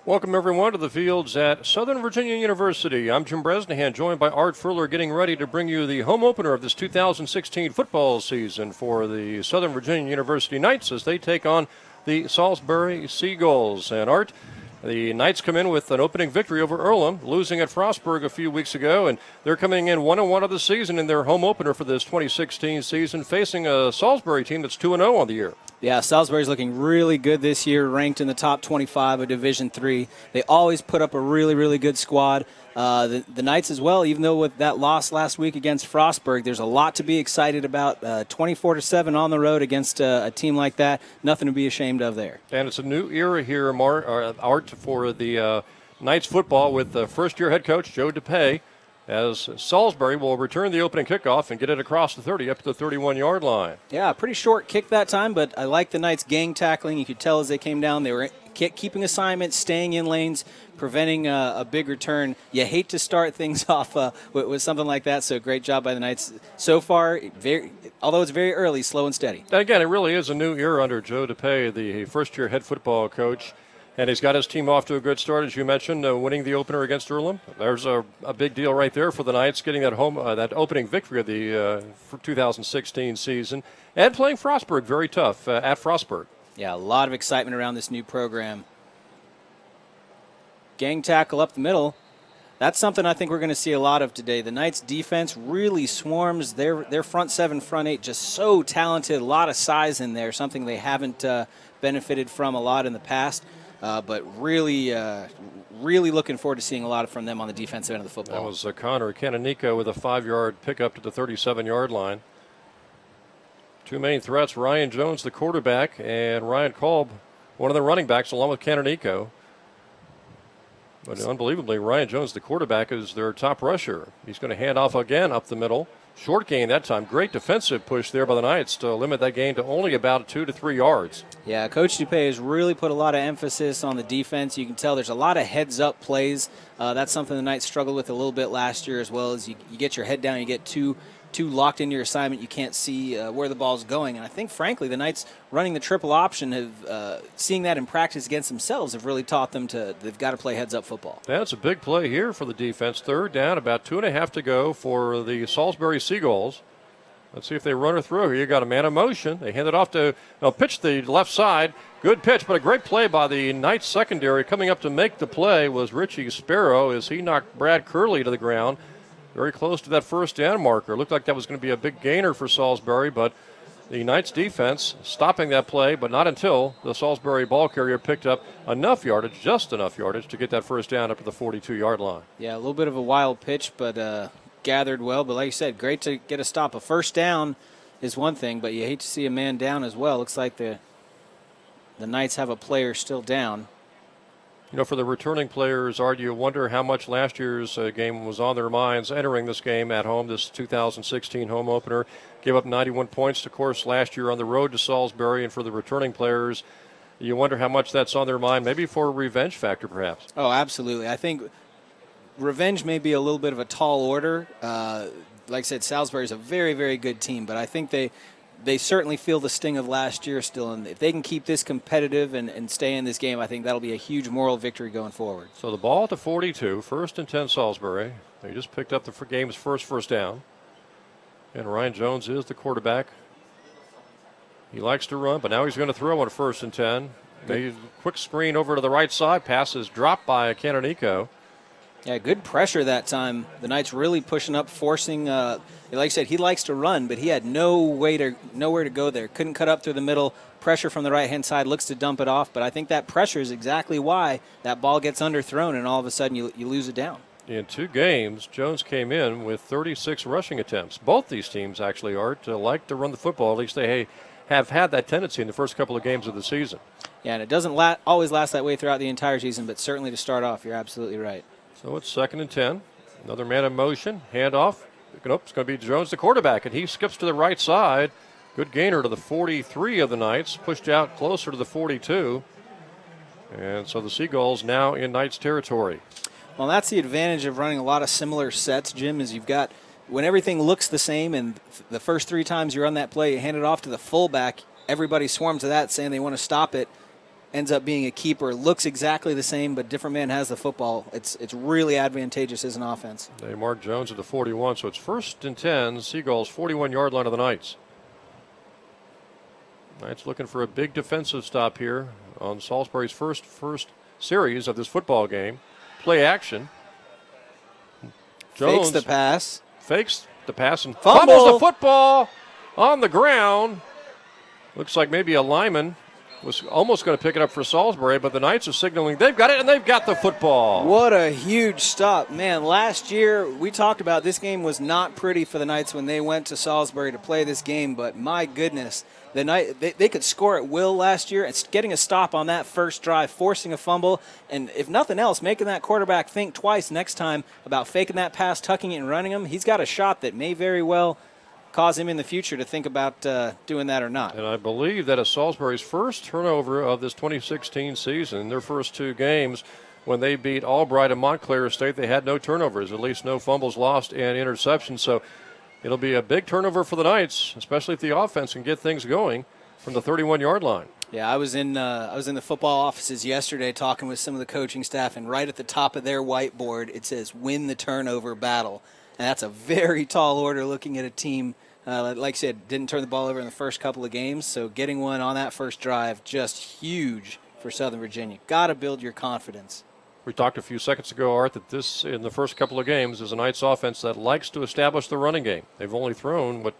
Welcome, everyone, to the fields at Southern Virginia University. I'm Jim Bresnahan, joined by Art Furler, getting ready to bring you the home opener of this 2016 football season for the Southern Virginia University Knights as they take on the Salisbury Seagulls. And Art, the Knights come in with an opening victory over Earlham, losing at Frostburg a few weeks ago, and they're coming in 1-1 of the season in their home opener for this 2016 season, facing a Salisbury team that's 2-0 on the year. Yeah, Salisbury's looking really good this year, ranked in the top 25 of Division III. They always put up a really, really good squad. The Knights as well, even though with that loss last week against Frostburg, there's a lot to be excited about. 24-7 on the road against a team like that, nothing to be ashamed of there. And it's a new era here, Art, for the Knights football with first-year head coach Joe DePay, as Salisbury will return the opening kickoff and get it across the 30 up to the 31-yard line. Yeah, pretty short kick that time, but I like the Knights gang tackling. You could tell as they came down, they were keeping assignments, staying in lanes, preventing a big return. You hate to start things off with something like that, so great job by the Knights. So far, although it's very early, slow and steady. And again, it really is a new era under Joe DePay, the first-year head football coach. And he's got his team off to a good start, as you mentioned, winning the opener against Earlham. There's a big deal right there for the Knights, getting that that opening victory of the 2016 season, and playing Frostburg very tough at Frostburg. Yeah, a lot of excitement around this new program. Gang tackle up the middle. That's something I think we're going to see a lot of today. The Knights defense really swarms. Their front seven, front eight, just so talented. A lot of size in there, something they haven't benefited from a lot in the past. But really looking forward to seeing a lot from them on the defensive end of the football. That was Connor Canonico with a 5-yard pickup to the 37-yard line. Two main threats, Ryan Jones, the quarterback, and Ryan Kolb, one of the running backs, along with Canonico. But unbelievably, Ryan Jones, the quarterback, is their top rusher. He's going to hand off again up the middle. Short gain that time. Great defensive push there by the Knights to limit that gain to only about 2 to 3 yards. Yeah, Coach DePay has really put a lot of emphasis on the defense. You can tell there's a lot of heads-up plays. That's something the Knights struggled with a little bit last year, as well as you get your head down, you get too locked into your assignment, you can't see where the ball's going. And I think, frankly, the Knights running the triple option, seeing that in practice against themselves, have really taught them they've got to play heads-up football. That's a big play here for the defense. Third down, about 2.5 to go for the Salisbury Seagulls. Let's see if they run or throw here. You got a man of motion. They hand it off to, pitch the left side. Good pitch, but a great play by the Knights secondary. Coming up to make the play was Richie Sparrow as he knocked Brad Curley to the ground. Very close to that first down marker. Looked like that was going to be a big gainer for Salisbury, but the Knights defense stopping that play, but not until the Salisbury ball carrier picked up enough yardage, just enough yardage, to get that first down up to the 42-yard line. Yeah, a little bit of a wild pitch, but gathered well. But like you said, great to get a stop. A first down is one thing, but you hate to see a man down as well. Looks like the Knights have a player still down. For the returning players, Art, you wonder how much last year's game was on their minds entering this game at home, this 2016 home opener. Gave up 91 points, of course, last year on the road to Salisbury. And for the returning players, you wonder how much that's on their mind, maybe for a revenge factor, perhaps. Oh, absolutely. I think revenge may be a little bit of a tall order. Like I said, Salisbury is a very, very good team, but I think they certainly feel the sting of last year still, and if they can keep this competitive and stay in this game, I think that'll be a huge moral victory going forward. So the ball at the 42, first and 10 Salisbury. They just picked up the game's first down. And Ryan Jones is the quarterback. He likes to run, but now he's going to throw on first and 10. Made a quick screen over to the right side. Pass is dropped by Canonico. Yeah, good pressure that time. The Knights really pushing up, forcing. Like I said, he likes to run, but he had nowhere to go there. Couldn't cut up through the middle. Pressure from the right-hand side, looks to dump it off. But I think that pressure is exactly why that ball gets underthrown, and all of a sudden you lose it down. In 2 games, Jones came in with 36 rushing attempts. Both these teams actually like to run the football. At least they have had that tendency in the first couple of games of the season. Yeah, and it doesn't always last that way throughout the entire season, but certainly to start off, you're absolutely right. So it's second and 10. Another man in motion. Handoff. It's going to be Jones, the quarterback, and he skips to the right side. Good gainer to the 43 of the Knights. Pushed out closer to the 42. And so the Seagulls now in Knights territory. Well, that's the advantage of running a lot of similar sets, Jim, is you've got, when everything looks the same and the first 3 times you run that play, you hand it off to the fullback, everybody swarms to that saying they want to stop it. ends up being a keeper, looks exactly the same, but different man has the football. It's really advantageous as an offense. They mark Jones at the 41, so it's 1st and 10, Seagulls 41-yard line of the Knights. Knights looking for a big defensive stop here on Salisbury's first series of this football game. Play action. Jones fakes the pass. Fakes the pass and Fumble. fumbles the football on the ground. Looks like maybe a lineman was almost going to pick it up for Salisbury, but the Knights are signaling they've got it and they've got the football. What a huge stop. Man, last year we talked about this game was not pretty for the Knights when they went to Salisbury to play this game, but my goodness, they could score at will last year. It's getting a stop on that first drive, forcing a fumble, and if nothing else, making that quarterback think twice next time about faking that pass, tucking it, and running him. He's got a shot that may very well cause him in the future to think about doing that or not. And I believe that is Salisbury's first turnover of this 2016 season. Their first 2 games, when they beat Albright and Montclair State, they had no turnovers, at least no fumbles lost and interceptions. So it'll be a big turnover for the Knights, especially if the offense can get things going from the 31-yard line. Yeah, I was in the football offices yesterday talking with some of the coaching staff, and right at the top of their whiteboard it says "Win the turnover battle," and that's a very tall order. Looking at a team, like I said, didn't turn the ball over in the first couple of games, so getting one on that first drive just huge for Southern Virginia. Got to build your confidence. We talked a few seconds ago, Art, that this, in the first couple of games, is a Knights offense that likes to establish the running game. They've only thrown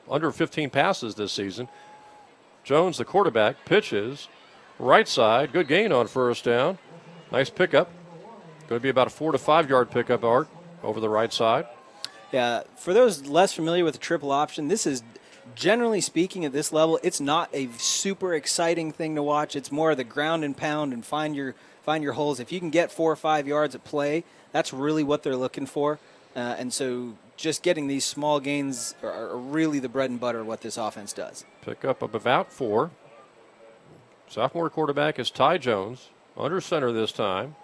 under 15 passes this season. Jones, the quarterback, pitches right side. Good gain on first down. Nice pickup. Going to be about a 4 to 5 yard pickup, Art, over the right side. Yeah, for those less familiar with the triple option, this is, generally speaking, at this level, it's not a super exciting thing to watch. It's more of the ground and pound and find your holes. If you can get 4 or 5 yards at play, that's really what they're looking for. And so just getting these small gains are really the bread and butter of what this offense does. Pick up of about 4. Sophomore quarterback is Ty Jones, under center this time.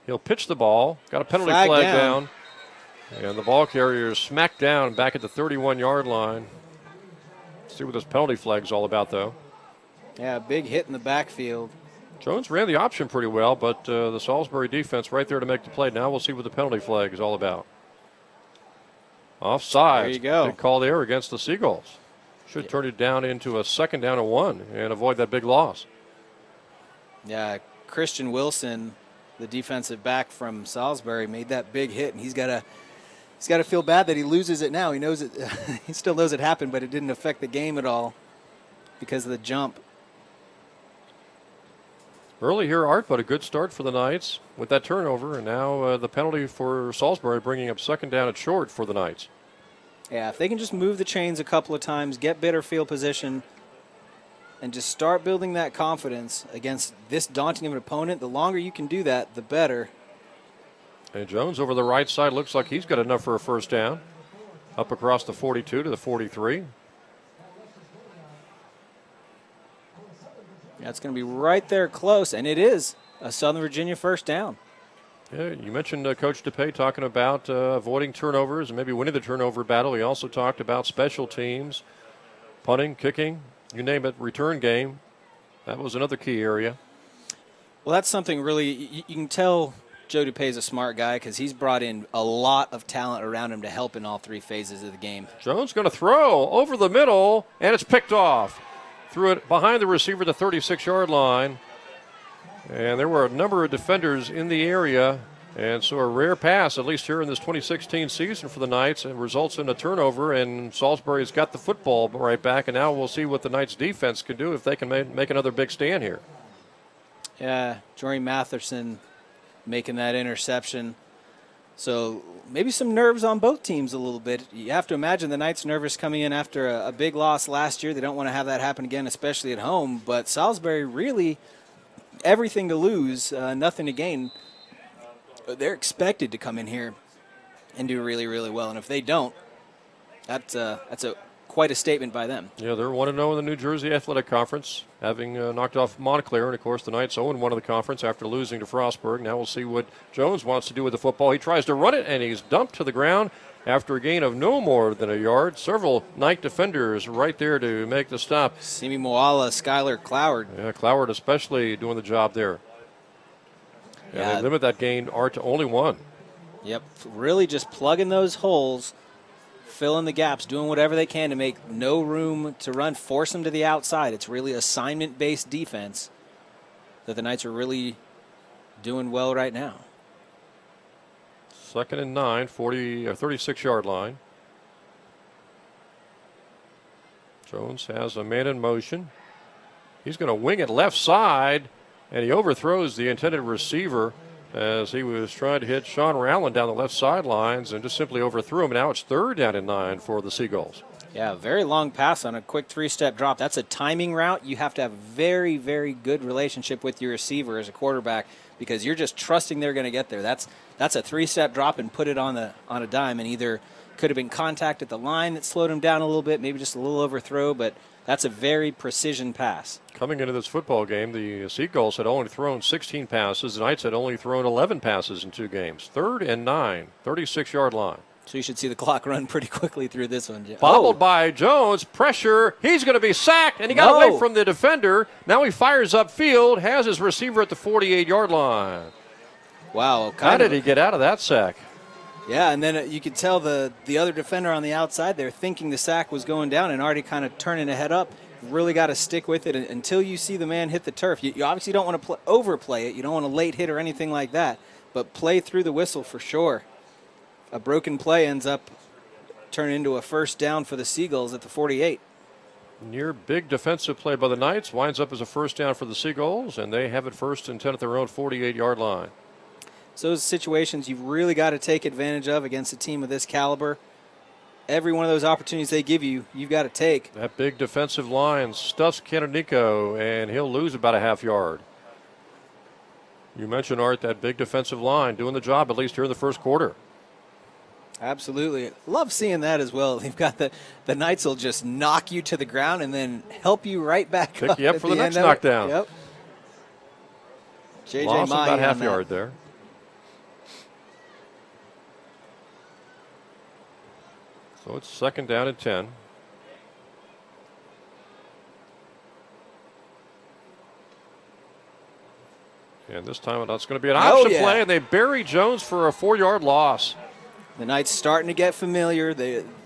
He'll pitch the ball. Got a penalty flag down. And the ball carrier is smacked down back at the 31-yard line. Let's see what this penalty flag's all about, though. Yeah, big hit in the backfield. Jones ran the option pretty well, but the Salisbury defense right there to make the play. Now we'll see what the penalty flag is all about. Offside. There you go. Big call there against the Seagulls. Should turn it down into a 2nd down and 1 and avoid that big loss. Yeah, Christian Wilson, the defensive back from Salisbury, made that big hit, and he's got to feel bad that he loses it now. He knows it. He still knows it happened, but it didn't affect the game at all because of the jump. Early here, Art, but a good start for the Knights with that turnover, and now the penalty for Salisbury bringing up 2nd down and short for the Knights. Yeah, if they can just move the chains a couple of times, get better field position, and just start building that confidence against this daunting of an opponent, the longer you can do that, the better. And Jones over the right side looks like he's got enough for a 1st down. Up across the 42 to the 43. Yeah, it's going to be right there close, and it is a Southern Virginia 1st down. Yeah, you mentioned Coach DePay talking about avoiding turnovers and maybe winning the turnover battle. He also talked about special teams, punting, kicking, you name it, return game. That was another key area. Well, that's something really you can tell Joe DePay is a smart guy because he's brought in a lot of talent around him to help in all 3 phases of the game. Jones going to throw over the middle, and it's picked off. Threw it behind the receiver, the 36-yard line. And there were a number of defenders in the area. And so a rare pass, at least here in this 2016 season for the Knights, and results in a turnover. And Salisbury's got the football right back. And now we'll see what the Knights defense can do if they can make another big stand here. Yeah, Jory Matherson making that interception. So maybe some nerves on both teams a little bit. You have to imagine the Knights nervous coming in after a big loss last year. They don't want to have that happen again, especially at home. But Salisbury really everything to lose, nothing to gain. They're expected to come in here and do really, really well. And if they don't, that's a quite a statement by them. Yeah, they're 1-0 in the New Jersey Athletic Conference, having knocked off Montclair. And, of course, the Knights 0-1 in the conference after losing to Frostburg. Now we'll see what Jones wants to do with the football. He tries to run it, and he's dumped to the ground after a gain of no more than a yard. Several Knight defenders right there to make the stop. Simi Moala, Skylar Cloward. Yeah, Cloward especially doing the job there. And they limit that gain, Art, to only 1. Yep, really just plugging those holes, filling the gaps, doing whatever they can to make no room to run, force them to the outside. It's really assignment-based defense that the Knights are really doing well right now. 2nd and 9, 36-yard line. Jones has a man in motion. He's going to wing it left side, and he overthrows the intended receiver as he was trying to hit Sean Rowland down the left sidelines and just simply overthrew him. Now it's 3rd down and 9 for the Seagulls. Yeah, very long pass on a quick 3-step drop. That's a timing route. You have to have a very, very good relationship with your receiver as a quarterback because you're just trusting they're going to get there. That's a 3-step drop and put it on a dime, and either could have been contact at the line that slowed him down a little bit, maybe just a little overthrow, but that's a very precision pass. Coming into this football game, the Seagulls had only thrown 16 passes. The Knights had only thrown 11 passes in 2 games. 3rd and 9, 36-yard line. So you should see the clock run pretty quickly through this one. Bobbled by Jones. Pressure. He's going to be sacked, and he got away from the defender. Now he fires upfield, has his receiver at the 48-yard line. Wow. How did he get out of that sack? Yeah, and then you could tell the other defender on the outside there thinking the sack was going down and already kind of turning the head up. Really got to stick with it until you see the man hit the turf. You obviously don't want to overplay it. You don't want a late hit or anything like that, but play through the whistle for sure. A broken play ends up turning into a 1st down for the Seagulls at the 48. Near big defensive play by the Knights winds up as a 1st down for the Seagulls, and they have it 1st and 10 at their own 48-yard line. So those situations you've really got to take advantage of against a team of this caliber. Every one of those opportunities they give you, you've got to take. That big defensive line stuffs Canonico, and he'll lose about a half yard. You mentioned, Art, that big defensive line doing the job, at least here in the first quarter. Absolutely. Love seeing that as well. They've got the Knights will just knock you to the ground and then help you right back up. Pick you up for the next knockdown. Yep. JJ Lost Mahi about half yard there. So it's 2nd down and 10. And this time that's going to be an option play, and they bury Jones for a 4-yard loss. The Knights starting to get familiar.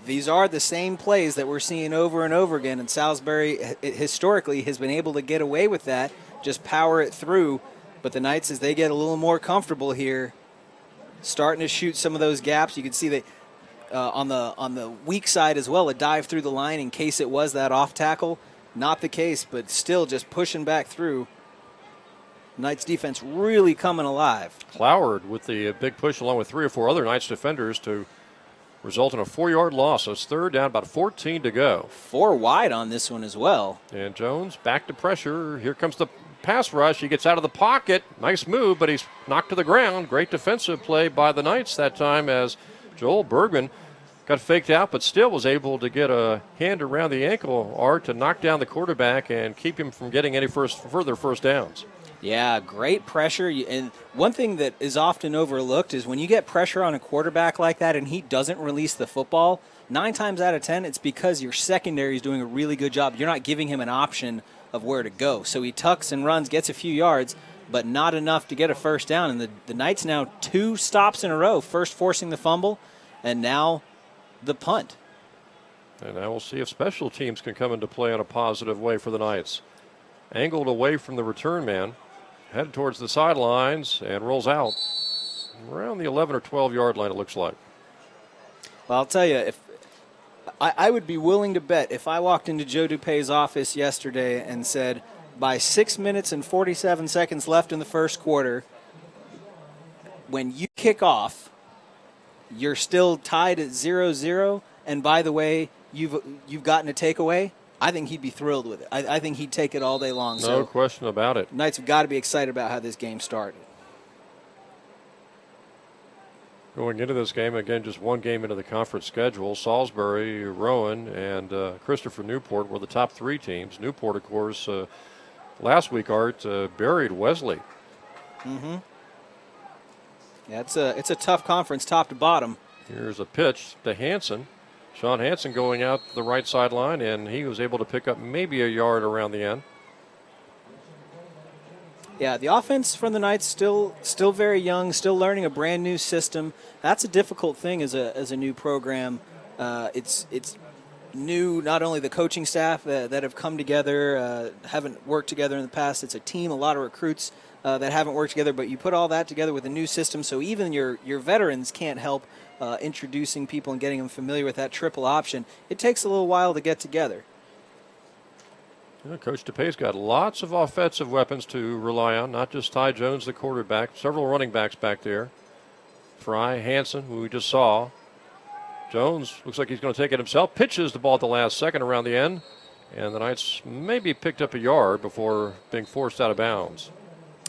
These are the same plays that we're seeing over and over again, and Salisbury historically has been able to get away with that, just power it through. But the Knights, as they get a little more comfortable here, starting to shoot some of those gaps. You can see that on the weak side as well, a dive through the line in case it was that off tackle. Not the case, but still just pushing back through. Knights defense really coming alive. Cloward with the big push along with 3 or 4 other Knights defenders to result in a 4-yard loss. So it's 3rd down, about 14 to go. 4 wide on this one as well. And Jones back to pressure. Here comes the pass rush. He gets out of the pocket. Nice move, but he's knocked to the ground. Great defensive play by the Knights that time as Joel Bergman got faked out, but still was able to get a hand around the ankle, Art, to knock down the quarterback and keep him from getting any further first downs. Yeah, great pressure. And one thing that is often overlooked is when you get pressure on a quarterback like that and he doesn't release the football, 9 times out of 10, it's because your secondary is doing a really good job. You're not giving him an option of where to go. So he tucks and runs, gets a few yards, but not enough to get a first down. And the Knights now 2 stops in a row, first forcing the fumble and now the punt. And now we'll see if special teams can come into play in a positive way for the Knights. Angled away from the return man. Headed towards the sidelines and rolls out around the 11 or 12-yard line, it looks like. Well, I'll tell you, if I would be willing to bet if I walked into Joe Dupay's office yesterday and said, by 6 minutes and 47 seconds left in the first quarter, when you kick off, you're still tied at 0-0, and by the way, you've gotten a takeaway, I think he'd be thrilled with it. I think he'd take it all day long. No question about it. Knights have got to be excited about how this game started. Going into this game, again, just one game into the conference schedule, Salisbury, Rowan, and Christopher Newport were the top 3 teams. Newport, of course, last week, Art, buried Wesley. Mm-hmm. Yeah, it's a tough conference, top to bottom. Here's a pitch to Hanson. Sean Hanson going out the right sideline, and he was able to pick up maybe a yard around the end. Yeah, the offense from the Knights still very young, still learning a brand new system. That's a difficult thing as a new program. It's new, not only the coaching staff that have come together, haven't worked together in the past. It's a team, a lot of recruits that haven't worked together, but you put all that together with a new system, so even your veterans can't help introducing people and getting them familiar with that triple option. It takes a little while to get together. Yeah, Coach DePay's got lots of offensive weapons to rely on, not just Ty Jones, the quarterback, several running backs back there. Fry, Hanson, who we just saw. Jones looks like he's going to take it himself, pitches the ball at the last second around the end, and the Knights maybe picked up a yard before being forced out of bounds.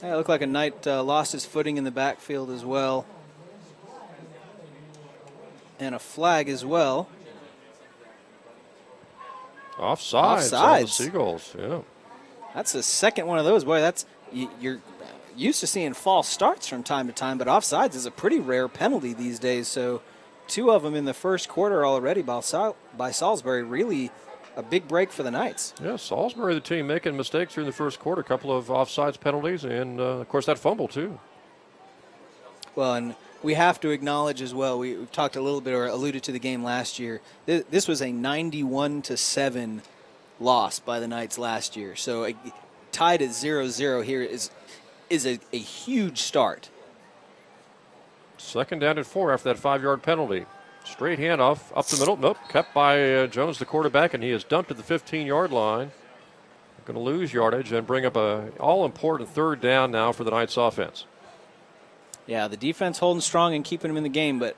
Yeah, it looked like a Knight lost his footing in the backfield as well. And a flag as well. Offsides on the Seagulls, yeah. That's the second one of those. Boy, you're used to seeing false starts from time to time, but offsides is a pretty rare penalty these days. So 2 of them in the first quarter already by Salisbury. Really a big break for the Knights. Yeah, Salisbury, the team making mistakes during the first quarter. A couple of offsides penalties, and, of course, that fumble, too. Well, and we have to acknowledge as well, we've talked a little bit or alluded to the game last year. This was a 91-7 loss by the Knights last year. So tied at 0-0 here is a huge start. Second down and 4 after that 5-yard penalty. Straight handoff up the middle. Nope, kept by Jones, the quarterback, and he is dumped at the 15-yard line. Going to lose yardage and bring up a all-important 3rd down now for the Knights offense. Yeah, the defense holding strong and keeping them in the game, but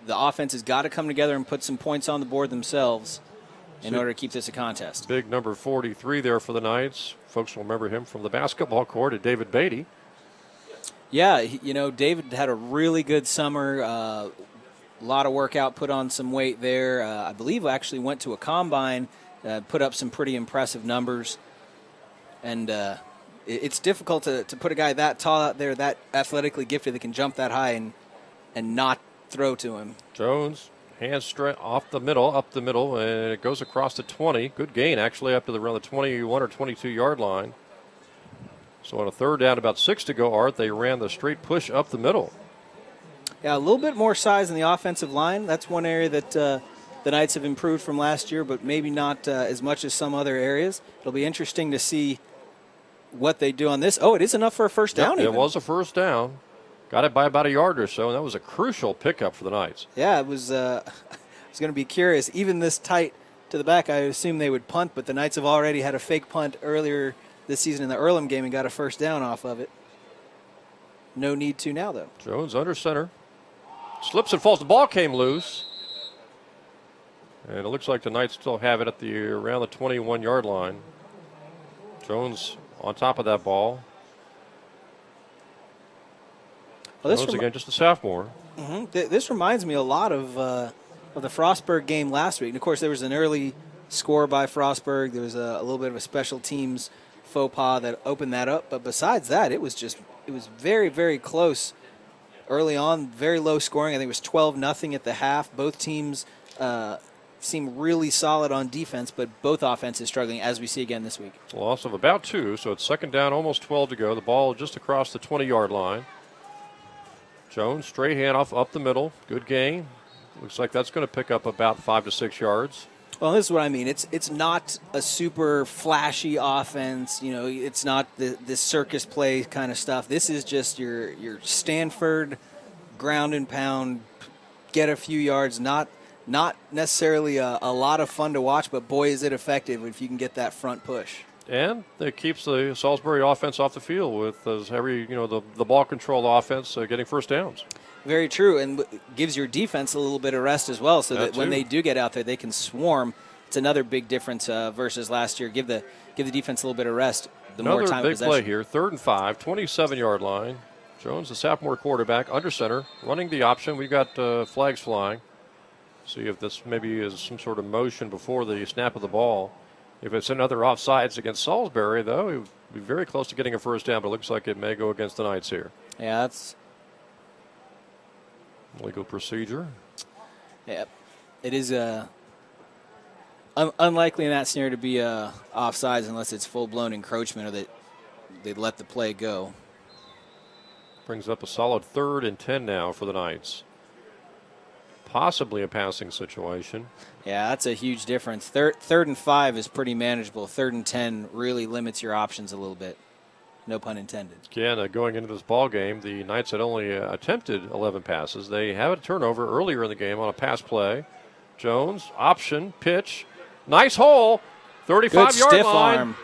the offense has got to come together and put some points on the board themselves in order to keep this a contest. Big number 43 there for the Knights. Folks will remember him from the basketball court at David Beatty. Yeah, David had a really good summer. A lot of workout, put on some weight there. I believe actually went to a combine, put up some pretty impressive numbers. And it's difficult to put a guy that tall out there, that athletically gifted, that can jump that high and not throw to him. Jones, hands straight off the middle, up the middle, and it goes across the 20. Good gain, actually, up to around the 21 or 22-yard line. So on a 3rd down, about 6 to go, Art, they ran the straight push up the middle. Yeah, a little bit more size in the offensive line. That's one area that the Knights have improved from last year, but maybe not as much as some other areas. It'll be interesting to see what they do on this. Oh, it is enough for a first down. It was a first down. Got it by about a yard or so, and that was a crucial pickup for the Knights. Yeah, it was. I was going to be curious. Even this tight to the back, I assume they would punt, but the Knights have already had a fake punt earlier this season in the Earlham game and got a first down off of it. No need to now, though. Jones under center. Slips and falls. The ball came loose. And it looks like the Knights still have it at around the 21-yard line. Jones on top of that ball. Well, Jones again, just a sophomore. Mm-hmm. This reminds me a lot of the Frostburg game last week. And, of course, there was an early score by Frostburg. There was a little bit of a special teams faux pas that opened that up. But besides that, it was very, very close early on, very low scoring. I think it was 12-0 at the half. Both teams seem really solid on defense, but both offenses struggling, as we see again this week. Loss of about 2, so it's 2nd down, almost 12 to go. The ball just across the 20-yard line. Jones, straight handoff up the middle. Good gain. Looks like that's going to pick up about 5 to 6 yards. Well, this is what I mean. It's not a super flashy offense. It's not this circus play kind of stuff. This is just your Stanford ground and pound, get a few yards, not necessarily a lot of fun to watch, but boy, is it effective if you can get that front push. And it keeps the Salisbury offense off the field with the ball control offense getting first downs. Very true, and gives your defense a little bit of rest as well, so that when they do get out there, they can swarm. It's another big difference versus last year. Give the defense a little bit of rest. More time Another big possession. play here, 3rd and 5, 27-yard line. Jones, the sophomore quarterback, under center, running the option. We've got flags flying. See if this maybe is some sort of motion before the snap of the ball. If it's another offsides against Salisbury, though, he would be very close to getting a first down, but it looks like it may go against the Knights here. Yeah, that's legal procedure. Yeah, it is unlikely in that scenario to be offsides unless it's full-blown encroachment or that they'd let the play go. Brings up a solid 3rd and 10 now for the Knights. Possibly a passing situation. Yeah, that's a huge difference. Third and 5 is pretty manageable. 3rd and 10 really limits your options a little bit. No pun intended. Again, going into this ball game, the Knights had only attempted 11 passes. They have a turnover earlier in the game on a pass play. Jones, option, pitch. Nice hole. 35-yard line. Arm.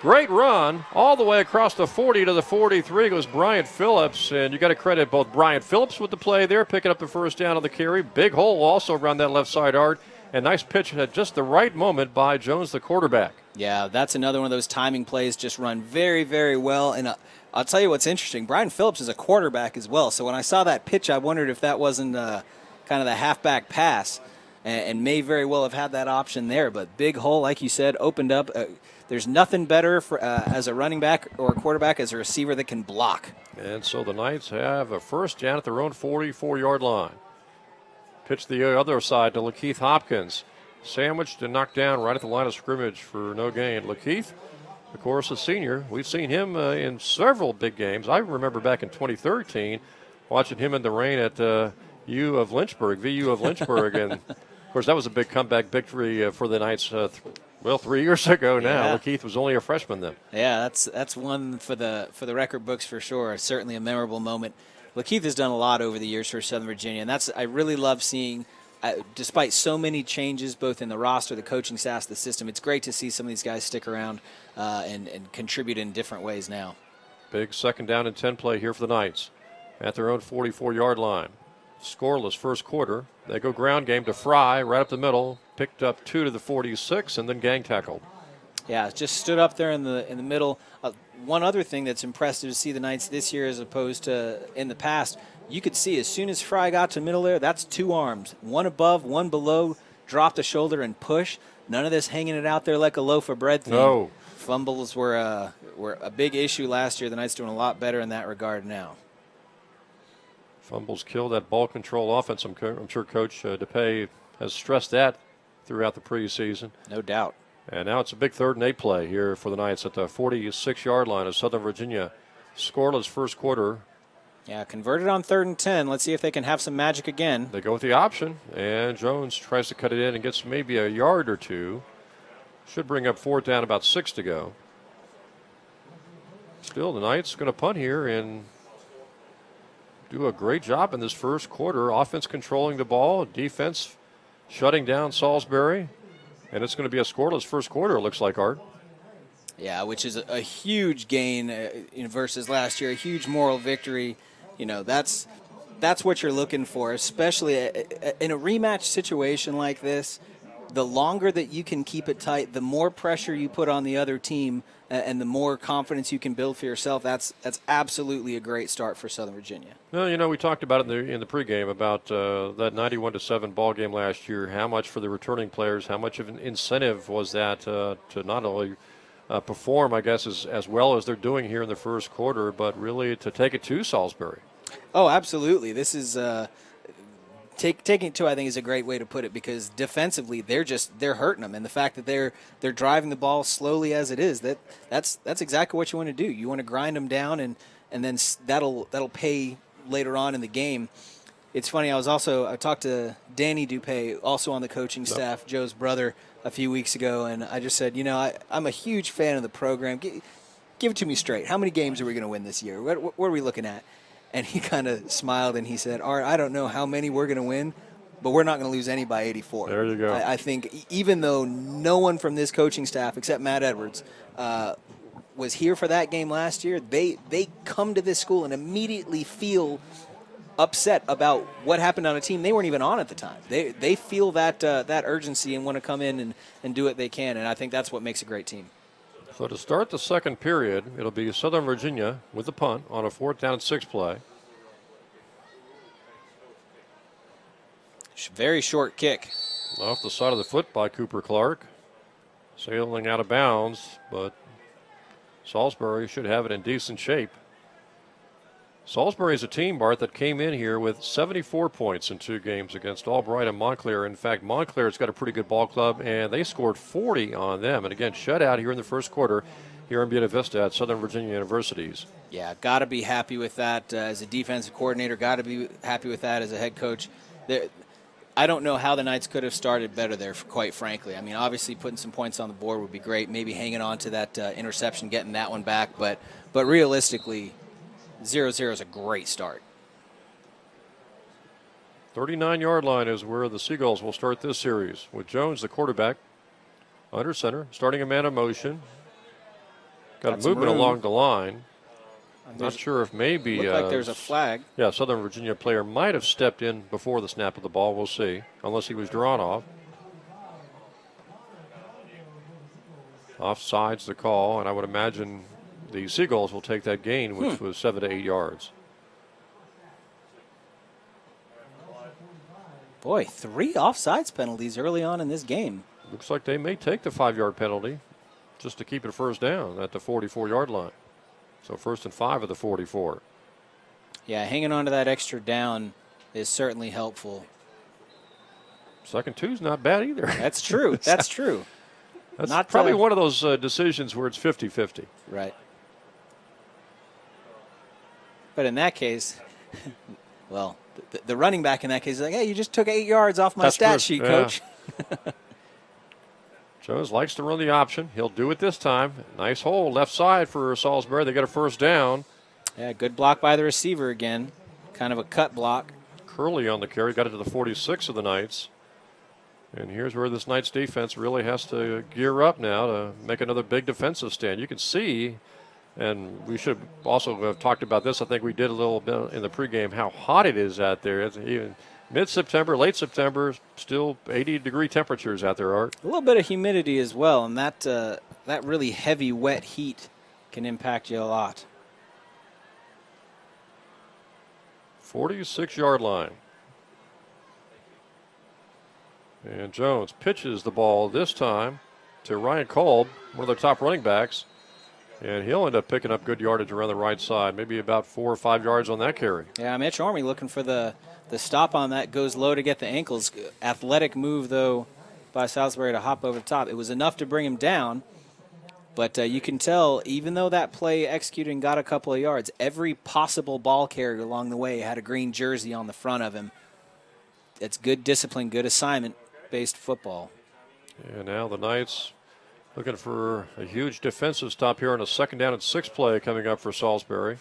Great run all the way across the 40 to the 43 goes Bryant Phillips, and you got to credit both Bryant Phillips with the play there, picking up the first down on the carry. Big hole also around that left side arc, and nice pitch at just the right moment by Jones, the quarterback. Yeah, that's another one of those timing plays just run very, very well. And I'll tell you what's interesting. Bryant Phillips is a quarterback as well, so when I saw that pitch, I wondered if that wasn't kind of the halfback pass, and may very well have had that option there. But big hole, like you said, opened up. There's nothing better for as a running back or a quarterback as a receiver that can block. And so the Knights have a first down at their own 44-yard line. Pitch the other side to Lakeith Hopkins. Sandwiched and knocked down right at the line of scrimmage for no gain. Lakeith, of course, a senior. We've seen him in several big games. I remember back in 2013 watching him in the rain at VU of Lynchburg, and of course that was a big comeback victory for the Knights 3 years ago now. Yeah. Lakeith was only a freshman then. Yeah, that's one for the record books for sure. Certainly a memorable moment. Lakeith has done a lot over the years for Southern Virginia, and I really love seeing, despite so many changes both in the roster, the coaching staff, the system, it's great to see some of these guys stick around and contribute in different ways now. Big 2nd down and 10 play here for the Knights at their own 44-yard line. Scoreless first quarter. They go ground game to Fry right up the middle, picked up 2 to the 46, and then gang tackled. Yeah, just stood up there in the middle. One other thing that's impressive to see the Knights this year as opposed to in the past, you could see as soon as Fry got to middle there, that's 2 arms. One above, one below, drop the shoulder and push. None of this hanging it out there like a loaf of bread thing. No. Fumbles were a big issue last year. The Knights doing a lot better in that regard now. Fumbles kill that ball control offense. I'm sure Coach DePay has stressed that throughout the preseason. No doubt. And now it's a big 3rd and 8 play here for the Knights at the 46-yard line of Southern Virginia. Scoreless first quarter. Yeah, converted on 3rd and 10. Let's see if they can have some magic again. They go with the option, and Jones tries to cut it in and gets maybe a yard or two. Should bring up 4th down, about 6 to go. Still, the Knights going to punt here and do a great job in this first quarter. Offense controlling the ball, defense shutting down Salisbury. And it's going to be a scoreless first quarter, it looks like, Art. Yeah, which is a huge gain versus last year, a huge moral victory. That's what you're looking for, especially in a rematch situation like this. The longer that you can keep it tight, the more pressure you put on the other team, and the more confidence you can build for yourself. That's absolutely a great start for Southern Virginia. Well, we talked about it in the pregame about that 91-7 ball game last year. How much for the returning players? How much of an incentive was that to not only perform, I guess, as well as they're doing here in the first quarter, but really to take it to Salisbury? Oh, absolutely. This is taking it to, I think, is a great way to put it, because defensively they're hurting them, and the fact that they're driving the ball slowly as it is, that's exactly what you want to do. You want to grind them down, and then that'll pay later on in the game. It's funny. I talked to Danny Dupay, also on the coaching staff, Joe's brother, a few weeks ago, and I just said, I'm a huge fan of the program. Give it to me straight. How many games are we going to win this year? What are we looking at? And he kind of smiled and he said, Art, I don't know how many we're going to win, but we're not going to lose any by 84. There you go. I think even though no one from this coaching staff except Matt Edwards was here for that game last year, they come to this school and immediately feel upset about what happened on a team they weren't even on at the time. They feel that urgency and want to come in and do what they can, and I think that's what makes a great team. So to start the second period, it'll be Southern Virginia with the punt on a 4th down and 6 play. Very short kick. Off the side of the foot by Cooper Clark. Sailing out of bounds, but Salisbury should have it in decent shape. Salisbury is a team, Bart, that came in here with 74 points in 2 games against Albright and Montclair. In fact, Montclair's got a pretty good ball club, and they scored 40 on them. And again, shut out here in the first quarter here in Buena Vista at Southern Virginia Universities. Yeah, got to be happy with that as a defensive coordinator. Got to be happy with that as a head coach. I don't know how the Knights could have started better there, quite frankly. I mean, obviously putting some points on the board would be great. Maybe hanging on to that interception, getting that one back. But realistically, 0-0 is a great start. 39-yard line is where the Seagulls will start this series with Jones, the quarterback, under center, starting a man of motion. Got movement along the line. Not sure if maybe. Looked like there's a flag. Yeah, Southern Virginia player might have stepped in before the snap of the ball. We'll see, unless he was drawn off. Offside's the call, and I would imagine the Seagulls will take that gain, which was 7 to 8 yards. Boy, 3 offsides penalties early on in this game. Looks like they may take the 5-yard penalty just to keep it first down at the 44-yard line. So 1st and 5 of the 44. Yeah, hanging on to that extra down is certainly helpful. 2nd 2's not bad either. That's true. That's true. That's not probably one of those decisions where it's 50-50. Right. But in that case, well, the running back in that case is like, hey, you just took 8 yards off my stat sheet, Coach. Jones likes to run the option. He'll do it this time. Nice hole left side for Salisbury. They get a first down. Yeah, good block by the receiver again. Kind of a cut block. Curley on the carry. Got it to the 46 of the Knights. And here's where this Knights defense really has to gear up now to make another big defensive stand. You can see, and we should also have talked about this. I think we did a little bit in the pregame, how hot it is out there. It's even mid-September, late September, still 80-degree temperatures out there, Art. A little bit of humidity as well, and that really heavy, wet heat can impact you a lot. 46-yard line. And Jones pitches the ball this time to Ryan Kolb, one of their top running backs. And he'll end up picking up good yardage around the right side, maybe about 4 or 5 yards on that carry. Yeah, Mitch Army looking for the stop on that, goes low to get the ankles. Athletic move, though, by Salisbury to hop over the top. It was enough to bring him down, but you can tell, even though that play executed and got a couple of yards, every possible ball carrier along the way had a green jersey on the front of him. It's good discipline, good assignment-based football. And now the Knights looking for a huge defensive stop here on a 2nd down and 6 play coming up for Salisbury.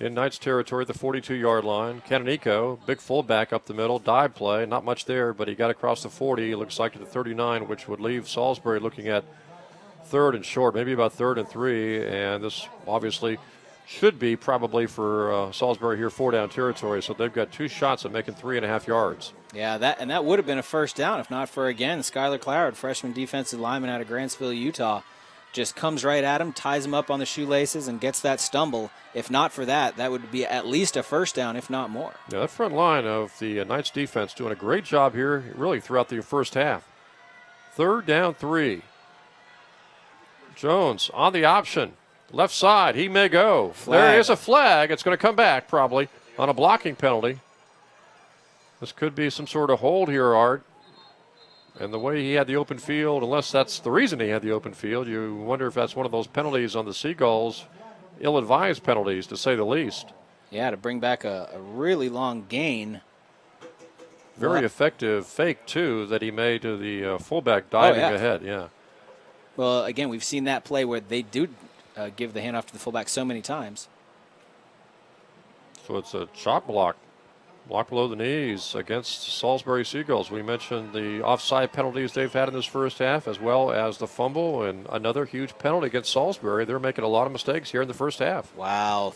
In Knights territory, the 42-yard line. Canonico, big fullback up the middle, dive play. Not much there, but he got across the 40. It looks like to the 39, which would leave Salisbury looking at 3rd and short, maybe about 3rd and 3. And this obviously should be probably for Salisbury here 4-down territory. So they've got 2 shots at making 3.5 yards. Yeah, that would have been a first down if not for, again, Skylar Cloud, freshman defensive lineman out of Grantsville, Utah. Just comes right at him, ties him up on the shoelaces, and gets that stumble. If not for that, that would be at least a first down, if not more. Yeah, that front line of the Knights defense doing a great job here, really throughout the first half. 3rd down 3. Jones on the option, left side. He may go. Flag. There is a flag. It's going to come back probably on a blocking penalty. This could be some sort of hold here, Art. And the way he had the open field, unless that's the reason he had the open field, you wonder if that's one of those penalties on the Seagulls, ill-advised penalties, to say the least. Yeah, to bring back a really long gain. Very effective fake, too, that he made to the fullback diving ahead, yeah. Well, again, we've seen that play where they do give the handoff to the fullback so many times. So it's a chop block. Block below the knees against Salisbury Seagulls. We mentioned the offside penalties they've had in this first half, as well as the fumble and another huge penalty against Salisbury. They're making a lot of mistakes here in the first half. Wow.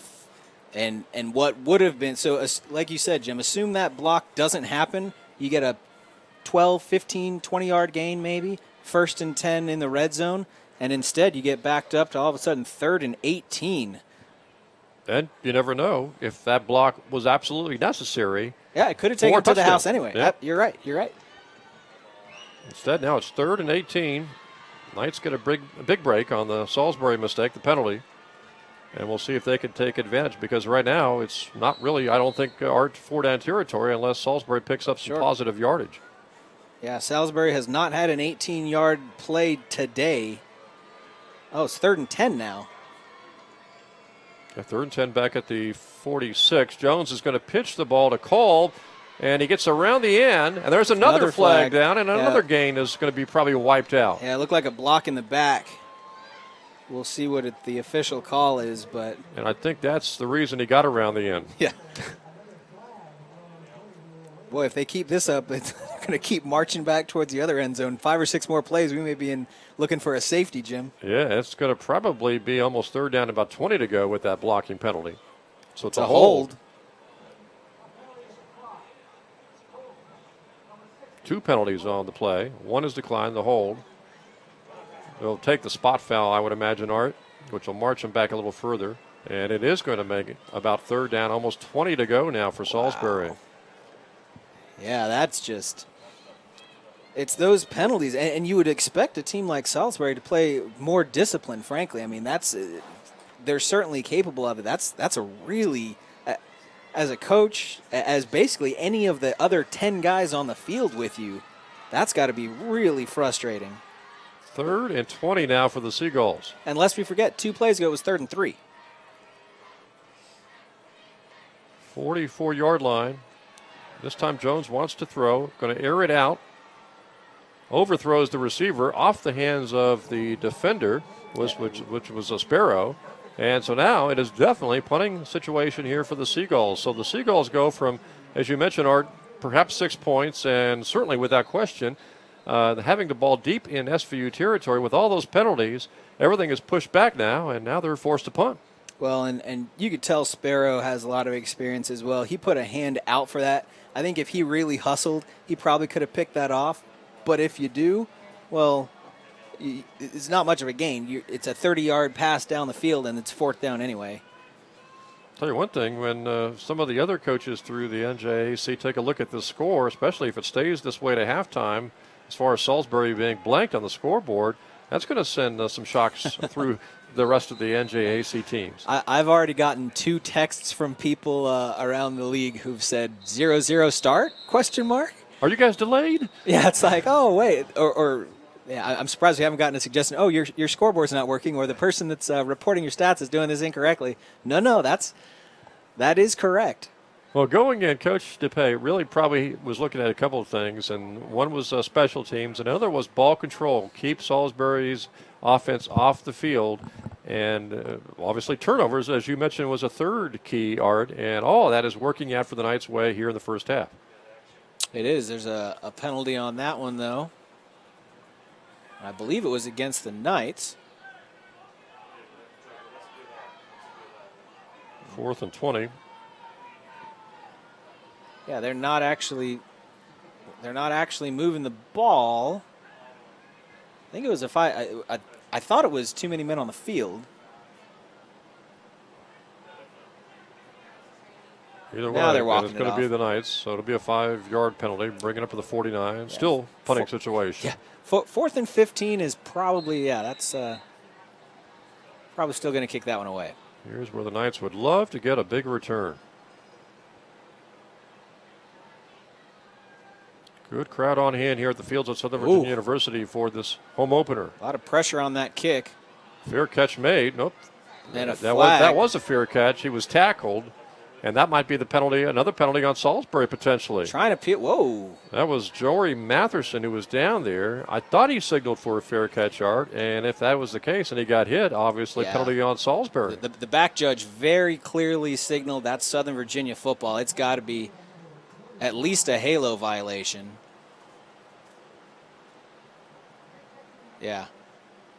And what would have been, so like you said, Jim, assume that block doesn't happen. You get a 12, 15, 20-yard gain maybe. 1st and 10 in the red zone, and instead you get backed up to all of a sudden 3rd and 18. And you never know if that block was absolutely necessary. Yeah, it could have taken it to the house anyway. Yep. You're right. You're right. Instead, now it's 3rd and 18. Knights get a big break on the Salisbury mistake, the penalty. And we'll see if they can take advantage, because right now it's not really, I don't think, Art 4-down territory unless Salisbury picks up some positive yardage. Yeah, Salisbury has not had an 18-yard play today. Oh, it's 3rd and 10 now. Yeah, 3rd and 10 back at the 46. Jones is going to pitch the ball to Kolb, and he gets around the end, and there's another flag down, and another gain is going to be probably wiped out. Yeah, it looked like a block in the back. We'll see what the official call is, but... And I think that's the reason he got around the end. Yeah. Boy, if they keep this up, it's going to keep marching back towards the other end zone. 5 or 6 more plays, we may be looking for a safety, Jim. Yeah, it's going to probably be almost 3rd down, about 20 to go with that blocking penalty. So it's a hold. 2 penalties on the play. 1 is declined, the hold. They'll take the spot foul, I would imagine, Art, which will march them back a little further. And it is going to make it about 3rd down, almost 20 to go now for Salisbury. Wow. Yeah, that's just... It's those penalties. And you would expect a team like Salisbury to play more disciplined, frankly. I mean, they're certainly capable of it. That's a really... As a coach, as basically any of the other 10 guys on the field with you, that's got to be really frustrating. 3rd and 20 now for the Seagulls. And lest we forget, 2 plays ago it was 3rd and 3. 44-yard line. This time Jones wants to throw. Going to air it out. Overthrows the receiver off the hands of the defender, which was a Sparrow. And so now it is definitely a punting situation here for the Seagulls. So the Seagulls go from, as you mentioned, Art, perhaps 6 points, and certainly without question, having the ball deep in SVU territory with all those penalties. Everything is pushed back now, and now they're forced to punt. Well, and you could tell Sparrow has a lot of experience as well. He put a hand out for that. I think if he really hustled, he probably could have picked that off. But if you do, well, it's not much of a gain. It's a 30-yard pass down the field, and it's 4th down anyway. Tell you one thing, when some of the other coaches through the NJAC take a look at this score, especially if it stays this way to halftime, as far as Salisbury being blanked on the scoreboard, that's going to send some shocks through the rest of the NJAC teams. I've already gotten 2 texts from people around the league who've said 0-0 start? ? Are you guys delayed? Yeah, it's like, oh, wait. Or yeah, I'm surprised we haven't gotten a suggestion, oh, your scoreboard's not working, or the person that's reporting your stats is doing this incorrectly. No, that is correct. Well, going in, Coach DePay really probably was looking at a couple of things, and one was special teams, and another was ball control. Keep Salisbury's offense off the field, and obviously turnovers, as you mentioned, was a 3rd key, Art, and all of that is working out for the Knights' way here in the first half. It is. There's a penalty on that one, though. I believe it was against the Knights. 4th and 20. Yeah, they're not actually moving the ball. I think it was I thought it was too many men on the field. Either now way, they're walking it's going to be the Knights, so it'll be a 5-yard penalty, bringing up to the 49. Yeah. Still punting situation. Yeah, 4th and 15 is probably, that's probably still going to kick that one away. Here's where the Knights would love to get a big return. Good crowd on hand here at the fields at Southern Virginia University for this home opener. A lot of pressure on that kick. Fair catch made. Nope. And that was a fair catch. He was tackled. And that might be the penalty, another penalty on Salisbury potentially. Trying to whoa. That was Jory Matherson who was down there. I thought he signaled for a fair catch, Art. And if that was the case and he got hit, obviously penalty on Salisbury. The back judge very clearly signaled that's Southern Virginia football. It's got to be at least a halo violation. Yeah.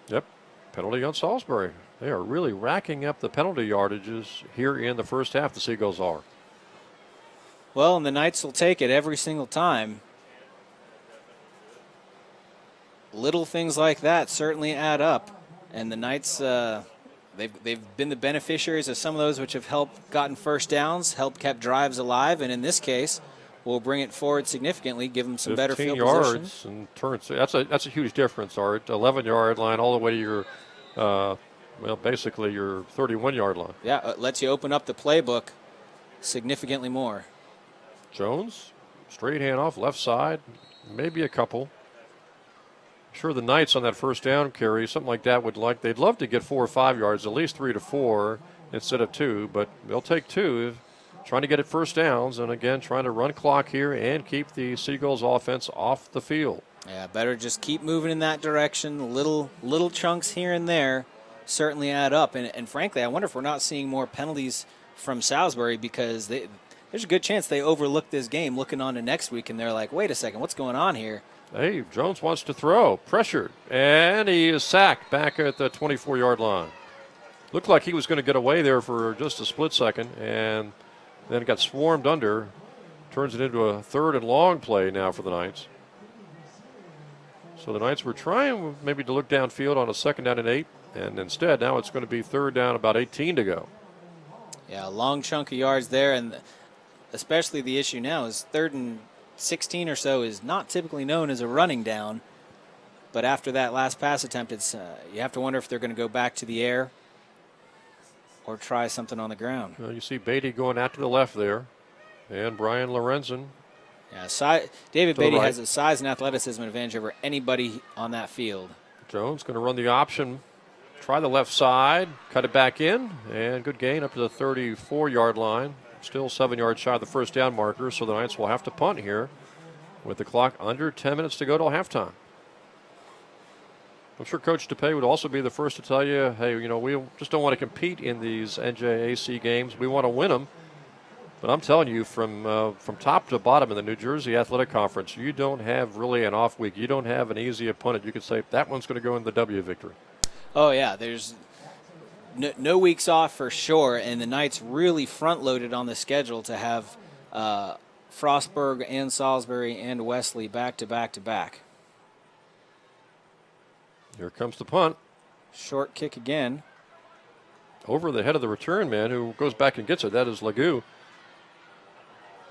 Yep. Penalty on Salisbury. They are really racking up the penalty yardages here in the first half, the Seagulls are. Well, and the Knights will take it every single time. little things like that certainly add up. And the Knights, they've been the beneficiaries of some of those, which have helped gotten first downs, helped kept drives alive, and in this case, will bring it forward significantly, give them some better field yards position. And turns. That's a huge difference, Art. 11-yard line all the way to your, basically your 31-yard line. Yeah, it lets you open up the playbook significantly more. Jones, straight handoff, left side, maybe a couple. I'm sure the Knights on that first down carry, something like that, they'd love to get 4 or 5 yards, at least 3 to 4 instead of 2, but they'll take 2. Trying to get it first downs, and again, trying to run clock here and keep the Seagulls offense off the field. Yeah, better just keep moving in that direction. Little chunks here and there certainly add up. And frankly, I wonder if we're not seeing more penalties from Salisbury, because there's a good chance they overlook this game looking on to next week, and they're like, wait a second, what's going on here? Hey, Jones wants to throw, pressured, and he is sacked back at the 24-yard line. Looked like he was going to get away there for just a split second, and then got swarmed under. Turns it into a 3rd and long play now for the Knights. So the Knights were trying maybe to look downfield on a 2nd down and 8, and instead now it's going to be 3rd down, about 18 to go. Yeah, a long chunk of yards there, and especially the issue now is 3rd and 16 or so is not typically known as a running down. But after that last pass attempt, it's you have to wonder if they're going to go back to the air or try something on the ground. You see Beatty going out to the left there, and Brian Lorenzen. Yeah, David Beatty right. has a size and athleticism advantage over anybody on that field. Jones going to run the option, try the left side, cut it back in, and good gain up to the 34-yard line. Still 7 yards shy of the first down marker, so the Knights will have to punt here with the clock under 10 minutes to go till halftime. I'm sure Coach DePay would also be the first to tell you, hey, we just don't want to compete in these NJAC games. We want to win them. But I'm telling you, from top to bottom in the New Jersey Athletic Conference, you don't have really an off week. You don't have an easy opponent. You could say that one's going to go in the W victory. Oh, yeah, there's no weeks off for sure, and the Knights really front-loaded on the schedule to have Frostburg and Salisbury and Wesley back-to-back-to-back. Here comes the punt. Short kick again. Over the head of the return man who goes back and gets it. That is Lagoo.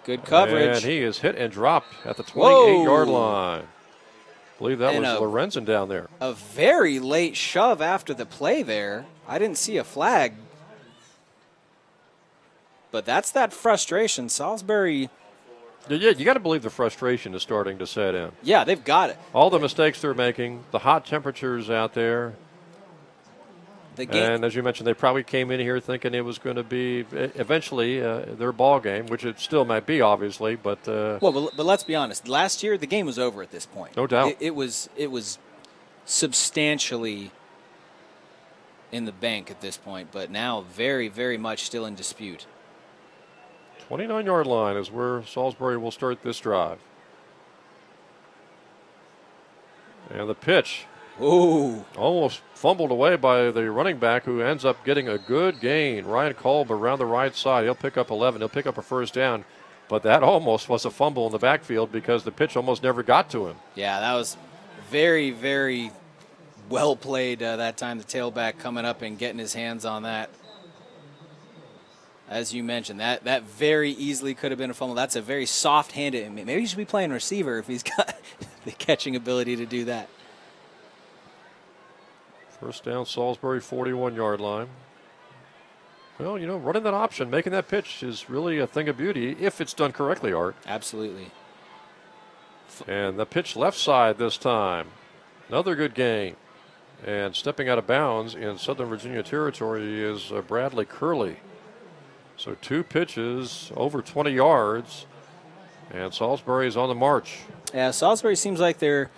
Good coverage. And he is hit and dropped at the 28-yard line. I believe that was Lorenzen down there. A very late shove after the play there. I didn't see a flag. But that's that frustration. Salisbury. Yeah, you got to believe the frustration is starting to set in. Yeah, they've got it. All the mistakes they're making, the hot temperatures out there. And as you mentioned, they probably came in here thinking it was going to be eventually their ball game, which it still might be, obviously. But but let's be honest. Last year, the game was over at this point. No doubt. It was substantially in the bank at this point, but now very, very much still in dispute. 29-yard line is where Salisbury will start this drive. And the pitch. Ooh. Almost fumbled away by the running back, who ends up getting a good gain. Ryan Kolb around the right side. He'll pick up 11. He'll pick up a first down. But that almost was a fumble in the backfield because the pitch almost never got to him. Yeah, that was very, very well played that time. The tailback coming up and getting his hands on that. As you mentioned, that very easily could have been a fumble. That's a very soft-handed. Maybe he should be playing receiver if he's got the catching ability to do that. First down, Salisbury, 41-yard line. Well, running that option, making that pitch is really a thing of beauty if it's done correctly, Art. Absolutely. And the pitch left side this time. Another good gain. And stepping out of bounds in Southern Virginia territory is Bradley Curley. So 2 pitches, over 20 yards, and Salisbury is on the march. Yeah, Salisbury seems like they're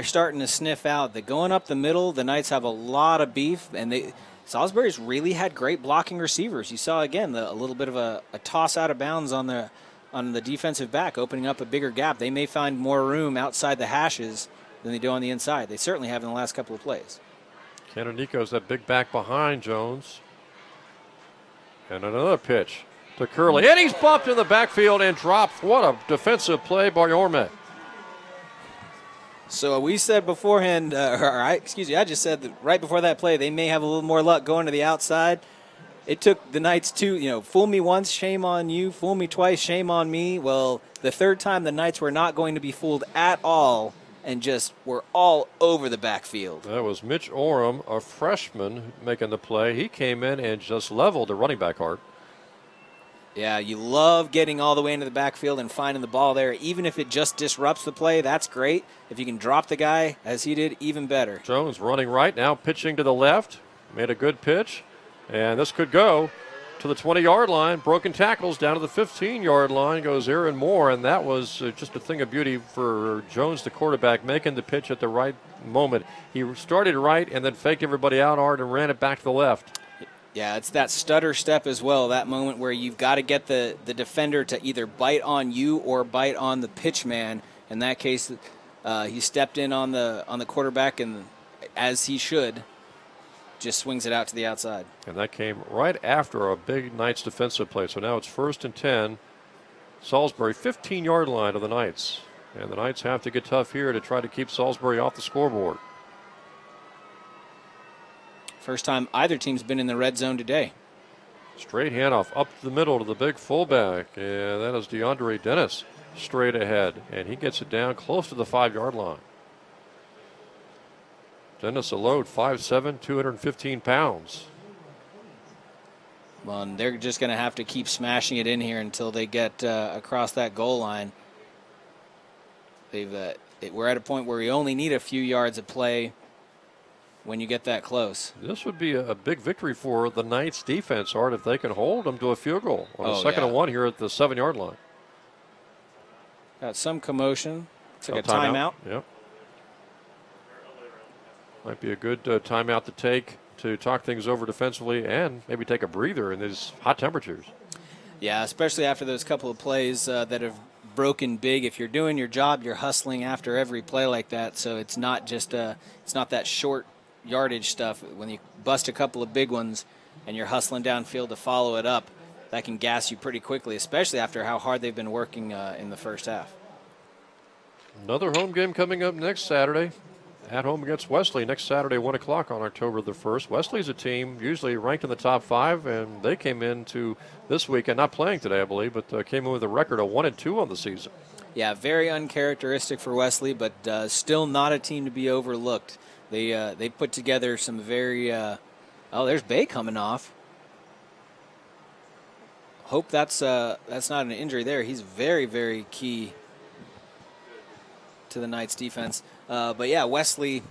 starting to sniff out that going up the middle, the Knights have a lot of beef, and Salisbury's really had great blocking receivers. You saw again a little bit of a toss out of bounds on the defensive back, opening up a bigger gap. They may find more room outside the hashes than they do on the inside. They certainly have in the last couple of plays. Canonico's that big back behind Jones. And another pitch to Curley. And he's bumped in the backfield and dropped. What a defensive play by Orme. So we said beforehand, I just said that right before that play, they may have a little more luck going to the outside. It took the Knights fool me once, shame on you, fool me twice, shame on me. Well, the third time the Knights were not going to be fooled at all and just were all over the backfield. That was Mitch Oram, a freshman, making the play. He came in and just leveled the running back hard. Yeah, you love getting all the way into the backfield and finding the ball there. Even if it just disrupts the play, that's great. If you can drop the guy, as he did, even better. Jones running right now, pitching to the left. Made a good pitch. And this could go to the 20-yard line. Broken tackles down to the 15-yard line goes Aaron Moore. And that was just a thing of beauty for Jones, the quarterback, making the pitch at the right moment. He started right and then faked everybody out hard and ran it back to the left. Yeah, it's that stutter step as well, that moment where you've got to get the defender to either bite on you or bite on the pitch man. In that case, he stepped in on the quarterback, and as he should, just swings it out to the outside. And that came right after a big Knights defensive play. So now it's 1st and 10. Salisbury, 15-yard line of the Knights. And the Knights have to get tough here to try to keep Salisbury off the scoreboard. First time either team's been in the red zone today. Straight handoff up the middle to the big fullback. And that is DeAndre Dennis straight ahead. And he gets it down close to the 5-yard line. Dennis a load, 5'7", 215 pounds. Well, and they're just going to have to keep smashing it in here until they get across that goal line. We're at a point where we only need a few yards of play when you get that close. This would be a big victory for the Knights defense, Art, if they can hold them to a field goal on a 2nd and 1 here at the 7-yard line. Got some commotion. Took a timeout. Yep. Might be a good timeout to take to talk things over defensively and maybe take a breather in these hot temperatures. Yeah, especially after those couple of plays that have broken big. If you're doing your job, you're hustling after every play like that. So it's not just it's not that short yardage stuff. When you bust a couple of big ones and you're hustling downfield to follow it up, that can gas you pretty quickly, especially after how hard they've been working in the first half. Another home game coming up next Saturday. At home against Wesley next Saturday, 1 o'clock on October the 1st. Wesley's a team usually ranked in the top 5, and they came into this weekend, not playing today, I believe, but came in with a record of 1-2 on the season. Yeah, very uncharacteristic for Wesley, but still not a team to be overlooked. They put together some very there's Bay coming off. Hope that's not an injury there. He's very, very key to the Knights defense. But yeah, Wesley,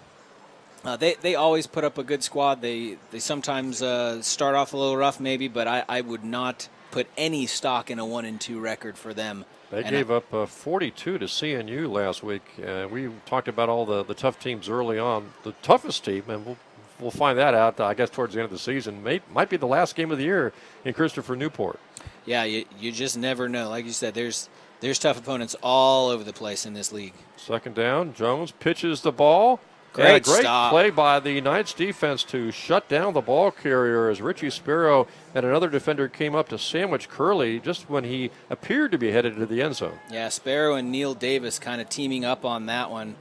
they always put up a good squad. They sometimes start off a little rough maybe, but I would not put any stock in a 1-2 record for them. They gave up 42 to CNU last week. We talked about all the tough teams early on. The toughest team, and we'll find that out, I guess, towards the end of the season, might be the last game of the year in Christopher Newport. Yeah, you just never know. Like you said, there's tough opponents all over the place in this league. 2nd down, Jones pitches the ball. Great stop. Play by the Knights defense to shut down the ball carrier as Richie Sparrow and another defender came up to sandwich Curley just when he appeared to be headed to the end zone. Yeah, Sparrow and Neil Davis kind of teaming up on that one,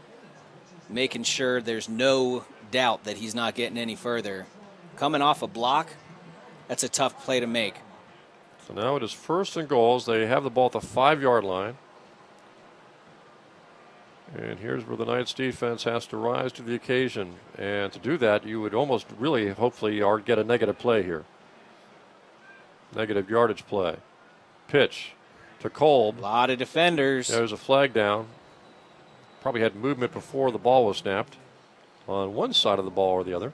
making sure there's no doubt that he's not getting any further. Coming off a block, that's a tough play to make. So now it is 1st and goals. They have the ball at the 5-yard line. And here's where the Knights defense has to rise to the occasion. And to do that, you would almost really, hopefully, get a negative play here. Negative yardage play. Pitch to Kolb. A lot of defenders. There's a flag down. Probably had movement before the ball was snapped on one side of the ball or the other.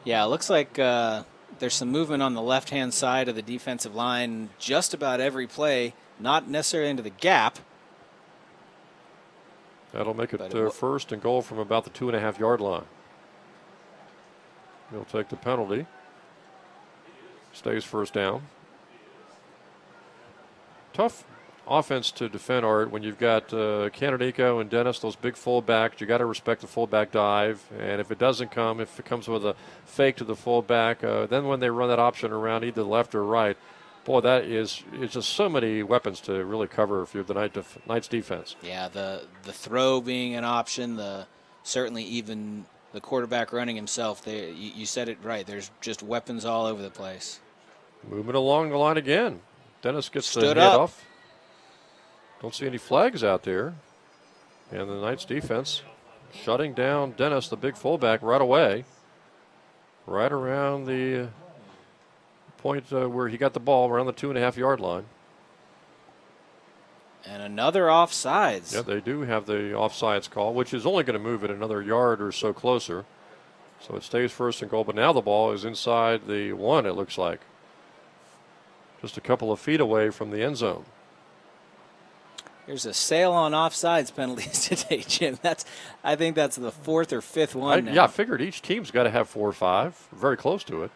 Yeah, it looks like there's some movement on the left-hand side of the defensive line just about every play, not necessarily into the gap. That'll make it 1st and goal from about the 2.5-yard line. He'll take the penalty. Stays 1st down. Tough offense to defend, Art, when you've got Canonico and Dennis, those big fullbacks. You got to respect the fullback dive. And if it doesn't come, if it comes with a fake to the fullback, then when they run that option around either left or right, Boy, that is just so many weapons to really cover if you're the Knights defense. Yeah, the throw being an option, certainly even the quarterback running himself. You said it right. There's just weapons all over the place. Moving along the line again. Dennis gets the Stood head up. off. Don't see any flags out there. And the Knights defense shutting down Dennis, the big fullback, right away. Right around the point where he got the ball, around the 2.5-yard line. And another offsides. Yeah, they do have the offsides call, which is only going to move it another yard or so closer. So it stays first and goal, but now the ball is inside the 1, it looks like. Just a couple of feet away from the end zone. There's a sale on offsides penalties today, Jim. I think that's the 4th or 5th one now. Yeah, I figured each team's got to have 4 or 5. Very close to it.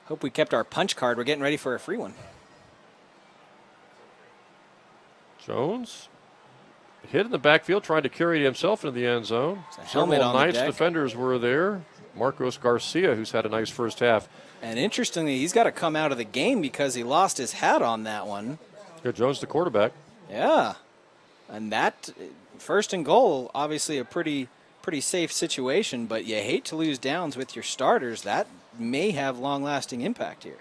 Hope we kept our punch card. We're getting ready for a free one. Jones hit in the backfield, trying to carry himself into the end zone. Several Knights defenders were there. Marcos Garcia, who's had a nice first half. And interestingly, he's got to come out of the game because he lost his hat on that one. Yeah, Jones, the quarterback. Yeah. And that first and goal, obviously a pretty safe situation, but you hate to lose downs with your starters. That may have long-lasting impact here.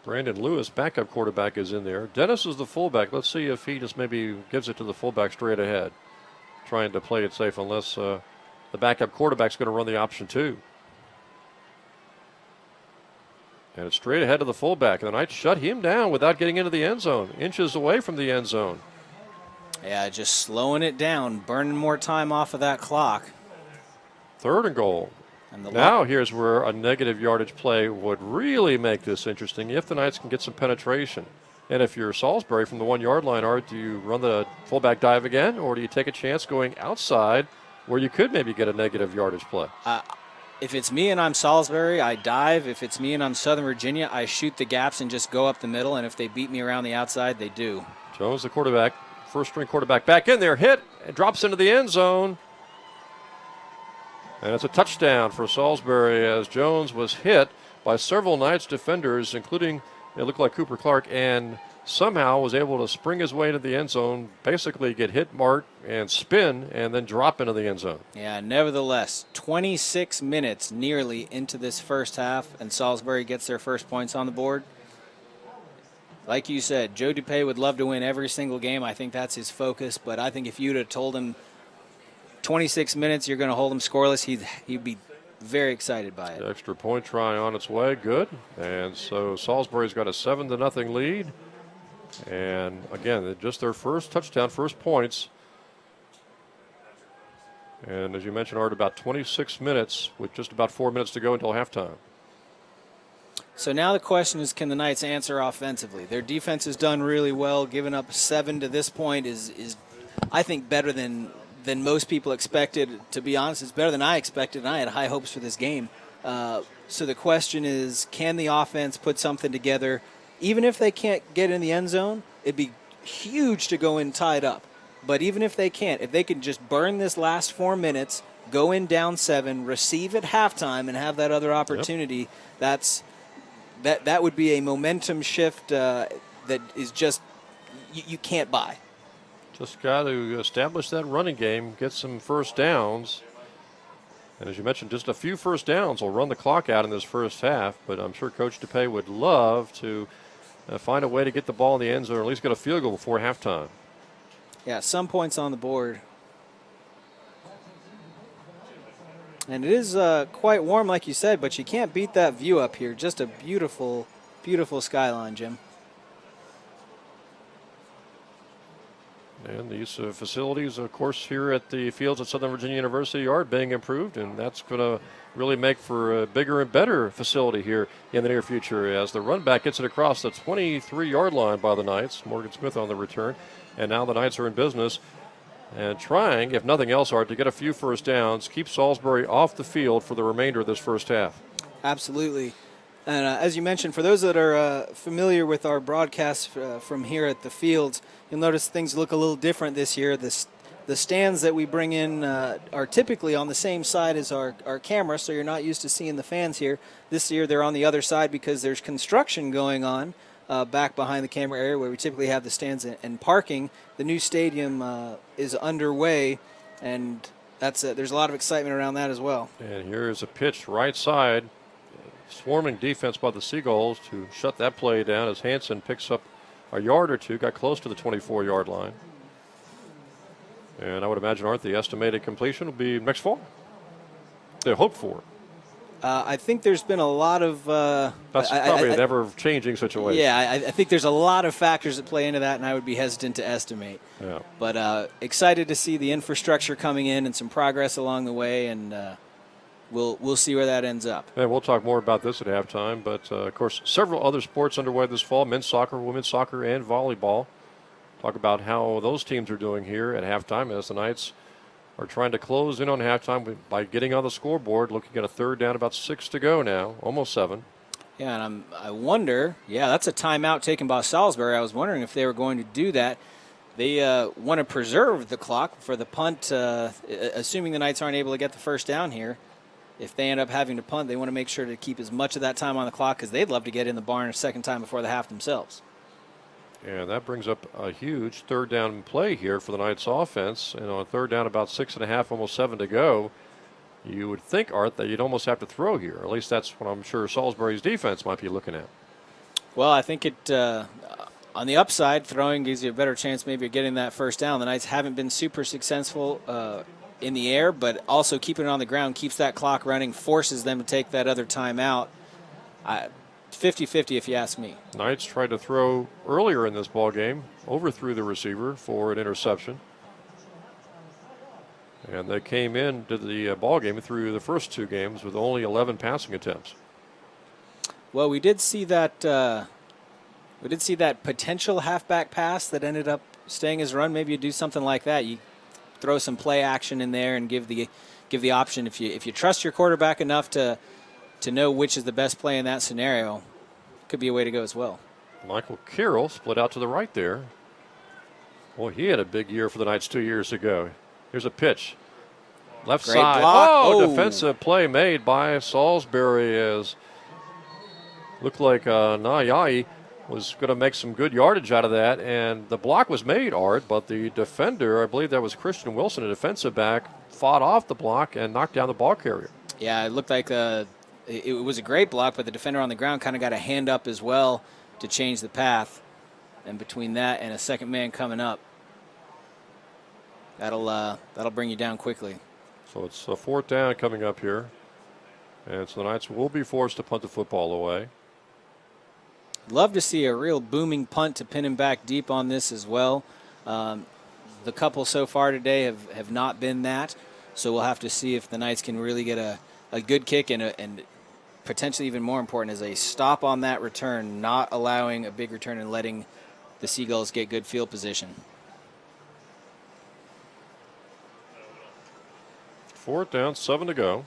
Brandon Lewis, backup quarterback, is in there. Dennis is the fullback. Let's see if he just maybe gives it to the fullback straight ahead, trying to play it safe unless the backup quarterback's going to run the option 2. And it's straight ahead to the fullback. And the Knights shut him down without getting into the end zone, inches away from the end zone. Yeah, just slowing it down, burning more time off of that clock. 3rd and goal. And now here's where a negative yardage play would really make this interesting if the Knights can get some penetration. And if you're Salisbury from the 1-yard line, Art, do you run the fullback dive again, or do you take a chance going outside where you could maybe get a negative yardage play? If it's me and I'm Salisbury, I dive. If it's me and I'm Southern Virginia, I shoot the gaps and just go up the middle. And if they beat me around the outside, they do. Jones, the quarterback, first-string quarterback, back in there, hit, and drops into the end zone. And it's a touchdown for Salisbury as Jones was hit by several Knights defenders, including, it looked like Cooper Clark, and somehow was able to spring his way into the end zone, basically get hit, mark, and spin, and then drop into the end zone. Yeah, nevertheless, 26 minutes nearly into this first half, and Salisbury gets their first points on the board. Like you said, Joe DuPay would love to win every single game. I think that's his focus, but I think if you'd have told him 26 minutes, you're going to hold him scoreless, he'd be very excited by it. The extra point try on its way, good. And so Salisbury's got a 7-0 lead. And again, just their first touchdown, first points. And as you mentioned, Art, about 26 minutes with just about 4 minutes to go until halftime. So now the question is, can the Knights answer offensively? Their defense has done really well. Giving up 7 to this point is I think, better than most people expected. To be honest, it's better than I expected, and I had high hopes for this game. So the question is, can the offense put something together? Even if they can't get in the end zone, it'd be huge to go in tied up. But even if they can't, if they can just burn this last 4 minutes, go in down 7, receive at halftime, and have that other opportunity, that would be a momentum shift that is just you can't buy. Just got to establish that running game, get some first downs. And as you mentioned, just a few first downs will run the clock out in this first half. But I'm sure Coach DuPay would love to find a way to get the ball in the end zone, or at least get a field goal before halftime. Yeah, some points on the board. And it is quite warm, like you said, but you can't beat that view up here. Just a beautiful, beautiful skyline, Jim. And these facilities, of course, here at the fields at Southern Virginia University are being improved, and that's going to really make for a bigger and better facility here in the near future as the run back gets it across the 23-yard line by the Knights. Morgan Smith on the return, and now the Knights are in business and trying, if nothing else, Art, to get a few first downs, keep Salisbury off the field for the remainder of this first half. Absolutely. And as you mentioned, for those that are familiar with our broadcasts from here at the fields, you'll notice things look a little different this year. The the stands that we bring in are typically on the same side as our camera, so you're not used to seeing the fans here. This year they're on the other side because there's construction going on back behind the camera area where we typically have the stands and parking. The new stadium is underway, and there's a lot of excitement around that as well. And here's a pitch right side. Swarming defense by the Seagulls to shut that play down as Hansen picks up a yard or two, got close to the 24-yard line. And I would imagine, Art, the estimated completion will be next fall. They hope for. I think there's been a lot of. That's probably a never-changing situation. Yeah, I think there's a lot of factors that play into that, and I would be hesitant to estimate. Yeah. But excited to see the infrastructure coming in and some progress along the way, and we'll see where that ends up. And we'll talk more about this at halftime. But of course, several other sports underway this fall: men's soccer, women's soccer, and volleyball. Talk about how those teams are doing here at halftime as the Knights are trying to close in on halftime by getting on the scoreboard, looking at a third down, about 6 to go now, almost 7. Yeah, and I wonder, that's a timeout taken by Salisbury. I was wondering if they were going to do that. They want to preserve the clock for the punt, assuming the Knights aren't able to get the first down here. If they end up having to punt, they want to make sure to keep as much of that time on the clock because they'd love to get in the barn a second time before the half themselves. And that brings up a huge third down play here for the Knights offense. And on third down, about 6.5, almost 7 to go, you would think, Art, that you'd almost have to throw here. At least that's what I'm sure Salisbury's defense might be looking at. Well, I think on the upside, throwing gives you a better chance maybe of getting that first down. The Knights haven't been super successful in the air, but also keeping it on the ground keeps that clock running, forces them to take that other timeout. 50-50 if you ask me. Knights tried to throw earlier in this ball game, overthrew the receiver for an interception. And they came into the ball game through the first 2 games with only 11 passing attempts. Well, we did see that potential halfback pass that ended up staying as a run. Maybe you do something like that. You throw some play action in there and give the option if you trust your quarterback enough to know which is the best play in that scenario. Could be a way to go as well. Michael Carroll split out to the right there. Boy, he had a big year for the Knights 2 years ago. Here's a pitch. Left Great side. block. Oh, defensive play made by Salsbury as looked like Nayai was going to make some good yardage out of that. And the block was made, Art, but the defender, I believe that was Christian Wilson, a defensive back, fought off the block and knocked down the ball carrier. Yeah, it looked like it was a great block, but the defender on the ground kind of got a hand up as well to change the path. And between that and a second man coming up, that'll bring you down quickly. So it's a fourth down coming up here. And so the Knights will be forced to punt the football away. Love to see a real booming punt to pin him back deep on this as well. The couple so far today have not been that. So we'll have to see if the Knights can really get a good kick and potentially even more important is a stop on that return, not allowing a big return and letting the Seagulls get good field position. Fourth down, 7 to go.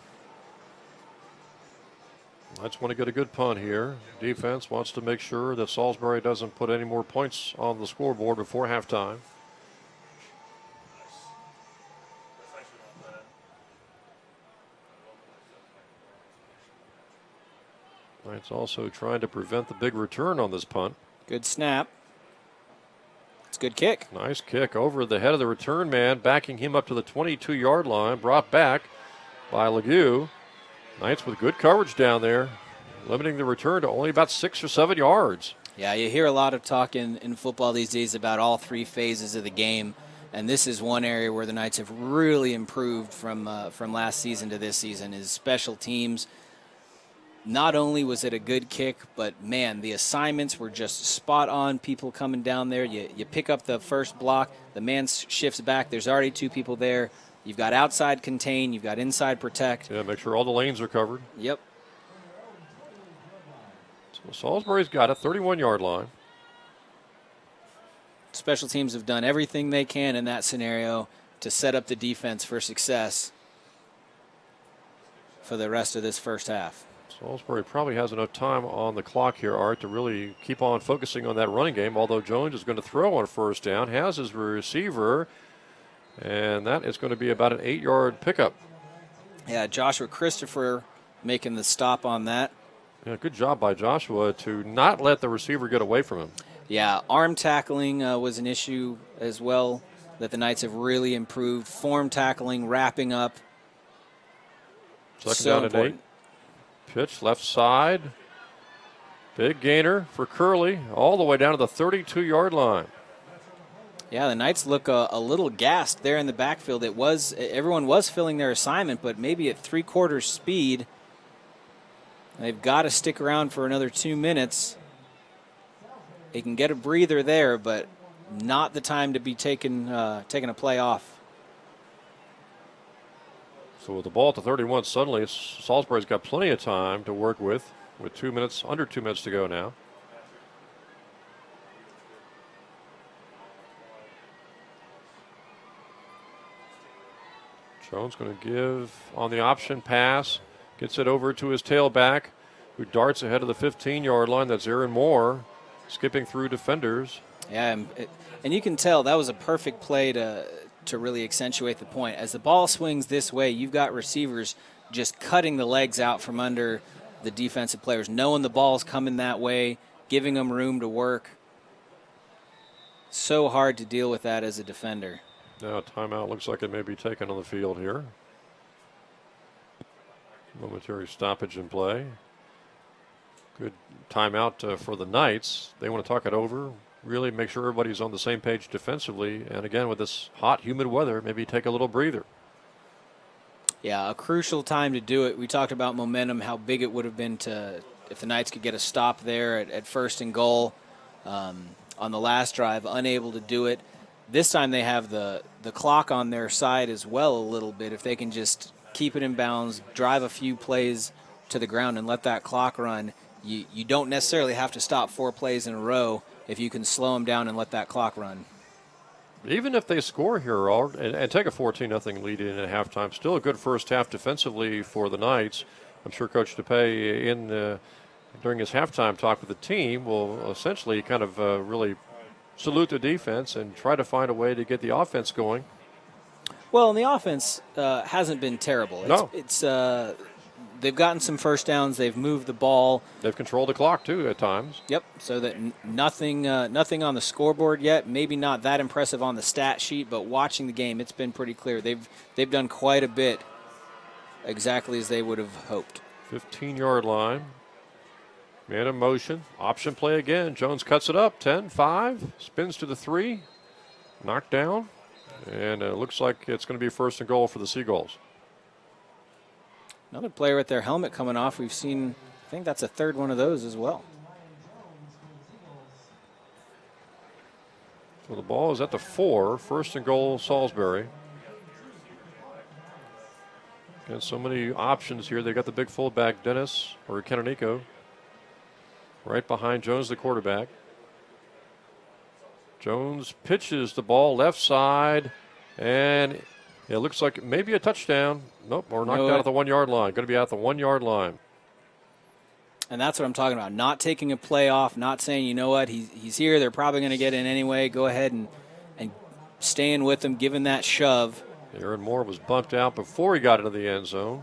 Knights want to get a good punt here. Defense wants to make sure that Salisbury doesn't put any more points on the scoreboard before halftime. Knights also trying to prevent the big return on this punt. Good snap. It's a good kick. Nice kick over the head of the return man, backing him up to the 22-yard line. Brought back by Legue. Knights with good coverage down there, limiting the return to only about 6 or 7 yards. Yeah, you hear a lot of talk in football these days about all 3 phases of the game, and this is one area where the Knights have really improved from last season to this season is special teams. Not only was it a good kick, but, man, the assignments were just spot on, people coming down there. You pick up the first block, the man shifts back, there's already 2 people there. You've got outside contain, you've got inside protect. Yeah, make sure all the lanes are covered. Yep. So Salisbury's got a 31-yard line. Special teams have done everything they can in that scenario to set up the defense for success for the rest of this first half. Salisbury probably has enough time on the clock here, Art, to really keep on focusing on that running game, although Jones is going to throw on first down, has his receiver, And that is going to be about an 8-yard pickup. Yeah, Joshua Christopher making the stop on that. Yeah, good job by Joshua to not let the receiver get away from him. Yeah, arm tackling was an issue as well that the Knights have really improved. Form tackling, wrapping up. Second down and 8. Pitch left side. Big gainer for Curley all the way down to the 32-yard line. Yeah, the Knights look a little gassed there in the backfield. Everyone was filling their assignment, but maybe at 3/4 speed. They've got to stick around for another 2 minutes. They can get a breather there, but not the time to be taking a play off. So with the ball at the 31, suddenly Salisbury's got plenty of time to work with 2 minutes, under 2 minutes to go now. Jones going to give on the option pass, gets it over to his tailback, who darts ahead of the 15-yard line. That's Aaron Moore, skipping through defenders. Yeah, and you can tell that was a perfect play to really accentuate the point. As the ball swings this way, you've got receivers just cutting the legs out from under the defensive players, knowing the ball's coming that way, giving them room to work. So hard to deal with that as a defender. Now timeout looks like it may be taken on the field here. Momentary stoppage in play. Good timeout for the Knights. They want to talk it over, really make sure everybody's on the same page defensively. And again, with this hot, humid weather, maybe take a little breather. Yeah, a crucial time to do it. We talked about momentum, how big it would have been if the Knights could get a stop there at 1st and goal on the last drive, unable to do it. This time they have the clock on their side as well a little bit. If they can just keep it in bounds, drive a few plays to the ground and let that clock run, you don't necessarily have to stop 4 plays in a row if you can slow them down and let that clock run. Even if they score here and take a 14-0 lead in at halftime, still a good first half defensively for the Knights. I'm sure Coach DePay during his halftime talk with the team will essentially kind of really salute the defense and try to find a way to get the offense going. Well, and the offense hasn't been terrible. It's they've gotten some first downs. They've moved the ball. They've controlled the clock, too, at times. Yep, so that nothing on the scoreboard yet. Maybe not that impressive on the stat sheet, but watching the game, it's been pretty clear. They've done quite a bit exactly as they would have hoped. 15-yard line. Man in motion. Option play again. Jones cuts it up. 10-5. Spins to the 3. Knocked down. And it looks like it's going to be 1st and goal for the Seagulls. Another player with their helmet coming off. We've seen, I think that's a 3rd one of those as well. So the ball is at the 4. 1st and goal, Salisbury. And so many options here. They got the big fullback, Dennis, or Canonico, right behind Jones, the quarterback. Jones pitches the ball left side, and it looks like maybe a touchdown. Nope, or knocked out at the 1-yard line. Going to be out the 1-yard line. And that's what I'm talking about. Not taking a play off, not saying, you know what, he's here. They're probably going to get in anyway. Go ahead and staying with him, giving that shove. Aaron Moore was bumped out before he got into the end zone.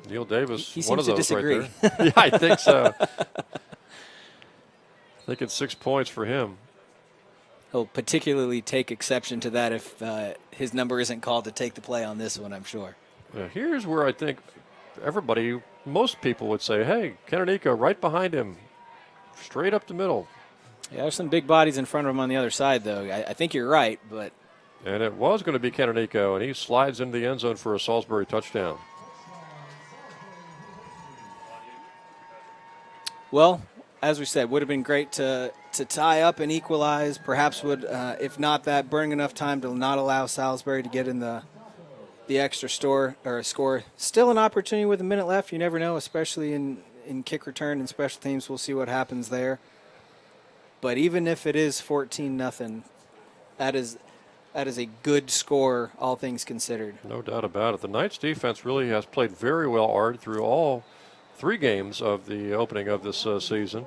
Neil Davis, he one of those disagree. right there. Yeah, I think so. I think it's 6 points for him. He'll particularly take exception to that if his number isn't called to take the play on this one, I'm sure. Here's where I think most people would say, hey, Canonico right behind him, straight up the middle. Yeah, there's some big bodies in front of him on the other side, though. I think you're right, but. And it was going to be Canonico, and he slides into the end zone for a Salisbury touchdown. Well, as we said, would have been great to tie up and equalize. Perhaps would, if not that, burning enough time to not allow Salisbury to get in the extra score. Still an opportunity with a minute left. You never know, especially in kick return and special teams. We'll see what happens there. But even if it is 14-0, that is a good score, all things considered. No doubt about it. The Knights defense really has played very well, Art, through all 3 games of the opening of this season.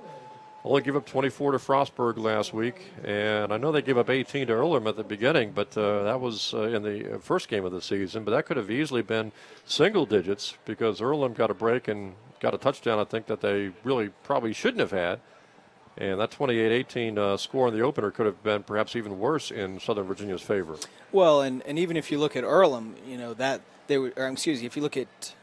only gave up 24 to Frostburg last week, and I know they gave up 18 to Earlham at the beginning, but that was in the first game of the season. But that could have easily been single digits because Earlham got a break and got a touchdown, I think, that they really probably shouldn't have had. And that 28-18 score in the opener could have been perhaps even worse in Southern Virginia's favor. Well, and even if you look at Earlham, that they were, or excuse me, if you look at,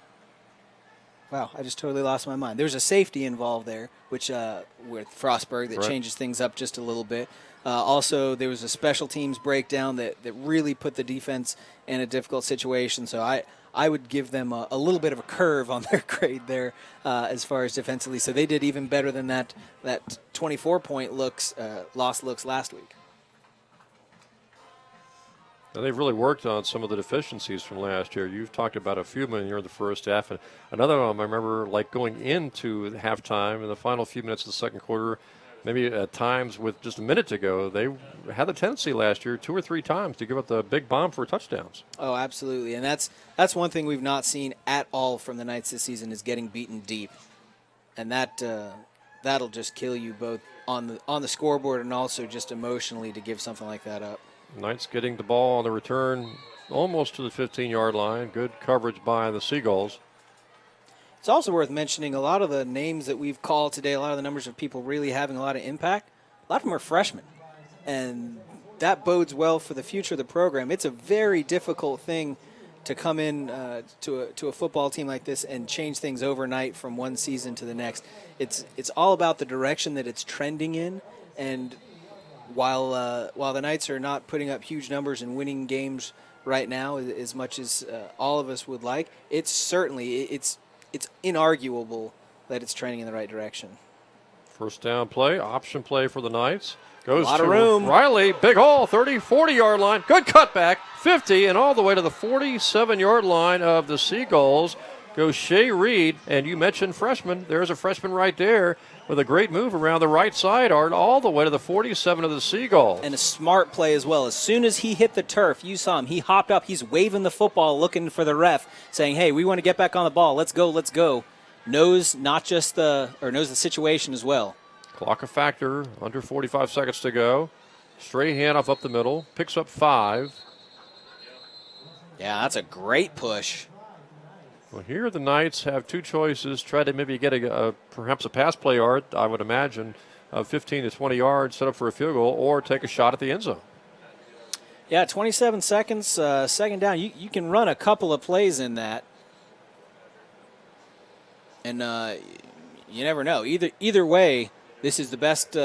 wow, I just totally lost my mind. There's a safety involved there, which with Frostburg that changes things up just a little bit. Also, there was a special teams breakdown that really put the defense in a difficult situation. So I would give them a little bit of a curve on their grade there as far as defensively. So they did even better than that 24-point loss looks last week. Now, they've really worked on some of the deficiencies from last year. You've talked about a few of them here in the first half. And another one I remember, like going into halftime in the final few minutes of the second quarter, maybe at times with just a minute to go, they had the tendency last year 2 or 3 times to give up the big bomb for touchdowns. Oh, absolutely. And that's one thing we've not seen at all from the Knights this season is getting beaten deep. And that'll just kill you both on the scoreboard and also just emotionally to give something like that up. Knights getting the ball on the return almost to the 15-yard line. Good coverage by the Seagulls. It's also worth mentioning a lot of the names that we've called today, a lot of the numbers of people really having a lot of impact, a lot of them are freshmen. And that bodes well for the future of the program. It's a very difficult thing to come in to a football team like this and change things overnight from one season to the next. It's all about the direction that it's trending in. And while the Knights are not putting up huge numbers and winning games right now as much as all of us would like, it's inarguable that it's trending in the right direction. First down play, option play for the Knights. Goes a lot to of room. Riley, big hole, 30, 40-yard line. Good cutback, 50, and all the way to the 47-yard line of the Seagulls goes Shea Reed. And you mentioned freshman. There's a freshman right there with a great move around the right side, Art, all the way to the 47 of the Seagulls. And a smart play as well. As soon as he hit the turf, you saw him. He hopped up. He's waving the football, looking for the ref, saying, hey, we want to get back on the ball. Let's go, let's go. Knows the situation as well. Clock a factor, under 45 seconds to go. Straight handoff up the middle, picks up 5. Yeah, that's a great push. Well, here the Knights have 2 choices. Try to maybe get perhaps a pass play, Art, I would imagine, of 15 to 20 yards, set up for a field goal, or take a shot at the end zone. Yeah, 27 seconds, second down. You can run a couple of plays in that. And you never know. Either way, this is the best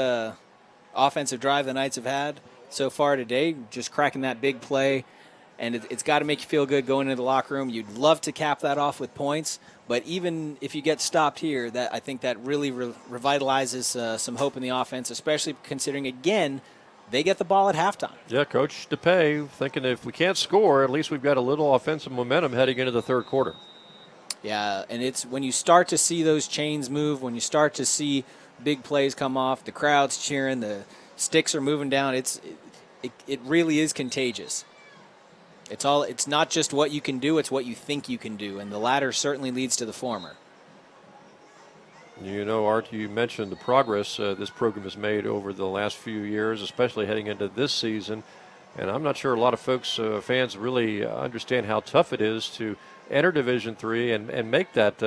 offensive drive the Knights have had so far today, just cracking that big play. And it's got to make you feel good going into the locker room. You'd love to cap that off with points, but even if you get stopped here, I think that really revitalizes some hope in the offense, especially considering, again, they get the ball at halftime. Yeah, Coach DePay thinking if we can't score, at least we've got a little offensive momentum heading into the third quarter. Yeah, and it's when you start to see those chains move, when you start to see big plays come off, the crowd's cheering, the sticks are moving down, it really is contagious. It's not just what you can do, it's what you think you can do, and the latter certainly leads to the former. You know, Art, you mentioned the progress this program has made over the last few years, especially heading into this season. And I'm not sure a lot of folks, fans, really understand how tough it is to enter Division III and make that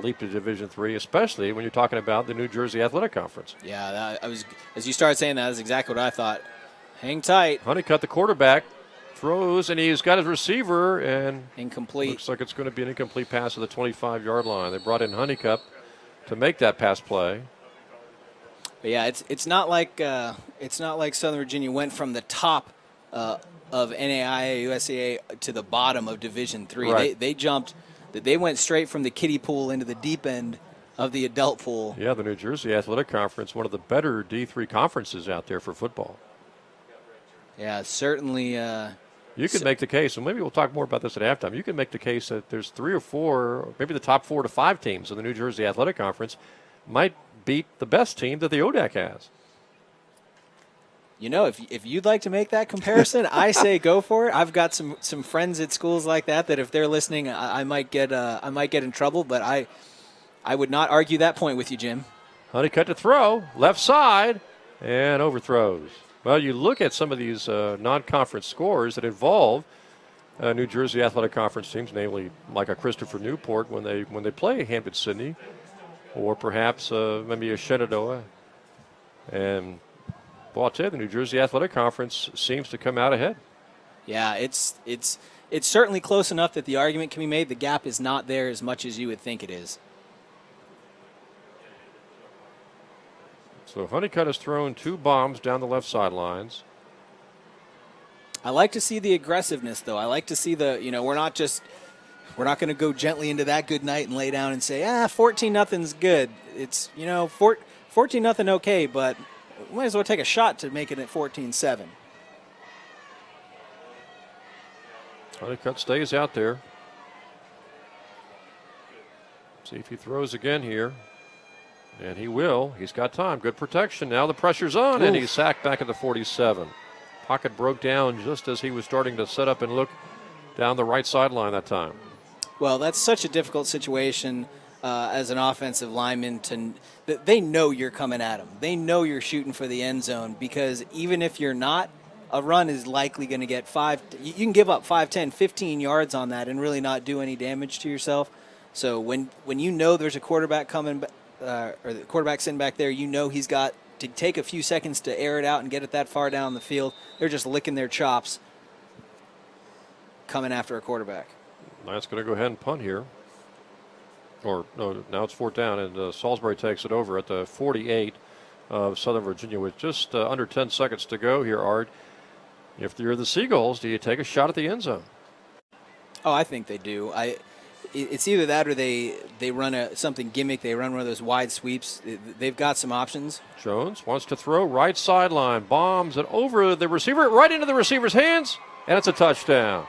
leap to Division III, especially when you're talking about the New Jersey Athletic Conference. Yeah, as you started saying that, that's exactly what I thought. Hang tight. Honeycutt, the quarterback, throws, and he's got his receiver, and incomplete. Looks like it's going to be an incomplete pass to the 25-yard line. They brought in Honeycutt to make that pass play. But yeah, it's not like Southern Virginia went from the top of NAIA, USAA to the bottom of Division III. Right. They jumped. They went straight from the kiddie pool into the deep end of the adult pool. Yeah, the New Jersey Athletic Conference, one of the better D3 conferences out there for football. Yeah, certainly. You can make the case, and maybe we'll talk more about this at halftime. You can make the case that there's 3 or 4, maybe the top 4 to 5 teams of the New Jersey Athletic Conference might beat the best team that the ODAC has. You know, if you'd like to make that comparison, I say go for it. I've got some friends at schools like that if they're listening, I might get in trouble, but I would not argue that point with you, Jim. Honeycutt to throw, left side, and overthrows. Well, you look at some of these non-conference scores that involve New Jersey Athletic Conference teams, namely like a Christopher Newport when they play Hampton-Sydney, or perhaps maybe a Shenandoah. And well, I'll tell you, the New Jersey Athletic Conference seems to come out ahead. Yeah, it's certainly close enough that the argument can be made. The gap is not there as much as you would think it is. So Honeycutt has thrown 2 bombs down the left sidelines. I like to see the aggressiveness, though. I like to see we're not going to go gently into that good night and lay down and say, 14-0's good. It's, 14-0 okay, but we might as well take a shot to make it at 14-7. Honeycutt stays out there. See if he throws again here. And he will. He's got time. Good protection. Now the pressure's on, and he's sacked back at the 47. Pocket broke down just as he was starting to set up and look down the right sideline that time. Well, that's such a difficult situation as an offensive lineman. They know you're coming at them. They know you're shooting for the end zone, because even if you're not, a run is likely going to get 5. You can give up 5, 10, 15 yards on that and really not do any damage to yourself. So when you know there's a quarterback coming, or the quarterback sitting back there, you know he's got to take a few seconds to air it out and get it that far down the field. They're just licking their chops coming after a quarterback. Knight's going to go ahead and punt here. Or, no, now it's 4th down, and Salisbury takes it over at the 48 of Southern Virginia with just under 10 seconds to go here, Art. If you're the Seagulls, do you take a shot at the end zone? Oh, I think they do. It's either that or they run something gimmick. They run one of those wide sweeps. They've got some options. Jones wants to throw right sideline. Bombs it over the receiver, right into the receiver's hands, and it's a touchdown.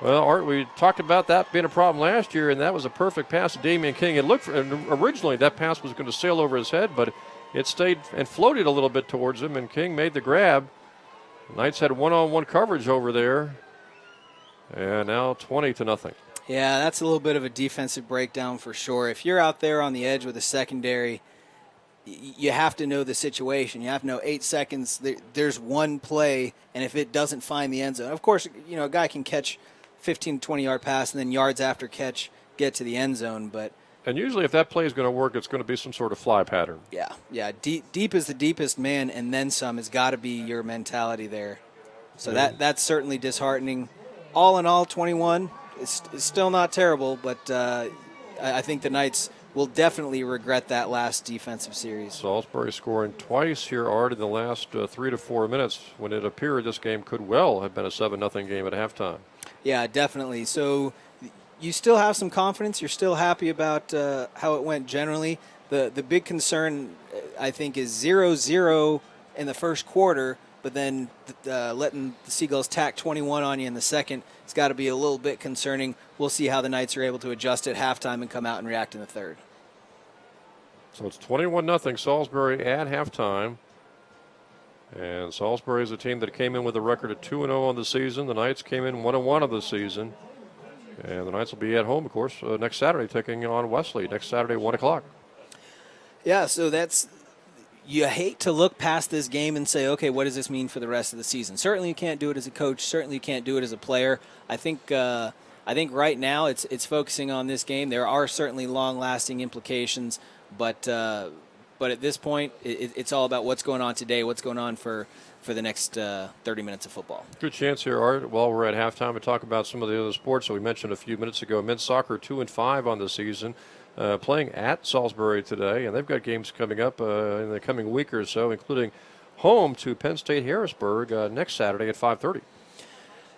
Well, Art, we talked about that being a problem last year, and that was a perfect pass to Damian King. It looked, and originally that pass was going to sail over his head, but it stayed and floated a little bit towards him, and King made the grab. Knights had one-on-one coverage over there, and now 20-0. Yeah, that's a little bit of a defensive breakdown for sure. If you're out there on the edge with a secondary, you have to know the situation. You have to know 8 seconds. There's one play, and if it doesn't find the end zone, of course, a guy can catch 15 to 20-yard pass and then yards after catch get to the end zone. And usually if that play is going to work, it's going to be some sort of fly pattern. Yeah. Deep is the deepest man, and then some has got to be your mentality there. So that's certainly disheartening. All in all, 21. It's still not terrible, but I think the Knights will definitely regret that last defensive series. Salisbury scoring twice here, Art, in the last 3 to 4 minutes, when it appeared this game could well have been a 7-0 game at halftime. Yeah, definitely. So you still have some confidence. You're still happy about how it went generally. The big concern, I think, is 0-0 in the first quarter, but then letting the Seagulls tack 21 on you in the second, it's got to be a little bit concerning. We'll see how the Knights are able to adjust at halftime and come out and react in the third. So it's 21-0 Salisbury at halftime. And Salisbury is a team that came in with a record of 2-0 on the season. The Knights came in 1-1 on the season. And the Knights will be at home, of course, next Saturday, taking on Wesley next Saturday, 1 o'clock. Yeah, so you hate to look past this game and say, okay, what does this mean for the rest of the season? Certainly you can't do it as a coach. Certainly you can't do it as a player. I think right now it's focusing on this game. There are certainly long-lasting implications, but at this point it's all about what's going on today, what's going on for the next 30 minutes of football. Good chance here, Art, while we're at halftime, to talk about some of the other sports that we mentioned a few minutes ago. Men's soccer 2-5 on the season. Playing at Salisbury today, and they've got games coming up in the coming week or so, including home to Penn State Harrisburg next Saturday at 5:30.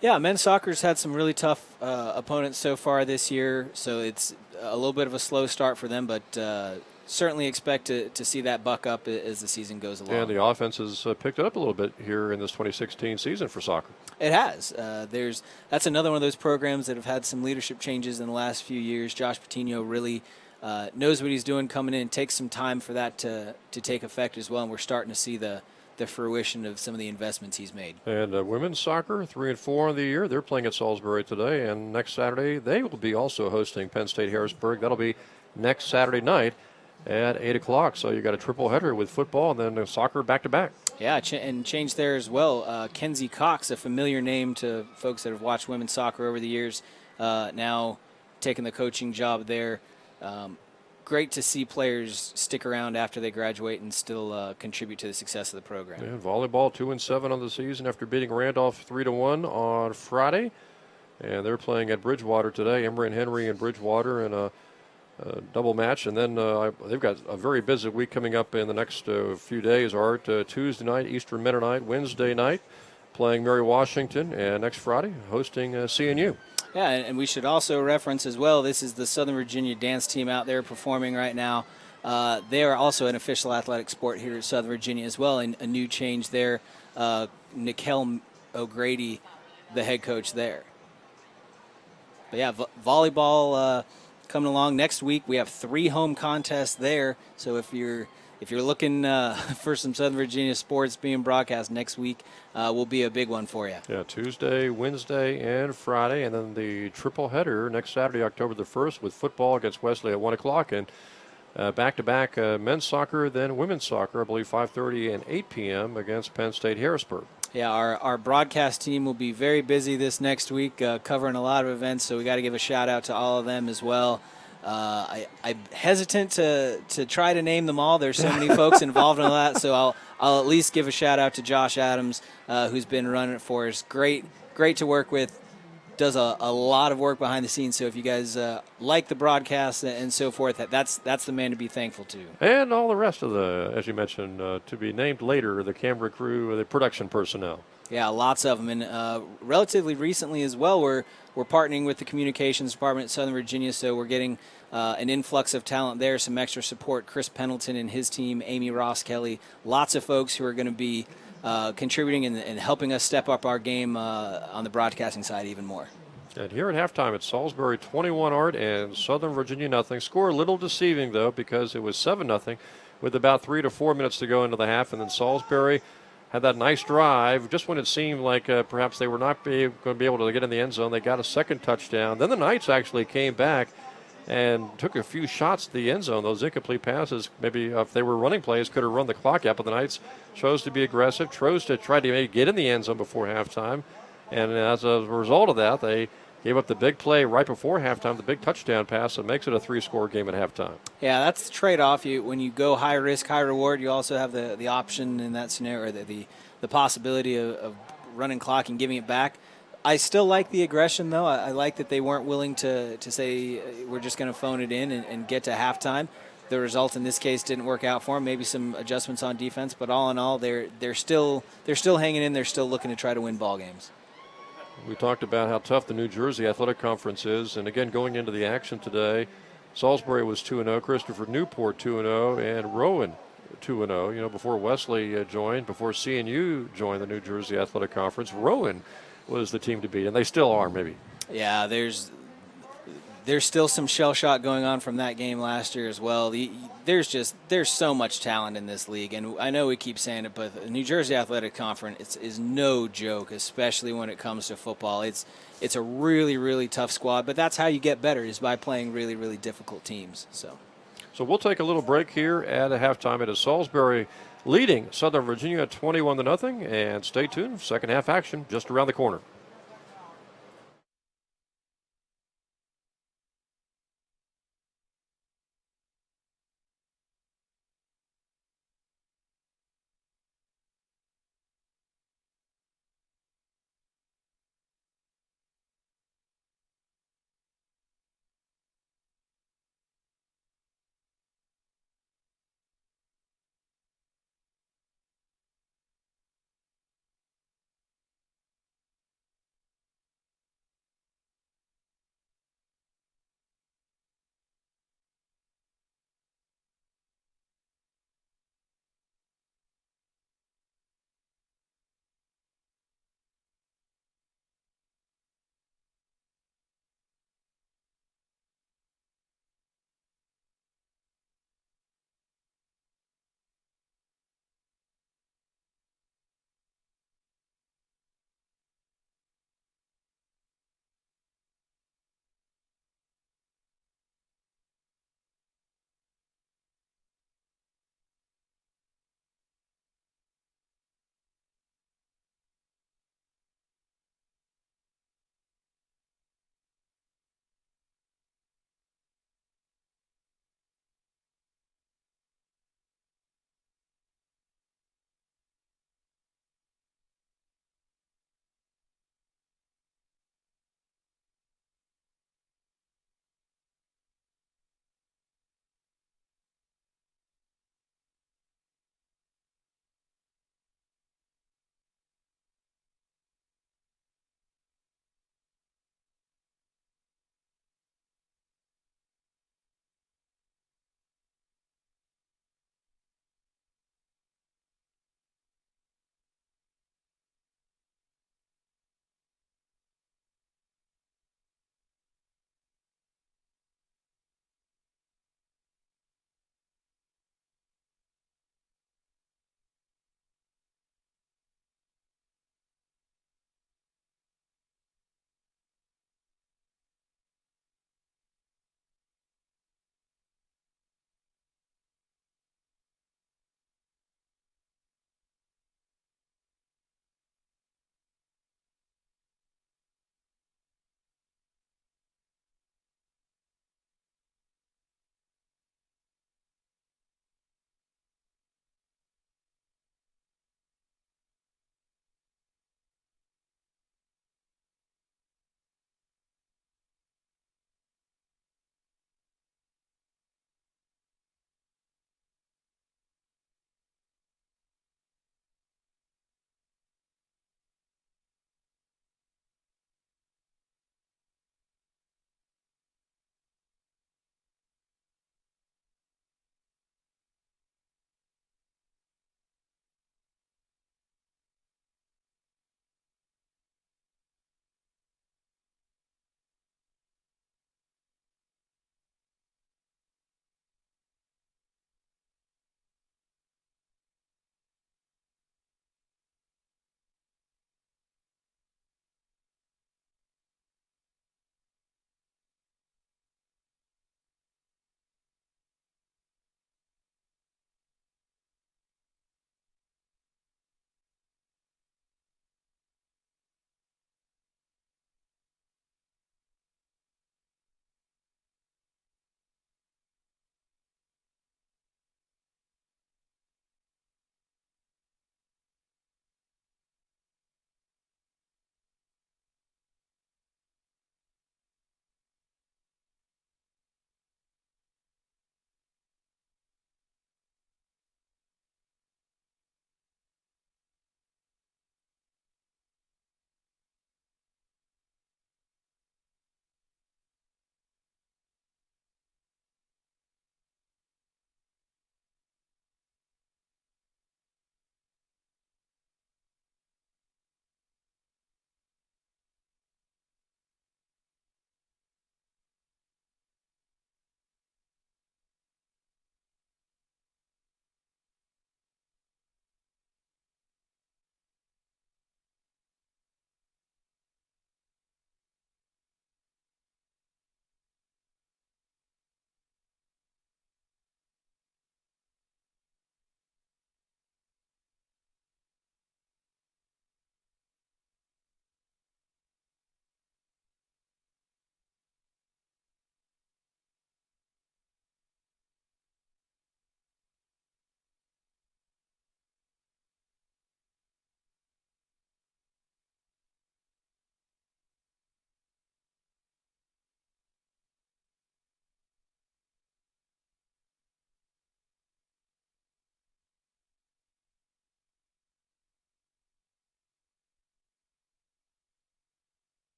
Yeah, men's soccer's had some really tough opponents so far this year, so it's a little bit of a slow start for them, but certainly expect to see that buck up as the season goes along. And the offense has picked it up a little bit here in this 2016 season for soccer. It has. That's another one of those programs that have had some leadership changes in the last few years. Josh Patino really knows what he's doing coming in. It takes some time for that to take effect as well, and we're starting to see the fruition of some of the investments he's made. And women's soccer, 3-4 on the year. They're playing at Salisbury today, and next Saturday they will be also hosting Penn State Harrisburg. That'll be next Saturday night at 8 o'clock. So you got a triple header with football and then soccer back-to-back. Yeah, and change there as well. Kenzie Cox, a familiar name to folks that have watched women's soccer over the years, now taking the coaching job there. Great to see players stick around after they graduate and still contribute to the success of the program. Yeah, volleyball 2-7 on the season after beating Randolph 3-1 on Friday. And they're playing at Bridgewater today. Emory and Henry in Bridgewater in a double match. And then they've got a very busy week coming up in the next few days. Art, Tuesday night, Eastern Mennonite, Wednesday night, playing Mary Washington, and next Friday, hosting CNU. Yeah, and we should also reference as well, this is the Southern Virginia dance team out there performing right now. They are also an official athletic sport here at Southern Virginia as well, and a new change there. Nikel O'Grady, the head coach there. But yeah, volleyball coming along next week. We have 3 home contests there. So if you're looking for some Southern Virginia sports being broadcast next week, will be a big one for you. Yeah, Tuesday, Wednesday, and Friday, and then the triple header next Saturday, October the 1st, with football against Wesley at 1 o'clock, and back-to-back men's soccer, then women's soccer, I believe 5:30 and 8 p.m. against Penn State Harrisburg. Yeah, our broadcast team will be very busy this next week, covering a lot of events, so we got to give a shout-out to all of them as well. I'm hesitant to try to name them all. There's so many folks involved in all that, so I'll at least give a shout-out to Josh Adams, who's been running it for us. Great to work with. Does a lot of work behind the scenes. So if you guys like the broadcast and so forth, that's the man to be thankful to. And all the rest of the, as you mentioned, to be named later, the camera crew, the production personnel. Yeah, lots of them. And relatively recently as well, we're partnering with the communications department at Southern Virginia, so we're getting an influx of talent there, some extra support. Chris Pendleton and his team, Amy Ross Kelly, lots of folks who are going to be contributing and helping us step up our game on the broadcasting side even more. And here at halftime, it's Salisbury 21 Art and Southern Virginia nothing. Score a little deceiving though, because it was 7-0 with about 3 to 4 minutes to go into the half, and then Salisbury had that nice drive just when it seemed like perhaps they were not going to be able to get in the end zone. They got a second touchdown. Then the Knights actually came back and took a few shots at the end zone. Those incomplete passes, maybe if they were running plays, could have run the clock out, but the Knights chose to be aggressive, chose to try to maybe get in the end zone before halftime. And as a result of that, they gave up the big play right before halftime, the big touchdown pass that makes it a 3-score game at halftime. Yeah, that's the trade-off. When you go high risk, high reward, you also have the option in that scenario, the possibility of running clock and giving it back. I still like the aggression, though. I like that they weren't willing to say we're just going to phone it in and get to halftime. The result in this case didn't work out for them. Maybe some adjustments on defense, but all in all, they're still hanging in. They're still looking to try to win ball games. We talked about how tough the New Jersey Athletic Conference is, and again, going into the action today, Salisbury was 2-0, Christopher Newport 2-0, and Rowan 2-0. Before Wesley joined, before CNU joined the New Jersey Athletic Conference, Rowan was the team to beat, and they still are, maybe. Yeah, there's still some shell shock going on from that game last year as well. There's so much talent in this league, and I know we keep saying it, but the New Jersey Athletic Conference is no joke, especially when it comes to football. It's a really, really tough squad, but that's how you get better, is by playing really, really difficult teams. So we'll take a little break here at a halftime. It is Salisbury leading Southern Virginia 21-0, and stay tuned. Second half action just around the corner.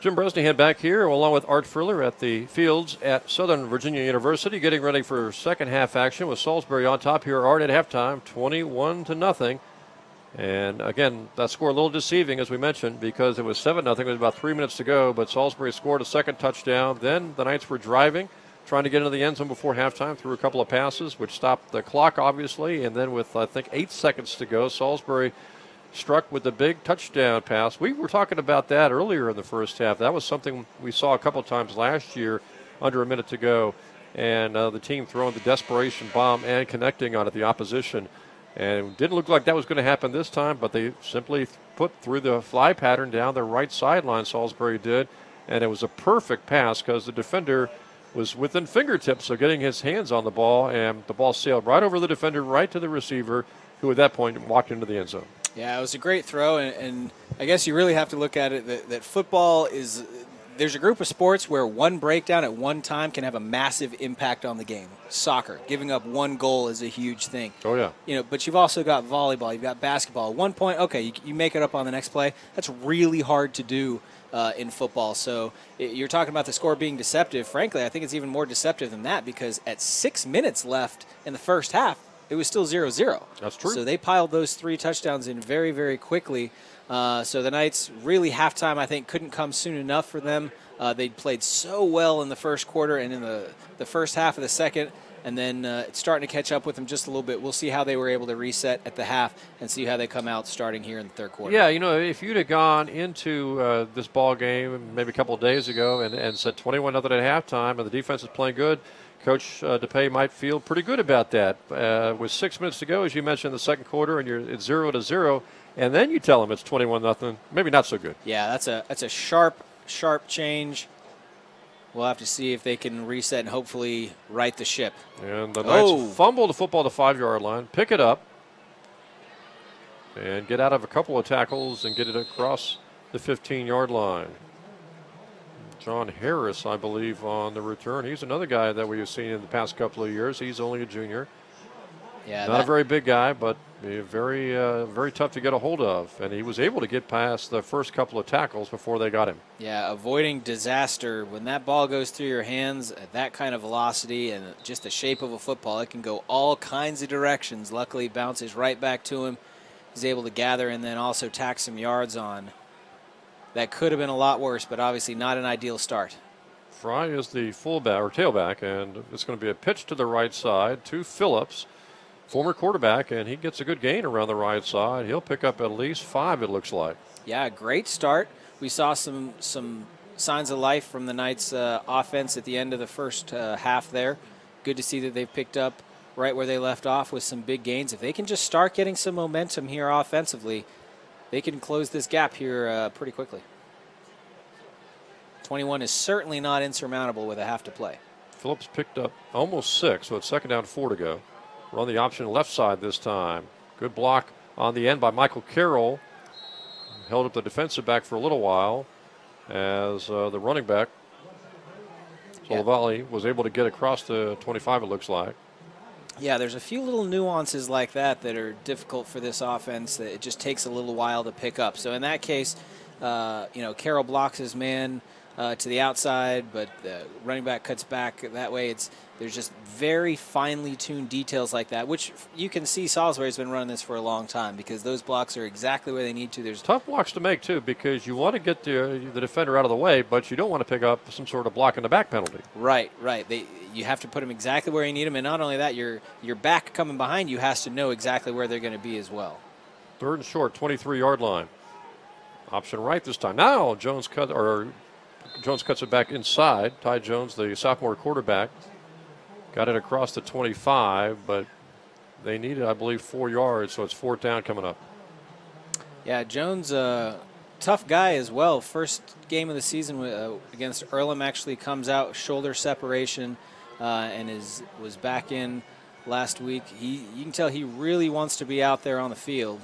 Jim Bresnahan back here, along with Art Friller at the fields at Southern Virginia University, getting ready for second half action with Salisbury on top here. Art at halftime, 21-0. And again, that score a little deceiving, as we mentioned, because it was 7-0. It was about 3 minutes to go, but Salisbury scored a second touchdown. Then the Knights were driving, trying to get into the end zone before halftime, threw a couple of passes, which stopped the clock, obviously. And then with, I think, 8 seconds to go, Salisbury struck with the big touchdown pass. We were talking about that earlier in the first half. That was something we saw a couple of times last year, under a minute to go. And the team throwing the desperation bomb and connecting on it, the opposition. And it didn't look like that was going to happen this time, but they simply put through the fly pattern down the right sideline, Salisbury did. And it was a perfect pass because the defender was within fingertips of getting his hands on the ball, and the ball sailed right over the defender, right to the receiver, who at that point walked into the end zone. Yeah, it was a great throw, and I guess you really have to look at it that football is – there's a group of sports where one breakdown at one time can have a massive impact on the game. Soccer, giving up one goal is a huge thing. Oh, yeah. But you've also got volleyball, you've got basketball. At one point, okay, you make it up on the next play. That's really hard to do in football. So you're talking about the score being deceptive. Frankly, I think it's even more deceptive than that because at 6 minutes left in the first half, it was still 0-0. That's true. So they piled those 3 touchdowns in very, very quickly. So the Knights really halftime, I think, couldn't come soon enough for them. They'd played so well in the first quarter and in the first half of the second, and then it's starting to catch up with them just a little bit. We'll see how they were able to reset at the half and see how they come out starting here in the third quarter. Yeah, if you'd have gone into this ball game maybe a couple of days ago and said 21-0 at halftime and the defense is playing good, Coach DePay might feel pretty good about that. With 6 minutes to go, as you mentioned, in the second quarter, and it's 0-0, and then you tell them it's 21-0, maybe not so good. Yeah, that's a sharp change. We'll have to see if they can reset and hopefully right the ship. And the Knights fumble the football to the 5-yard line, pick it up, and get out of a couple of tackles and get it across the 15-yard line. John Harris, I believe, on the return. He's another guy that we've seen in the past couple of years. He's only a junior. Yeah, not a very big guy, but very, very tough to get a hold of. And he was able to get past the first couple of tackles before they got him. Yeah, avoiding disaster. When that ball goes through your hands at that kind of velocity and just the shape of a football, it can go all kinds of directions. Luckily, it bounces right back to him. He's able to gather and then also tack some yards on. That could have been a lot worse, but obviously not an ideal start. Fry is the fullback or tailback, and it's going to be a pitch to the right side to Phillips, former quarterback, and he gets a good gain around the right side. He'll pick up at least 5, it looks like. Yeah, great start. We saw some signs of life from the Knights' offense at the end of the first half there. Good to see that they've picked up right where they left off with some big gains. If they can just start getting some momentum here offensively, they can close this gap here pretty quickly. 21 is certainly not insurmountable with a half to play. Phillips picked up almost 6, so it's second down, 4 to go. We're on the option left side this time. Good block on the end by Michael Carroll. Held up the defensive back for a little while as the running back, Solavali, was able to get across the 25, it looks like. Yeah, there's a few little nuances like that are difficult for this offense that it just takes a little while to pick up. So in that case, Carroll blocks his man to the outside, but the running back cuts back. That way there's just very finely tuned details like that, which you can see Salisbury's been running this for a long time because those blocks are exactly where they need to. There's tough blocks to make, too, because you want to get the defender out of the way, but you don't want to pick up some sort of block in the back penalty. Right. You have to put them exactly where you need them, and not only that, your back coming behind you has to know exactly where they're going to be as well. Third and short, 23-yard line. Option right this time. Now Jones cuts it back inside. Ty Jones, the sophomore quarterback, got it across the 25, but they needed, I believe, 4 yards, so it's 4th down coming up. Yeah, Jones, tough guy as well. First game of the season against Earlham actually comes out shoulder separation and was back in last week. You can tell he really wants to be out there on the field.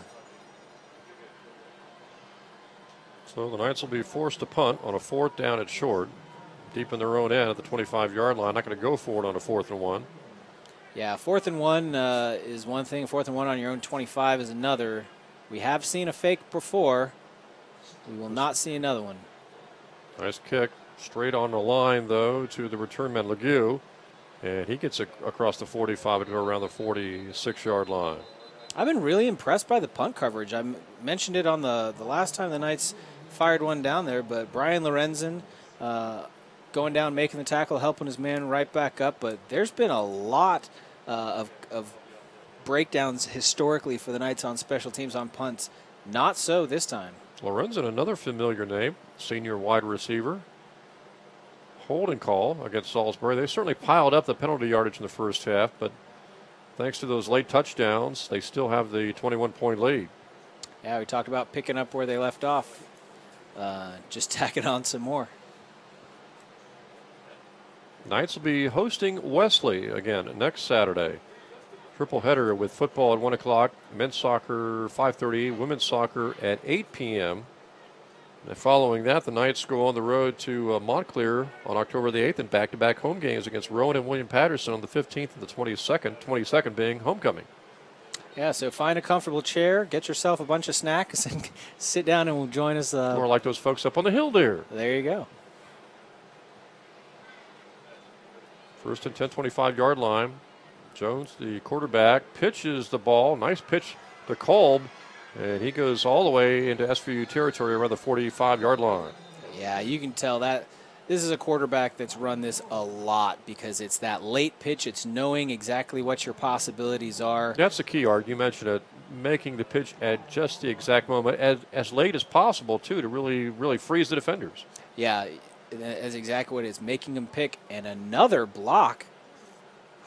So the Knights will be forced to punt on a 4th down at short, deep in their own end at the 25-yard line. Not going to go for it on a 4th and 1. Yeah, 4th and 1 is one thing. 4th and 1 on your own 25 is another. We have seen a fake before. We will not see another one. Nice kick. Straight on the line, though, to the return man, Legue. And he gets across the 45 and go around the 46-yard line. I've been really impressed by the punt coverage. I mentioned it on the last time the Knights fired one down there, but Brian Lorenzen going down, making the tackle, helping his man right back up. But there's been a lot of breakdowns historically for the Knights on special teams on punts. Not so this time. Lorenzen, another familiar name, senior wide receiver. Holding call against Salisbury. They certainly piled up the penalty yardage in the first half, but thanks to those late touchdowns, they still have the 21-point lead. Yeah, we talked about picking up where they left off. Just tacking on some more. Knights will be hosting Wesley again next Saturday. Triple header with football at 1 o'clock, men's soccer 5:30, women's soccer at 8 p.m. And following that, the Knights go on the road to Montclair on October the 8th and back-to-back home games against Rowan and William Patterson on the 15th and the 22nd being homecoming. Yeah, so find a comfortable chair, get yourself a bunch of snacks, and sit down and join us. More like those folks up on the hill there. There you go. First and 10, 25-yard line. Jones, the quarterback, pitches the ball. Nice pitch to Kolb, and he goes all the way into SVU territory around the 45-yard line. Yeah, you can tell that this is a quarterback that's run this a lot because it's that late pitch. It's knowing exactly what your possibilities are. That's the key, Art. You mentioned it, making the pitch at just the exact moment, as late as possible, too, to really freeze the defenders. Yeah, that's exactly what it is, making them pick. And another block.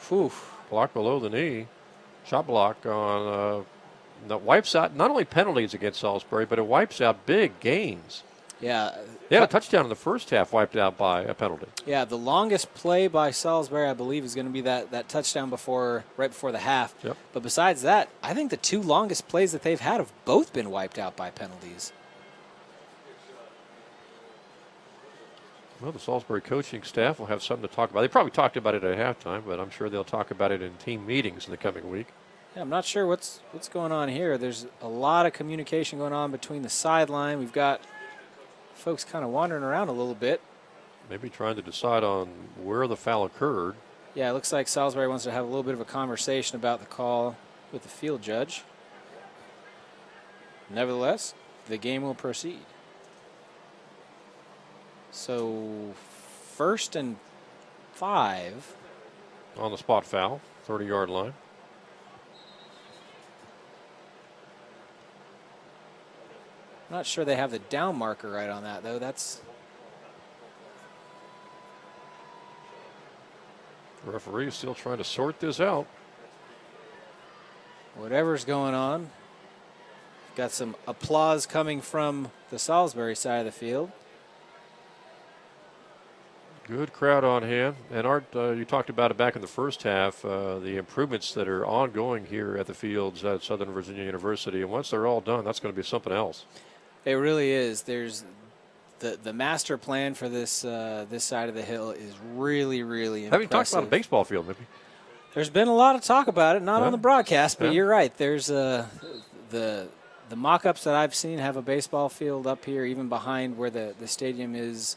Whew. Block below the knee. Shot block on that wipes out not only penalties against Salisbury, but it wipes out big gains. Yeah. They had a touchdown in the first half wiped out by a penalty. Yeah, the longest play by Salisbury, I believe, is going to be that touchdown right before the half. Yep. But besides that, I think the two longest plays that they've had have both been wiped out by penalties. Well, the Salisbury coaching staff will have something to talk about. They probably talked about it at halftime, but I'm sure they'll talk about it in team meetings in the coming week. Yeah, I'm not sure what's going on here. There's a lot of communication going on between the sideline. We've got folks kind of wandering around a little bit. Maybe trying to decide on where the foul occurred. Yeah, it looks like Salisbury wants to have a little bit of a conversation about the call with the field judge. Nevertheless, the game will proceed. So, 1st and 5. On the spot foul, 30-yard line. I'm not sure they have the down marker right on that, though. That's. The referee is still trying to sort this out. Whatever's going on. Got some applause coming from the Salisbury side of the field. Good crowd on hand. And Art, you talked about it back in the first half, the improvements that are ongoing here at the fields at Southern Virginia University. And once they're all done, that's going to be something else. It really is. There's the master plan for this this side of the hill is really, really impressive. Have you talked about a baseball field, maybe? There's been a lot of talk about it, not on the broadcast, but Yeah. you're right. There's the mock-ups that I've seen have a baseball field up here, even behind where the stadium is.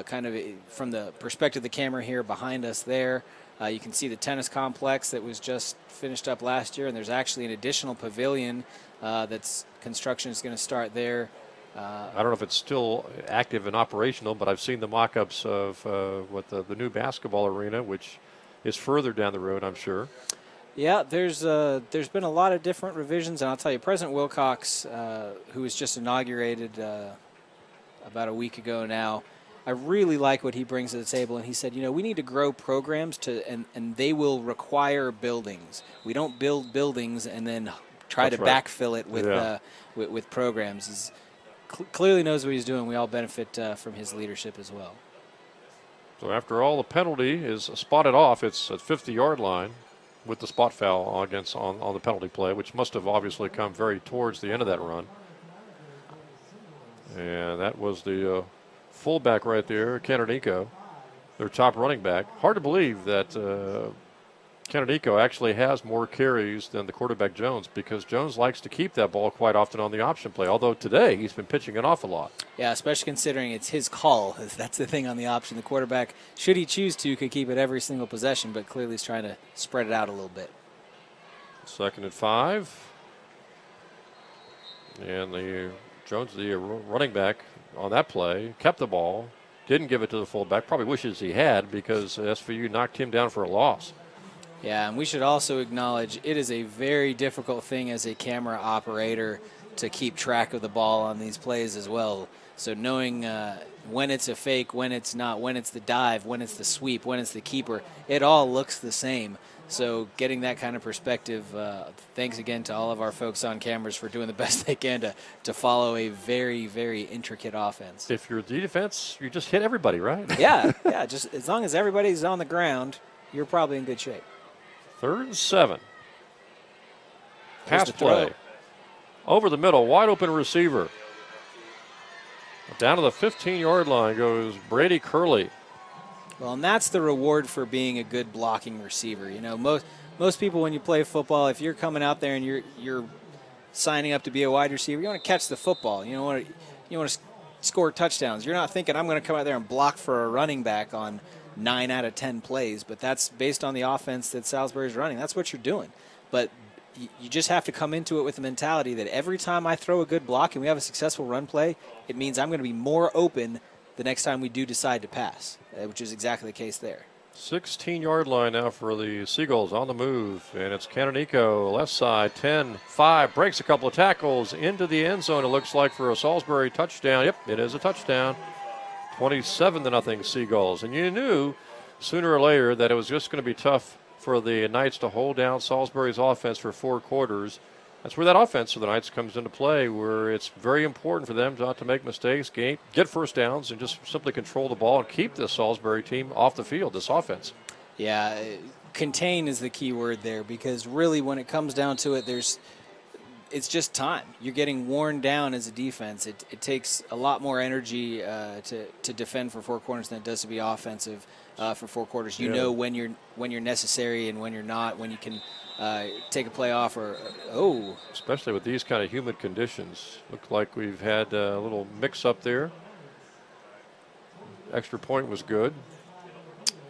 Kind of from the perspective of the camera here behind us there. You can see the tennis complex that was just finished up last year, and there's actually an additional pavilion that's construction is going to start there. I don't know if it's still active and operational, but I've seen the mock-ups of the new basketball arena, which is further down the road, I'm sure. Yeah, there's been a lot of different revisions, and I'll tell you, President Wilcox, who was just inaugurated about a week ago now, I really like what he brings to the table, and he said, we need to grow programs and they will require buildings. We don't build buildings and then try That's to right. backfill it with programs. He's clearly knows what he's doing. We all benefit from his leadership as well. So after all, the penalty is spotted off. It's at 50-yard line with the spot foul on the penalty play, which must have obviously come very towards the end of that run. And that was the fullback right there, Canonico, their top running back. Hard to believe that Canonico actually has more carries than the quarterback Jones because Jones likes to keep that ball quite often on the option play, although today he's been pitching it off a lot. Yeah, especially considering it's his call. That's the thing on the option. The quarterback, should he choose to, could keep it every single possession, but clearly he's trying to spread it out a little bit. 2nd and 5. And the Jones, the running back on that play, kept the ball, didn't give it to the fullback. Probably wishes he had because SVU knocked him down for a loss. Yeah, and we should also acknowledge it is a very difficult thing as a camera operator to keep track of the ball on these plays as well. So knowing when it's a fake, when it's not, when it's the dive, when it's the sweep, when it's the keeper, it all looks the same. So getting that kind of perspective, thanks again to all of our folks on cameras for doing the best they can to follow a very, very intricate offense. If you're the defense, you just hit everybody, right? Yeah, just as long as everybody's on the ground, you're probably in good shape. 3rd and 7. Here's Pass the play. throw. Over the middle, wide open receiver. Down to the 15-yard line goes Brady Curley. Well, and that's the reward for being a good blocking receiver. You know, most people when you play football, if you're coming out there and you're signing up to be a wide receiver, you want to catch the football. You want to score touchdowns. You're not thinking I'm going to come out there and block for a running back on 9 out of 10 plays, but that's based on the offense that Salisbury's running. That's what you're doing. But you just have to come into it with the mentality that every time I throw a good block and we have a successful run play, it means I'm going to be more open the next time we do decide to pass, which is exactly the case there. 16-yard line now for the Seagulls on the move, and it's Canonico, left side, 10-5, breaks a couple of tackles into the end zone, it looks like, for a Salisbury touchdown. Yep, it is a touchdown. 27-0 Seagulls. And you knew sooner or later that it was just going to be tough for the Knights to hold down Salisbury's offense for 4 quarters. That's where that offense for the Knights comes into play, where it's very important for them not to make mistakes, get first downs, and just simply control the ball and keep this Salisbury team off the field, this offense. Yeah, contain is the key word there, because really when it comes down to it, it's just time. You're getting worn down as a defense. It takes a lot more energy to defend for 4 quarters than it does to be offensive for 4 quarters. You know when you're necessary and when you're not, when you can take a play off Especially with these kind of humid conditions. Looked like we've had a little mix-up there. Extra point was good.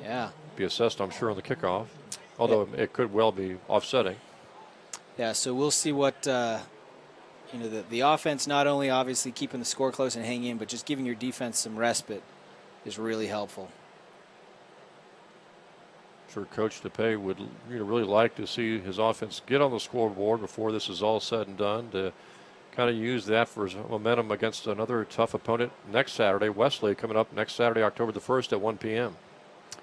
Yeah. Be assessed, I'm sure, on the kickoff, although it could well be offsetting. Yeah, so we'll see what, the offense not only obviously keeping the score close and hanging in, but just giving your defense some respite is really helpful. I'm sure Coach DePay would really like to see his offense get on the scoreboard before this is all said and done, to kind of use that for his momentum against another tough opponent next Saturday, Wesley, coming up next Saturday, October the 1st at 1 p.m.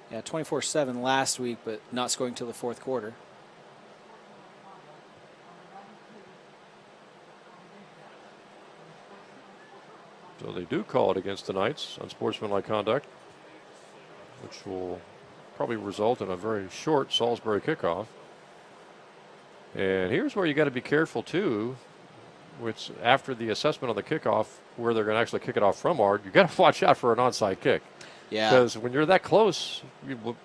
Yeah, 24-7 last week, but not scoring till the 4th quarter. So they do call it against the Knights, unsportsmanlike conduct, which will probably result in a very short Salisbury kickoff. And here's where you got to be careful too, which after the assessment on the kickoff, where they're going to actually kick it off from, Art, you got to watch out for an onside kick. Yeah. Because when you're that close,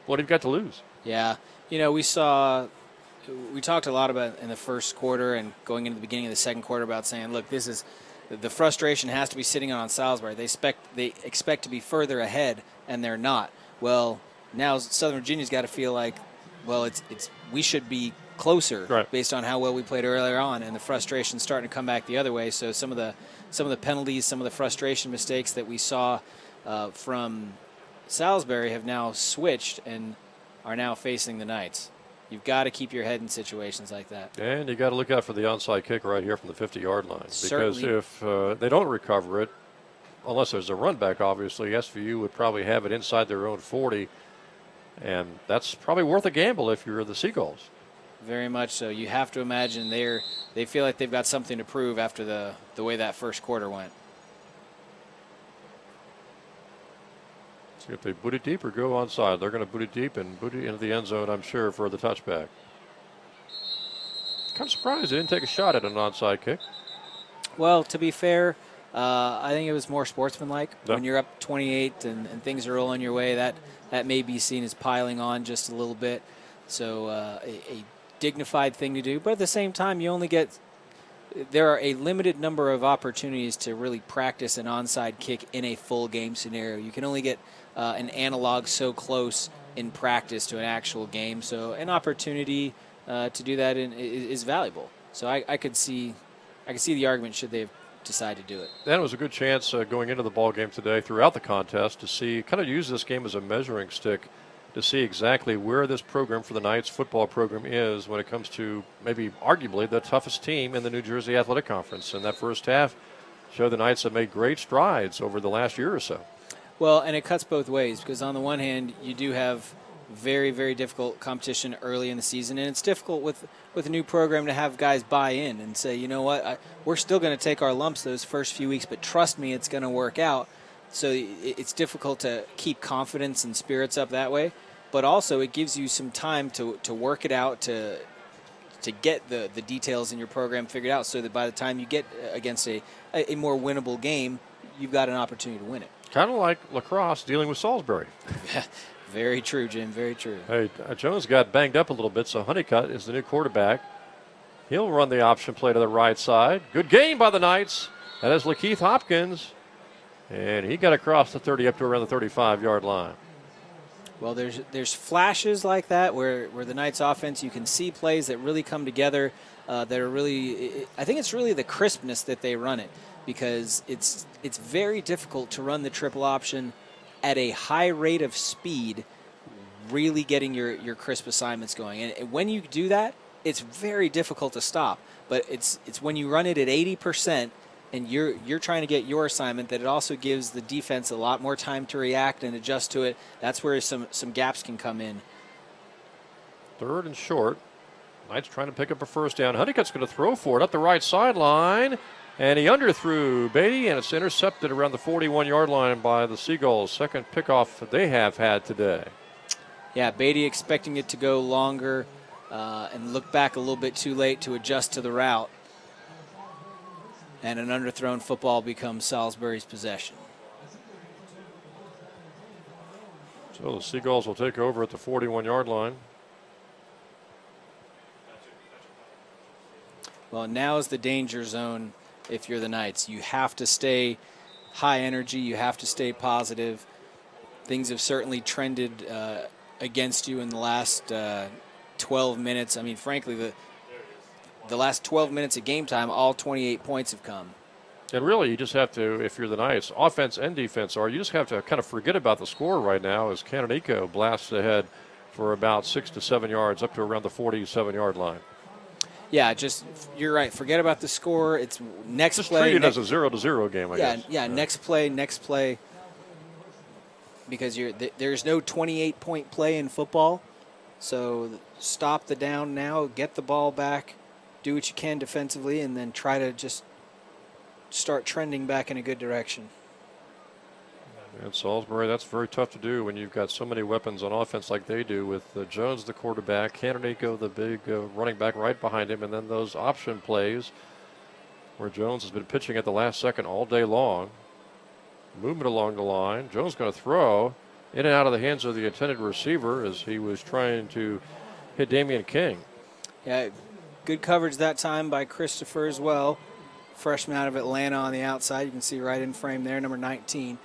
what have you got to lose? Yeah. We talked a lot about in the first quarter and going into the beginning of the second quarter about saying, look, the frustration has to be sitting on Salisbury. They expect to be further ahead, and they're not. Well, now Southern Virginia's got to feel like, well, we should be closer, right, based on how well we played earlier on, and the frustration's starting to come back the other way. So some of the penalties, some of the frustration mistakes that we saw from Salisbury have now switched and are now facing the Knights. You've got to keep your head in situations like that. And you got to look out for the onside kick right here from the 50-yard line. Certainly. Because if they don't recover it, unless there's a run back, obviously, SVU would probably have it inside their own 40. And that's probably worth a gamble if you're the Seagulls. Very much so. You have to imagine they feel like they've got something to prove after the way that first quarter went. See if they boot it deep or go onside. They're going to boot it deep and boot it into the end zone, I'm sure, for the touchback. Kind of surprised they didn't take a shot at an onside kick. Well, to be fair, I think it was more sportsmanlike. Yep. When you're up 28 and things are rolling your way, that may be seen as piling on just a little bit. So a dignified thing to do. But at the same time, there are a limited number of opportunities to really practice an onside kick in a full game scenario. You can only get an analog so close in practice to an actual game. So an opportunity to do that is valuable. So I could see the argument should they decide to do it. Then it was a good chance going into the ball game today throughout the contest to kind of use this game as a measuring stick to see exactly where this program for the Knights football program is when it comes to maybe arguably the toughest team in the New Jersey Athletic Conference. And that first half showed the Knights have made great strides over the last year or so. Well, and it cuts both ways because on the one hand, you do have very, very difficult competition early in the season, and it's difficult with a new program to have guys buy in and say, you know what, we're still going to take our lumps those first few weeks, but trust me, it's going to work out. So it's difficult to keep confidence and spirits up that way, but also it gives you some time to work it out, to get the details in your program figured out so that by the time you get against a more winnable game, you've got an opportunity to win it. Kind of like lacrosse dealing with Salisbury. Very true, Jim, very true. Hey, Jones got banged up a little bit, so Honeycutt is the new quarterback. He'll run the option play to the right side. Good game by the Knights. That is Lakeith Hopkins. And he got across the 30 up to around the 35-yard line. Well, there's flashes like that where the Knights offense, you can see plays that really come together that are really, I think it's really the crispness that they run it, because it's very difficult to run the triple option at a high rate of speed, really getting your crisp assignments going. And when you do that, it's very difficult to stop. But it's when you run it at 80%, and you're trying to get your assignment, that it also gives the defense a lot more time to react and adjust to it. That's where some gaps can come in. Third and short. Knights trying to pick up a first down. Honeycutt's going to throw for it up the right sideline. And he underthrew Beatty, and it's intercepted around the 41-yard line by the Seagulls. Second pickoff they have had today. Yeah, Beatty expecting it to go longer and look back a little bit too late to adjust to the route. And an underthrown football becomes Salisbury's possession. So the Seagulls will take over at the 41-yard line. Well, now is the danger zone if you're the Knights. You have to stay high energy. You have to stay positive. Things have certainly trended against you in the last 12 minutes. I mean, frankly, the last 12 minutes of game time, all 28 points have come. And really, you just have to, if you're the Knights, offense and defense you just have to kind of forget about the score right now as Canonico blasts ahead for about 6 to 7 yards up to around the 47-yard line. Yeah, you're right. Forget about the score. It's next just play. Treat it as a 0-0 game, I guess. Yeah, next play. Because there's no 28-point play in football. So stop the down now, get the ball back, do what you can defensively, and then try to just start trending back in a good direction. And Salisbury, that's very tough to do when you've got so many weapons on offense like they do, with Jones the quarterback, Canonico the big running back right behind him, and then those option plays where Jones has been pitching at the last second all day long. Movement along the line. Jones going to throw in and out of the hands of the intended receiver as he was trying to hit Damian King. Yeah, good coverage that time by Christopher as well. Freshman out of Atlanta on the outside. You can see right in frame there, number 19.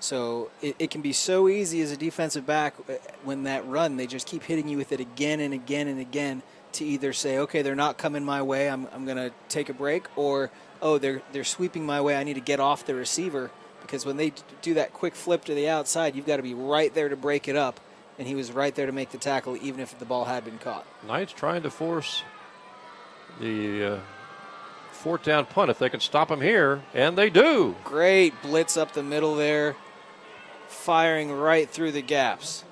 So it can be so easy as a defensive back when that run, they just keep hitting you with it again and again and again to either say, okay, they're not coming my way, I'm going to take a break, or, oh, they're sweeping my way, I need to get off the receiver. Because when they do that quick flip to the outside, you've got to be right there to break it up. And he was right there to make the tackle, even if the ball had been caught. Knights trying to force the fourth down punt if they can stop him here, and they do. Great blitz up the middle there, firing right through the gaps.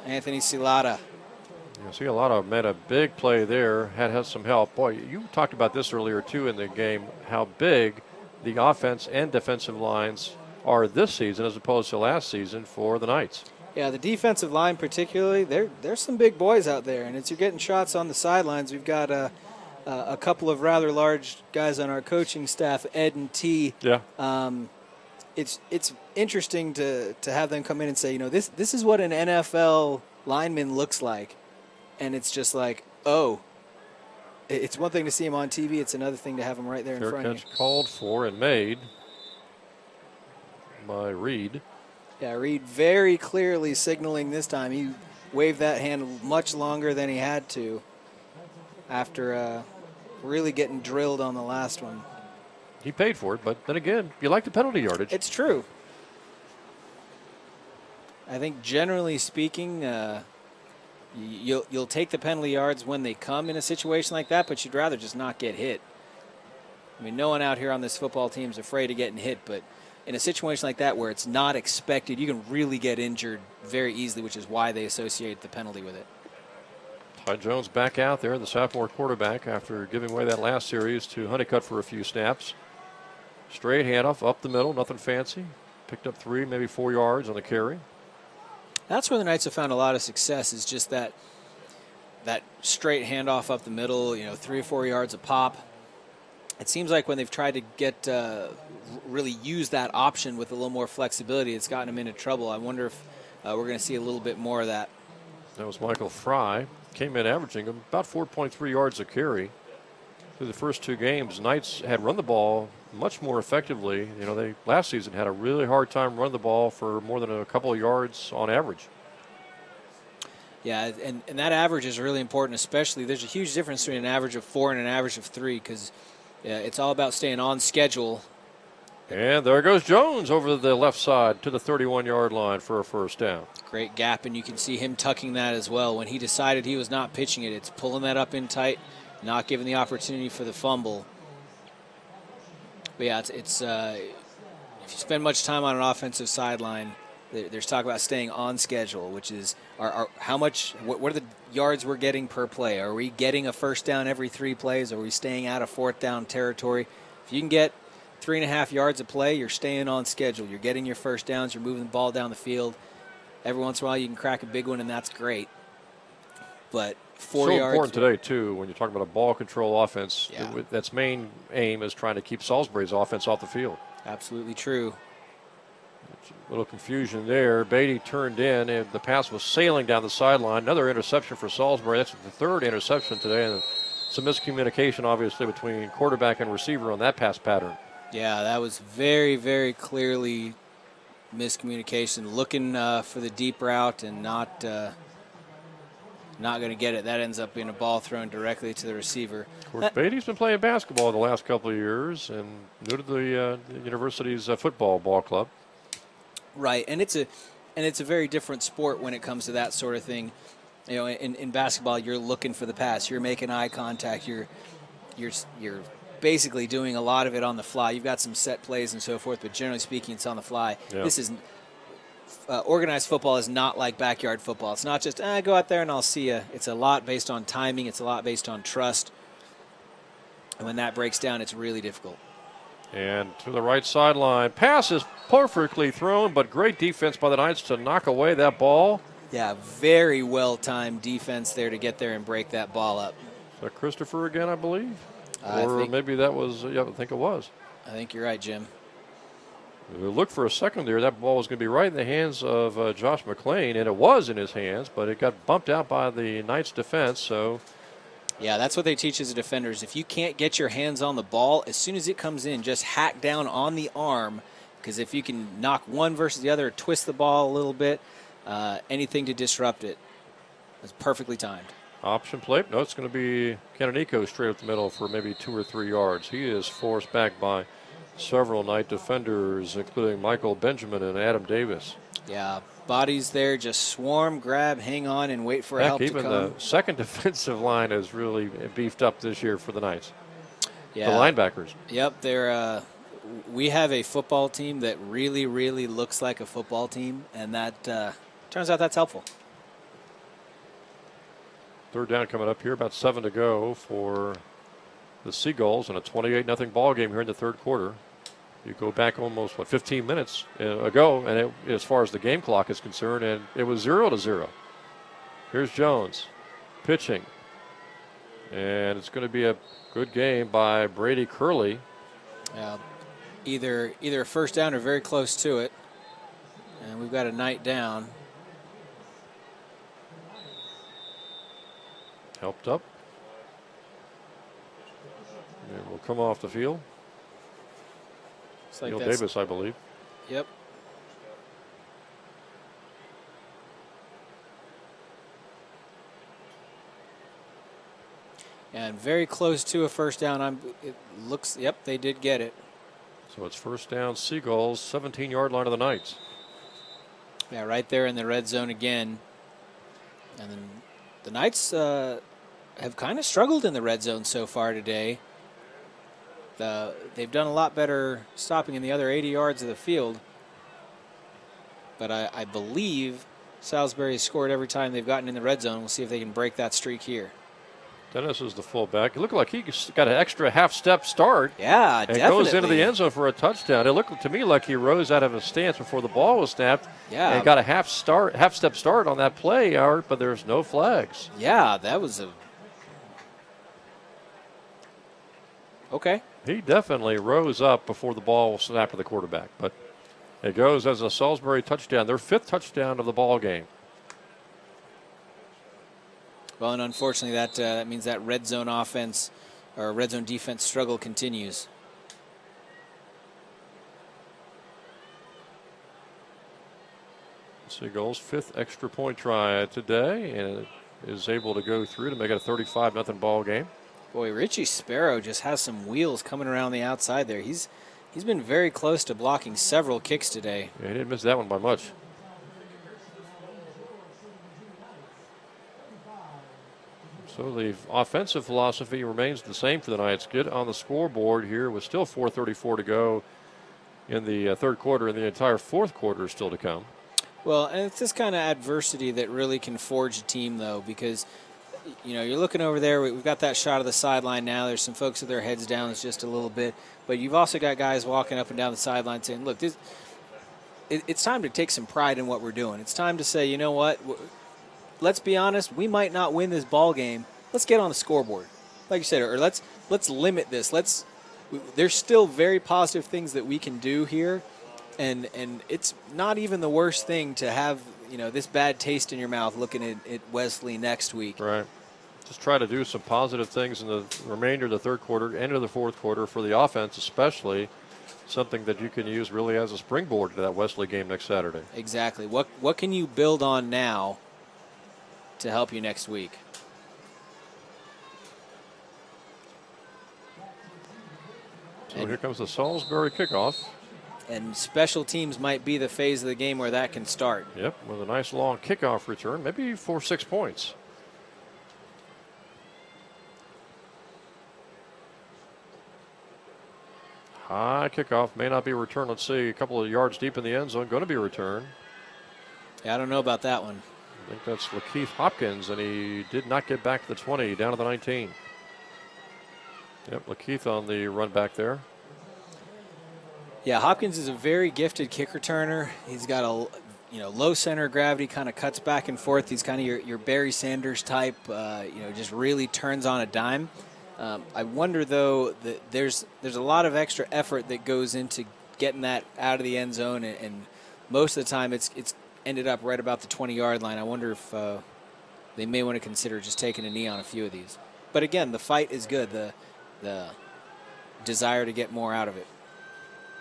Anthony Silata. You see, a lot of made a big play there, had some help. Boy, you talked about this earlier, too, in the game, how big the offense and defensive lines are this season as opposed to last season for the Knights. Yeah, the defensive line particularly, there's some big boys out there, and as you're getting shots on the sidelines, we've got a couple of rather large guys on our coaching staff, Ed and T. Yeah. It's interesting to have them come in and say, this is what an NFL lineman looks like. And it's just like, oh, it's one thing to see him on TV. It's another thing to have him right there in front of you. Fair catch called for and made by Reed. Yeah, Reed very clearly signaling this time. He waved that hand much longer than he had to after really getting drilled on the last one. He paid for it, but then again, you like the penalty yardage. It's true. I think generally speaking, you'll take the penalty yards when they come in a situation like that, but you'd rather just not get hit. I mean, no one out here on this football team is afraid of getting hit, but in a situation like that where it's not expected, you can really get injured very easily, which is why they associate the penalty with it. Ty Jones back out there, the sophomore quarterback, after giving away that last series to Honeycutt for a few snaps. Straight handoff up the middle, nothing fancy. Picked up 3, maybe 4 yards on the carry. That's where the Knights have found a lot of success, is just that straight handoff up the middle, 3 or 4 yards a pop. It seems like when they've tried to get really use that option with a little more flexibility, it's gotten them into trouble. I wonder if we're going to see a little bit more of that. That was Michael Fry. Came in averaging about 4.3 yards a carry through the first 2 games. Knights had run the ball much more effectively. They last season had a really hard time running the ball for more than a couple of yards on average. Yeah, and that average is really important, especially there's a huge difference between an average of 4 and an average of 3, because it's all about staying on schedule. And there goes Jones over the left side to the 31-yard line for a first down. Great gap, and you can see him tucking that as well. When he decided he was not pitching it, it's pulling that up in tight, not giving the opportunity for the fumble. But yeah, it's if you spend much time on an offensive sideline, there's talk about staying on schedule, which is how much, what are the yards we're getting per play? Are we getting a first down every 3 plays? Are we staying out of 4th down territory? If you can get 3.5 yards a play, you're staying on schedule. You're getting your first downs. You're moving the ball down the field. Every once in a while, you can crack a big one, and that's great. But 4 yards. So important today, too, when you're talking about a ball control offense. Yeah. That's main aim is trying to keep Salisbury's offense off the field. Absolutely true. A little confusion there. Beatty turned in, and the pass was sailing down the sideline. Another interception for Salisbury. That's the 3rd interception today. And some miscommunication, obviously, between quarterback and receiver on that pass pattern. Yeah, that was very, very clearly miscommunication. Looking for the deep route and not going to get it. That ends up being a ball thrown directly to the receiver. Of course, Beatty's been playing basketball the last couple of years and new to the university's football ball club. Right, and it's a very different sport when it comes to that sort of thing. In basketball, you're looking for the pass. You're making eye contact. You're basically doing a lot of it on the fly. You've got some set plays and so forth, but generally speaking, it's on the fly. Yeah. This is organized football is not like backyard football. It's not just go out there and I'll see you. It's a lot based on timing. It's a lot based on trust. And when that breaks down, it's really difficult. And to the right sideline, pass is perfectly thrown, but great defense by the Knights to knock away that ball. Yeah, very well-timed defense there to get there and break that ball up. Is that Christopher again, I believe? I Or think- maybe that was, I think it was. I think you're right, Jim. We looked for a second there. That ball was going to be right in the hands of Josh McLean, and it was in his hands, but it got bumped out by the Knights defense, so... Yeah, that's what they teach as a defenders. If you can't get your hands on the ball, as soon as it comes in, just hack down on the arm, because if you can knock one versus the other, twist the ball a little bit, anything to disrupt it. It's perfectly timed. Option play. No, it's going to be Canonico straight up the middle for maybe 2 or 3 yards. He is forced back by several Knight defenders, including Michael Benjamin and Adam Davis. Yeah, bodies there just swarm, grab, hang on, and wait for help to come. Even the second defensive line is really beefed up this year for the Knights. Yeah. The linebackers. Yep, they're. We have a football team that really, really looks like a football team, and that turns out that's helpful. 3rd down coming up here, about 7 to go for the Seagulls in a 28-0 ball game here in the 3rd quarter. You go back almost, 15 minutes ago, and as far as the game clock is concerned, and it was 0-0. Here's Jones pitching, and it's going to be a good game by Brady Curley. Either a first down or very close to it, and we've got a Knight down. Helped up. And will come off the field. Like Neil Davis, I believe. Yep. And very close to a first down. It looks, yep, they did get it. So it's first down, Seagulls, 17-yard line of the Knights. Yeah, right there in the red zone again. And then the Knights have kind of struggled in the red zone so far today. They've done a lot better stopping in the other 80 yards of the field. But I believe Salisbury has scored every time they've gotten in the red zone. We'll see if they can break that streak here. Dennis is the fullback. It looked like he got an extra half-step start. Yeah, and definitely. Goes into the end zone for a touchdown. It looked to me like he rose out of his stance before the ball was snapped. Yeah. And got a half-step start on that play, Art, but there's no flags. Yeah, that was okay. He definitely rose up before the ball was snapped to the quarterback. But it goes as a Salisbury touchdown, their 5th touchdown of the ball game. Well, and unfortunately, that means that red zone offense or red zone defense struggle continues. Seagulls' 5th extra point try today, and is able to go through to make it a 35-0 ball game. Boy, Richie Sparrow just has some wheels coming around the outside there. He's been very close to blocking several kicks today. Yeah, he didn't miss that one by much. So the offensive philosophy remains the same for the Knights. Get on the scoreboard here with still 4:34 to go in the third quarter, and the entire fourth quarter is still to come. Well, and it's this kind of adversity that really can forge a team, though, because, you know, you're looking over there. We've got that shot of the sideline now. There's some folks with their heads down. It's just a little bit. But you've also got guys walking up and down the sideline saying, look, it's time to take some pride in what we're doing. It's time to say, you know what, let's be honest, we might not win this ball game. Let's get on the scoreboard. Like you said, or let's limit this. There's still very positive things that we can do here. And it's not even the worst thing to have, you know, this bad taste in your mouth looking at Wesley next week. Right. Just try to do some positive things in the remainder of the third quarter, end of the fourth quarter for the offense, especially something that you can use really as a springboard to that Wesley game next Saturday. Exactly. What can you build on now to help you next week? So here comes the Salisbury kickoff. And special teams might be the phase of the game where that can start. Yep, with a nice long kickoff return, maybe 4-6 points. High kickoff, may not be returned. Let's see, a couple of yards deep in the end zone, going to be returned. Yeah, I don't know about that one. I think that's Lakeith Hopkins, and he did not get back to the 20, down to the 19. Yep, Lakeith on the run back there. Yeah, Hopkins is a very gifted kick returner. He's got a low center of gravity, kind of cuts back and forth. He's kind of your Barry Sanders type, just really turns on a dime. I wonder, though, that there's a lot of extra effort that goes into getting that out of the end zone, and most of the time it's ended up right about the 20-yard line. I wonder if they may want to consider just taking a knee on a few of these. But again, the fight is good, the desire to get more out of it.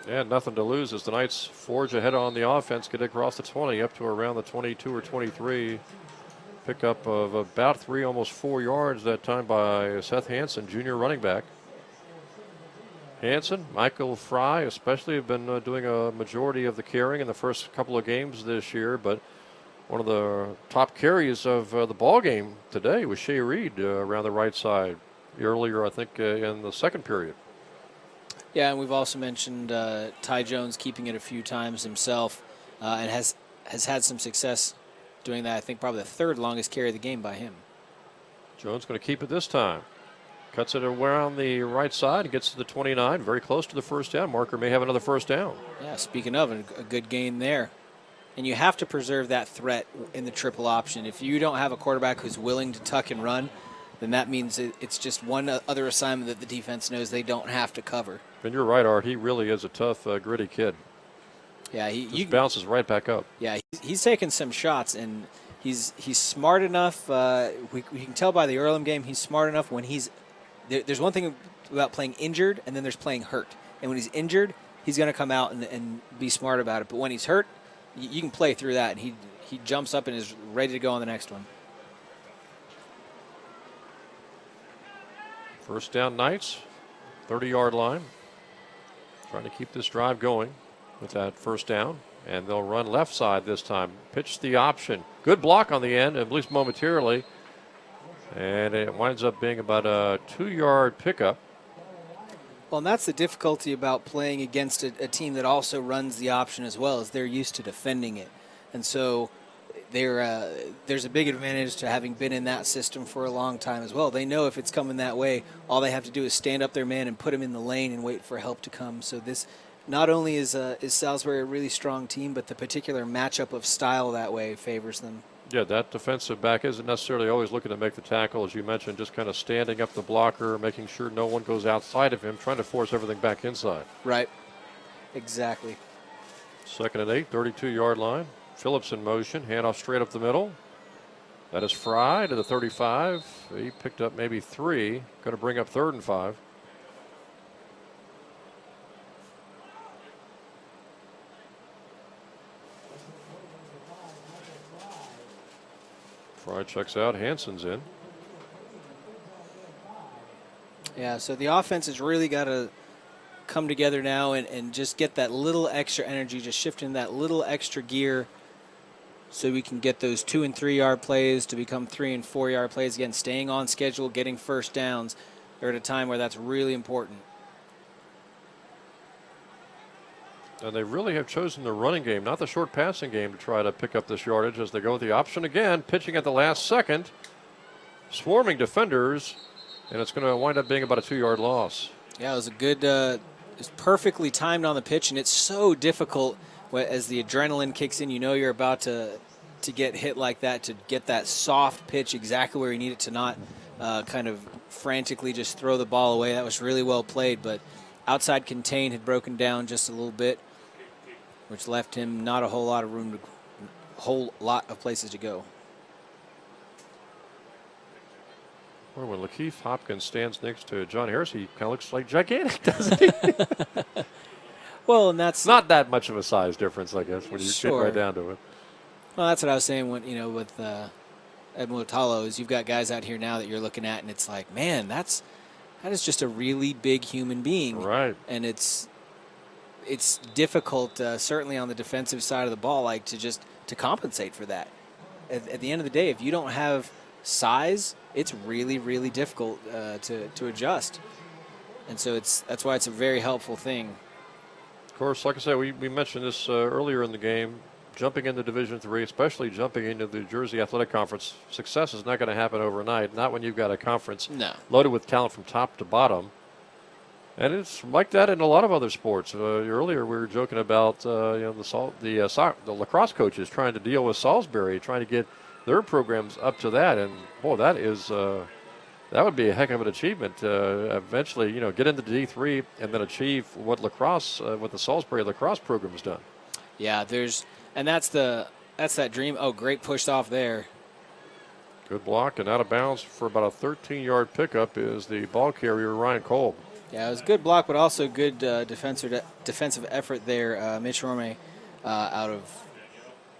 Yeah, nothing to lose as the Knights forge ahead on the offense, get across the 20 up to around the 22 or 23. Pickup of about 3, almost 4 yards that time by Seth Hansen, junior running back. Hansen, Michael Fry especially have been doing a majority of the carrying in the first couple of games this year, but one of the top carries of the ball game today was Shea Reed around the right side earlier, I think, in the second period. Yeah, and we've also mentioned Ty Jones keeping it a few times himself, and has had some success doing that. I think probably the third longest carry of the game by him. Jones going to keep it this time. Cuts it around the right side and gets to the 29, very close to the first down. Marker may have another first down. Yeah, speaking of, a good gain there. And you have to preserve that threat in the triple option. If you don't have a quarterback who's willing to tuck and run, then that means it's just one other assignment that the defense knows they don't have to cover. And you're right, Art. He really is a tough, gritty kid. Yeah, he bounces right back up. Yeah, he's taken some shots, and He's smart enough. We can tell by the Earlham game he's smart enough when he's there's one thing about playing injured, and then there's playing hurt. And when he's injured, he's going to come out and be smart about it. But when he's hurt, you can play through that, and he jumps up and is ready to go on the next one. First down, Knights, 30-yard line. Trying to keep this drive going with that first down. And they'll run left side this time. Pitch the option. Good block on the end, at least momentarily. And it winds up being about a 2-yard pickup. Well, and that's the difficulty about playing against a team that also runs the option as well, is they're used to defending it. And so there's a big advantage to having been in that system for a long time as well. They know if it's coming that way, all they have to do is stand up their man and put him in the lane and wait for help to come. So this not only is Salisbury a really strong team, but the particular matchup of style that way favors them. Yeah, that defensive back isn't necessarily always looking to make the tackle, as you mentioned, just kind of standing up the blocker, making sure no one goes outside of him, trying to force everything back inside. Right. Exactly. 2nd and 8, 32-yard line. Phillips in motion, handoff straight up the middle. That is Fry to the 35. He picked up maybe 3. Going to bring up 3rd and 5. Fry checks out. Hansen's in. Yeah, so the offense has really got to come together now and just get that little extra energy, just shifting that little extra gear so we can get those 2- and 3-yard plays to become 3- and 4-yard plays. Again, staying on schedule, getting first downs. They're at a time where that's really important. And they really have chosen the running game, not the short passing game, to try to pick up this yardage as they go with the option again, pitching at the last second, swarming defenders, and it's going to wind up being about a 2-yard loss. Yeah, it was a good, it's perfectly timed on the pitch, and it's so difficult as the adrenaline kicks in. You know you're about to get hit like that, to get that soft pitch exactly where you need it, to not kind of frantically just throw the ball away. That was really well played, but outside contain had broken down just a little bit, which left him not a whole lot of room, whole lot of places to go. Well, when Lakeith Hopkins stands next to John Harris, he kind of looks like gigantic, doesn't he? Well, and that's not that much of a size difference, I guess, when you get right down to it. Well, that's what I was saying when, with Edmund Otalo, is you've got guys out here now that you're looking at, and it's like, man, that is just a really big human being. Right. And it's difficult, certainly on the defensive side of the ball, like to compensate for that. At the end of the day, if you don't have size, it's really, really difficult to adjust. And so that's why it's a very helpful thing. Of course, like I said, we mentioned this earlier in the game. Jumping into Division III, especially jumping into the Jersey Athletic Conference, success is not going to happen overnight. Not when you've got a conference loaded with talent from top to bottom. And it's like that in a lot of other sports. Earlier, we were joking about the lacrosse coaches trying to deal with Salisbury, trying to get their programs up to that. And boy, that would be a heck of an achievement. Eventually, get into D3 and then achieve what the Salisbury lacrosse program has done. Yeah, that's that dream. Oh, great pushed off there. Good block and out of bounds for about a 13-yard pickup is the ball carrier Ryan Kolb. Yeah, it was a good block, but also good defensive effort there. Mitch Rome out of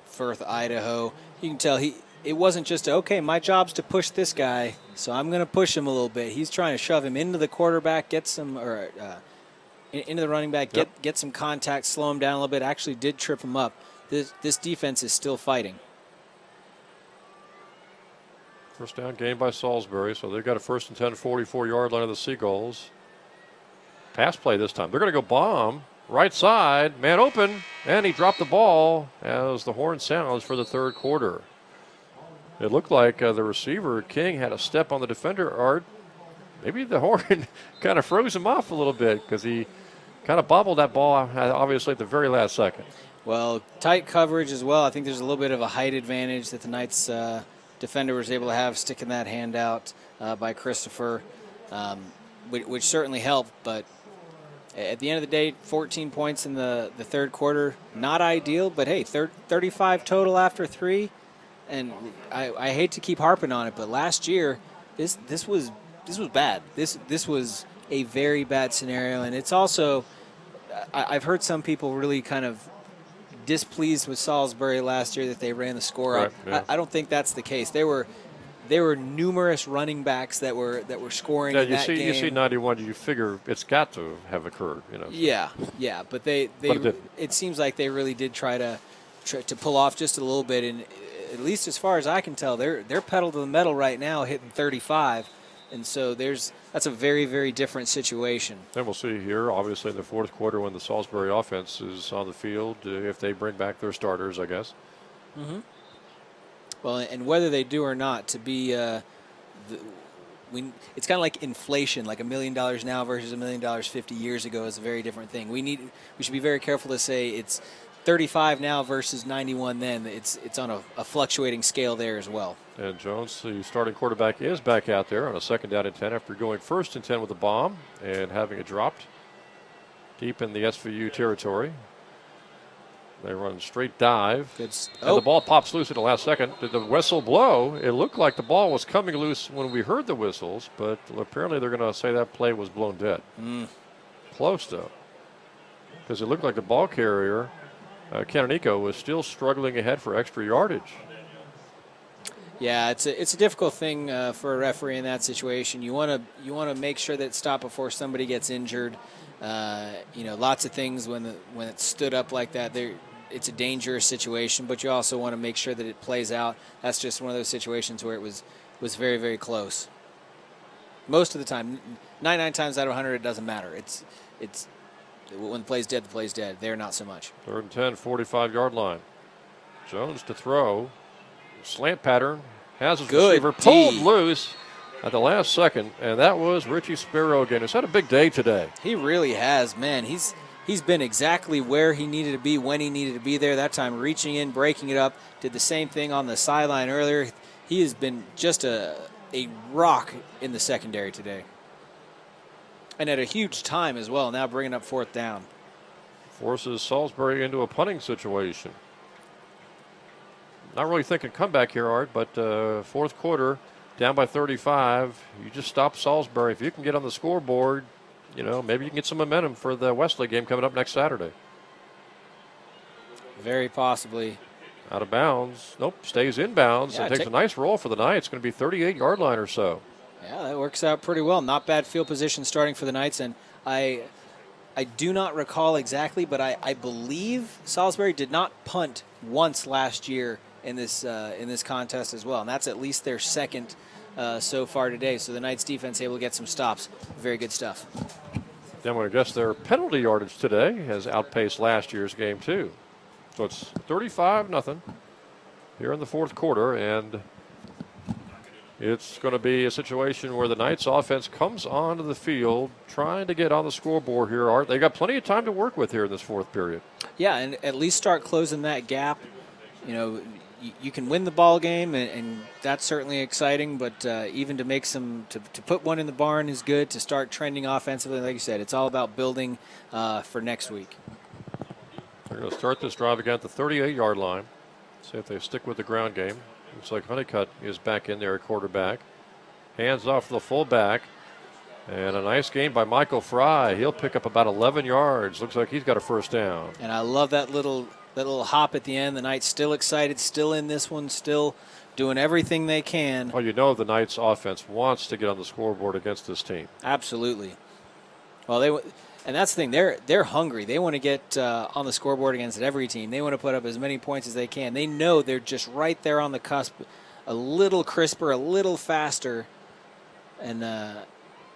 Firth, Idaho. You can tell it wasn't just, okay, my job's to push this guy, so I'm going to push him a little bit. He's trying to shove him into the quarterback, into the running back, get some contact, slow him down a little bit. Actually did trip him up. This defense is still fighting. First down game by Salisbury, so they've got a 1st and 10, 44-yard line of the Seagulls. Pass play this time. They're going to go bomb. Right side, man open, and he dropped the ball as the horn sounds for the third quarter. It looked like the receiver, King, had a step on the defender, Art. Maybe the horn kind of froze him off a little bit because he kind of bobbled that ball, obviously, at the very last second. Well, tight coverage as well. I think there's a little bit of a height advantage that the Knights defender was able to have, sticking that hand out by Christopher, which certainly helped. But at the end of the day, 14 points in the third quarter, not ideal. But, hey, 35 total after 3. and I hate to keep harping on it, but last year this was bad. This was a very bad scenario, and it's also I've heard some people really kind of displeased with Salisbury last year that they ran the score up. Yeah. I don't think that's the case. There were numerous running backs that were scoring in that game. You see 91, you figure it's got to have occurred, So. Yeah, but it seems like they really did try to pull off just a little bit, and at least as far as I can tell, they're pedal to the metal right now, hitting 35, and so that's a very, very different situation. And we'll see here, obviously, in the fourth quarter when the Salisbury offense is on the field, if they bring back their starters, I guess. Mm-hmm. Well, and whether they do or not, to be it's kind of like inflation, like $1 million now versus $1 million 50 years ago is a very different thing. We should be very careful to say it's 35 now versus 91 then. It's on a fluctuating scale there as well. And Jones, the starting quarterback, is back out there on a 2nd down and 10 after going 1st and 10 with a bomb and having it dropped deep in the SVU territory. They run straight dive. And the ball pops loose at the last second. Did the whistle blow? It looked like the ball was coming loose when we heard the whistles, but apparently they're going to say that play was blown dead. Close, though. Because it looked like the ball carrier, Canonico, was still struggling ahead for extra yardage. Yeah, it's a difficult thing for a referee in that situation. You want to make sure that it's stopped before somebody gets injured. Lots of things when it's stood up like that, it's a dangerous situation, but you also want to make sure that it plays out. That's just one of those situations where it was very, very close. Most of the time, 99 times out of 100, it doesn't matter. It's when the play's dead, the play's dead. There, not so much. 3rd and 10, 45-yard line. Jones to throw. Slant pattern. Has his receiver pulled loose at the last second, and that was Richie Sparrow again. He's had a big day today. He really has, man. He's been exactly where he needed to be when he needed to be there. That time reaching in, breaking it up. Did the same thing on the sideline earlier. He has been just a rock in the secondary today. And at a huge time as well, now bringing up 4th down. Forces Salisbury into a punting situation. Not really thinking comeback here, Art, but 4th quarter, down by 35. You just stop Salisbury. If you can get on the scoreboard, maybe you can get some momentum for the Wesley game coming up next Saturday. Very possibly. Out of bounds. Nope, stays in bounds and takes a nice roll for the night. It's going to be 38-yard line or so. Yeah, that works out pretty well. Not bad field position starting for the Knights, and I do not recall exactly, but I believe Salisbury did not punt once last year in this contest as well, and that's at least their 2nd so far today. So the Knights defense able to get some stops. Very good stuff. Then I guess their penalty yardage today has outpaced last year's game too. So it's 35-0 here in the 4th quarter, and it's going to be a situation where the Knights offense comes onto the field trying to get on the scoreboard here, Art. They got plenty of time to work with here in this 4th period. Yeah, and at least start closing that gap. You can win the ball game, and that's certainly exciting, but even to make to put one in the barn is good. To start trending offensively, like you said, it's all about building for next week. They're going to start this drive again at the 38-yard line. See if they stick with the ground game. Looks like Honeycutt is back in there at quarterback. Hands off to the fullback. And a nice game by Michael Fry. He'll pick up about 11 yards. Looks like he's got a 1st down. And I love that little hop at the end. The Knights still excited, still in this one, still doing everything they can. Well, the Knights offense wants to get on the scoreboard against this team. Absolutely. Well, and that's the thing. They're hungry. They want to get on the scoreboard against every team. They want to put up as many points as they can. They know they're just right there on the cusp, a little crisper, a little faster, and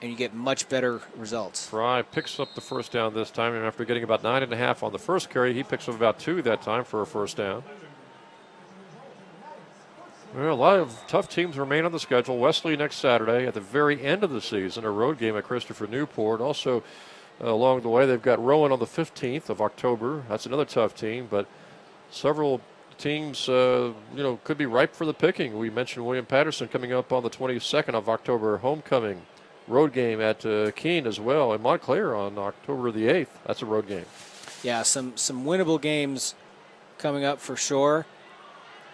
you get much better results. Fry picks up the 1st down this time, and after getting about 9.5 on the first carry, he picks up about 2 that time for a 1st down. Well, a lot of tough teams remain on the schedule. Wesley next Saturday at the very end of the season, a road game at Christopher Newport. Also, along the way, they've got Rowan on the 15th of October. That's another tough team, but several teams, could be ripe for the picking. We mentioned William Patterson coming up on the 22nd of October, homecoming. Road game at Keene as well, and Montclair on October the 8th. That's a road game. Yeah, some winnable games coming up for sure.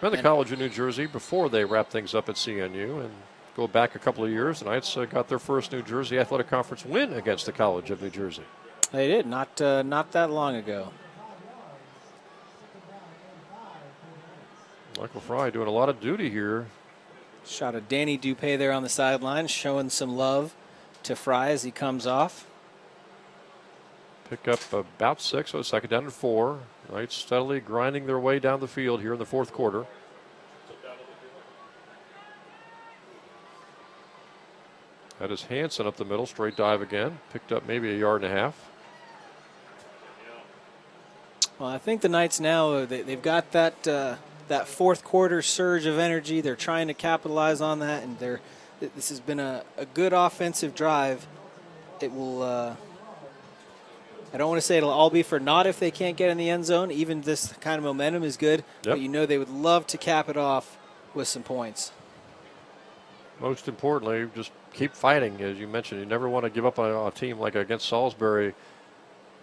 Been the College of New Jersey before they wrap things up at CNU, and go back a couple of years. The Knights got their first New Jersey Athletic Conference win against the College of New Jersey. They did, not that long ago. Michael Fry doing a lot of duty here. Shot of Danny Dupay there on the sideline, showing some love to Fry as he comes off. Pick up about 6, so second down and 4. Knights steadily grinding their way down the field here in the fourth quarter. That is Hansen up the middle, straight dive again. Picked up maybe a yard and a half. Well, I think the Knights now, they've got that fourth quarter surge of energy. They're trying to capitalize on that, and this has been a good offensive drive. It will... I don't want to say it'll all be for naught if they can't get in the end zone. Even this kind of momentum is good, but you know they would love to cap it off with some points. Most importantly, just keep fighting. As you mentioned, you never want to give up on a team like against Salisbury,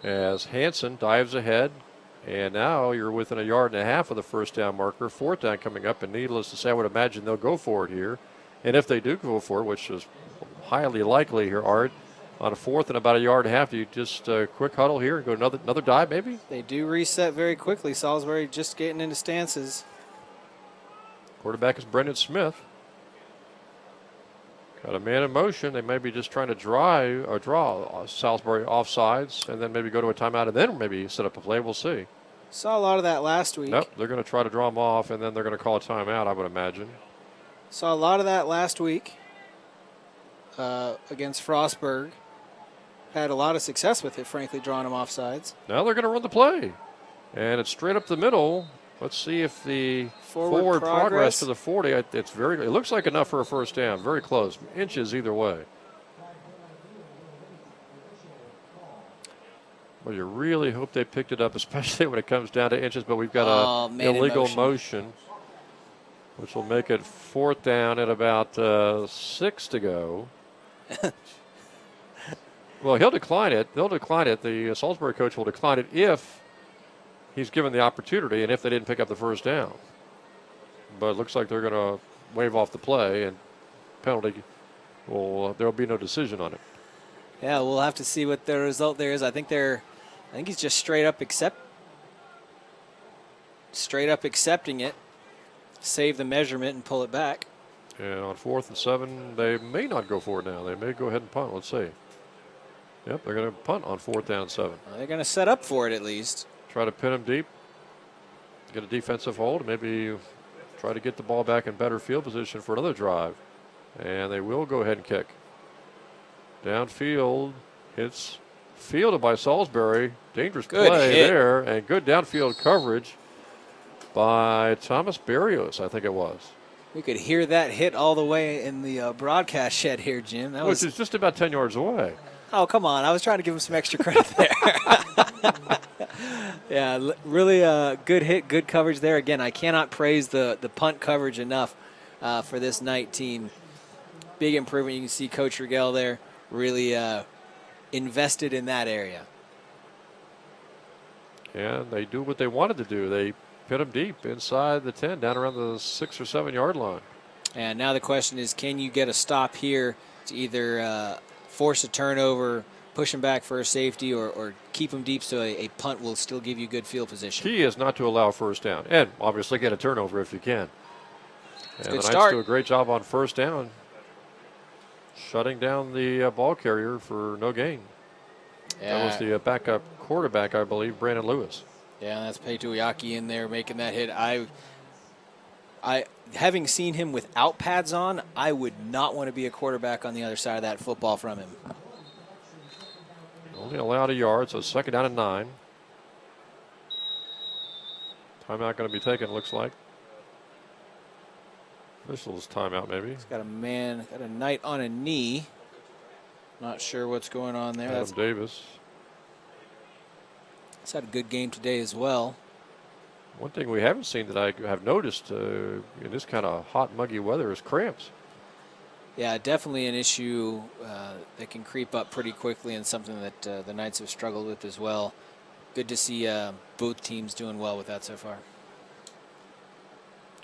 as Hansen dives ahead, and now you're within a yard and a half of the first down marker. Fourth down coming up, and needless to say, I would imagine they'll go for it here. And if they do go for it, which is highly likely here, Art, on a fourth and about a yard and a half, do you just quick huddle here and go another dive maybe? They do reset very quickly. Salisbury just getting into stances. Quarterback is Brendan Smith. Got a man in motion. They may be just trying to draw Salisbury offsides and then maybe go to a timeout and then maybe set up a play. We'll see. Saw a lot of that last week. Nope, they're going to try to draw them off and then they're going to call a timeout, I would imagine. Saw a lot of that last week against Frostburg. Had a lot of success with it, frankly, drawing them offsides. Now they're going to run the play. And it's straight up the middle. Let's see if the forward progress to the 40, it looks like enough for a first down. Very close. Inches either way. Well, you really hope they picked it up, especially when it comes down to inches, but we've got an illegal motion, which will make it fourth down at about 6 to go. Well, he'll decline it. They'll decline it. The Salisbury coach will decline it if he's given the opportunity and if they didn't pick up the first down. But it looks like they're going to wave off the play and penalty. There'll be no decision on it. Yeah, we'll have to see what the result there is. I think he's just straight up accepting it, save the measurement and pull it back. And on 4th and 7, they may not go for it now. They may go ahead and punt. Let's see. Yep, they're going to punt on 4th down and 7. Well, they're going to set up for it at least. Try to pin him deep, get a defensive hold, maybe try to get the ball back in better field position for another drive. And they will go ahead and kick. Downfield, it's fielded by Salisbury. Dangerous play there, and good downfield coverage by Thomas Berrios, I think it was. We could hear that hit all the way in the broadcast shed here, Jim. Which is just about 10 yards away. Oh, come on. I was trying to give him some extra credit there. Yeah, really good hit, good coverage there. Again, I cannot praise the punt coverage enough for this Knight team. Big improvement. You can see Coach Rigel there really invested in that area. And they do what they wanted to do. They pin them deep inside the 10, down around the 6 or 7 yard line. And now the question is, can you get a stop here to either force a turnover, push them back for a safety, or keep them deep so a punt will still give you good field position? Key is not to allow first down, and obviously get a turnover if you can. It's and a good the Knights start. do a great job on first down, shutting down the ball carrier for no gain. Yeah. That was the backup quarterback, I believe, Brandon Lewis. Yeah, that's Peituiaki in there making that hit. I having seen him without pads on, I would not want to be a quarterback on the other side of that football from him. Only allowed a yard, so second down and 9. Timeout going to be taken, looks like. Officials timeout, maybe. He's got a Knight on a knee. Not sure what's going on there. Adam Davis. He's had a good game today as well. One thing we haven't seen that I have noticed in this kind of hot, muggy weather is cramps. Yeah, definitely an issue that can creep up pretty quickly and something that the Knights have struggled with as well. Good to see both teams doing well with that so far.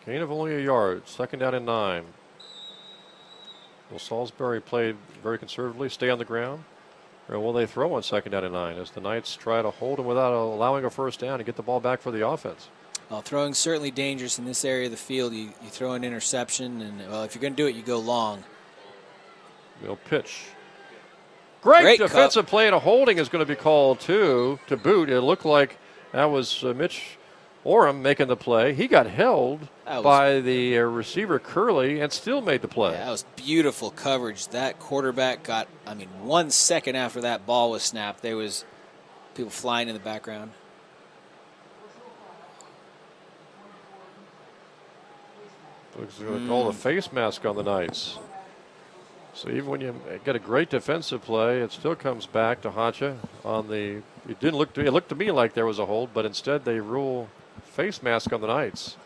Gain of only a yard. 2nd down and 9. Will Salisbury play very conservatively, stay on the ground? Or will they throw on 2nd down and 9 as the Knights try to hold him without allowing a first down and get the ball back for the offense? Well, throwing's certainly dangerous in this area of the field. You throw an interception, and, well, if you're going to do it, you go long. They'll pitch. Great defensive play, and a holding is going to be called, too, to boot. It looked like that was Mitch Orem making the play. He got held by the receiver Curley and still made the play. Yeah, that was beautiful coverage. That quarterback got, 1 second after that ball was snapped, there was people flying in the background. Looks like they call the face mask on the Knights. So even when you get a great defensive play, it still comes back to Hacha on the. It looked to me like there was a hold, but instead they rule face mask on the Knights.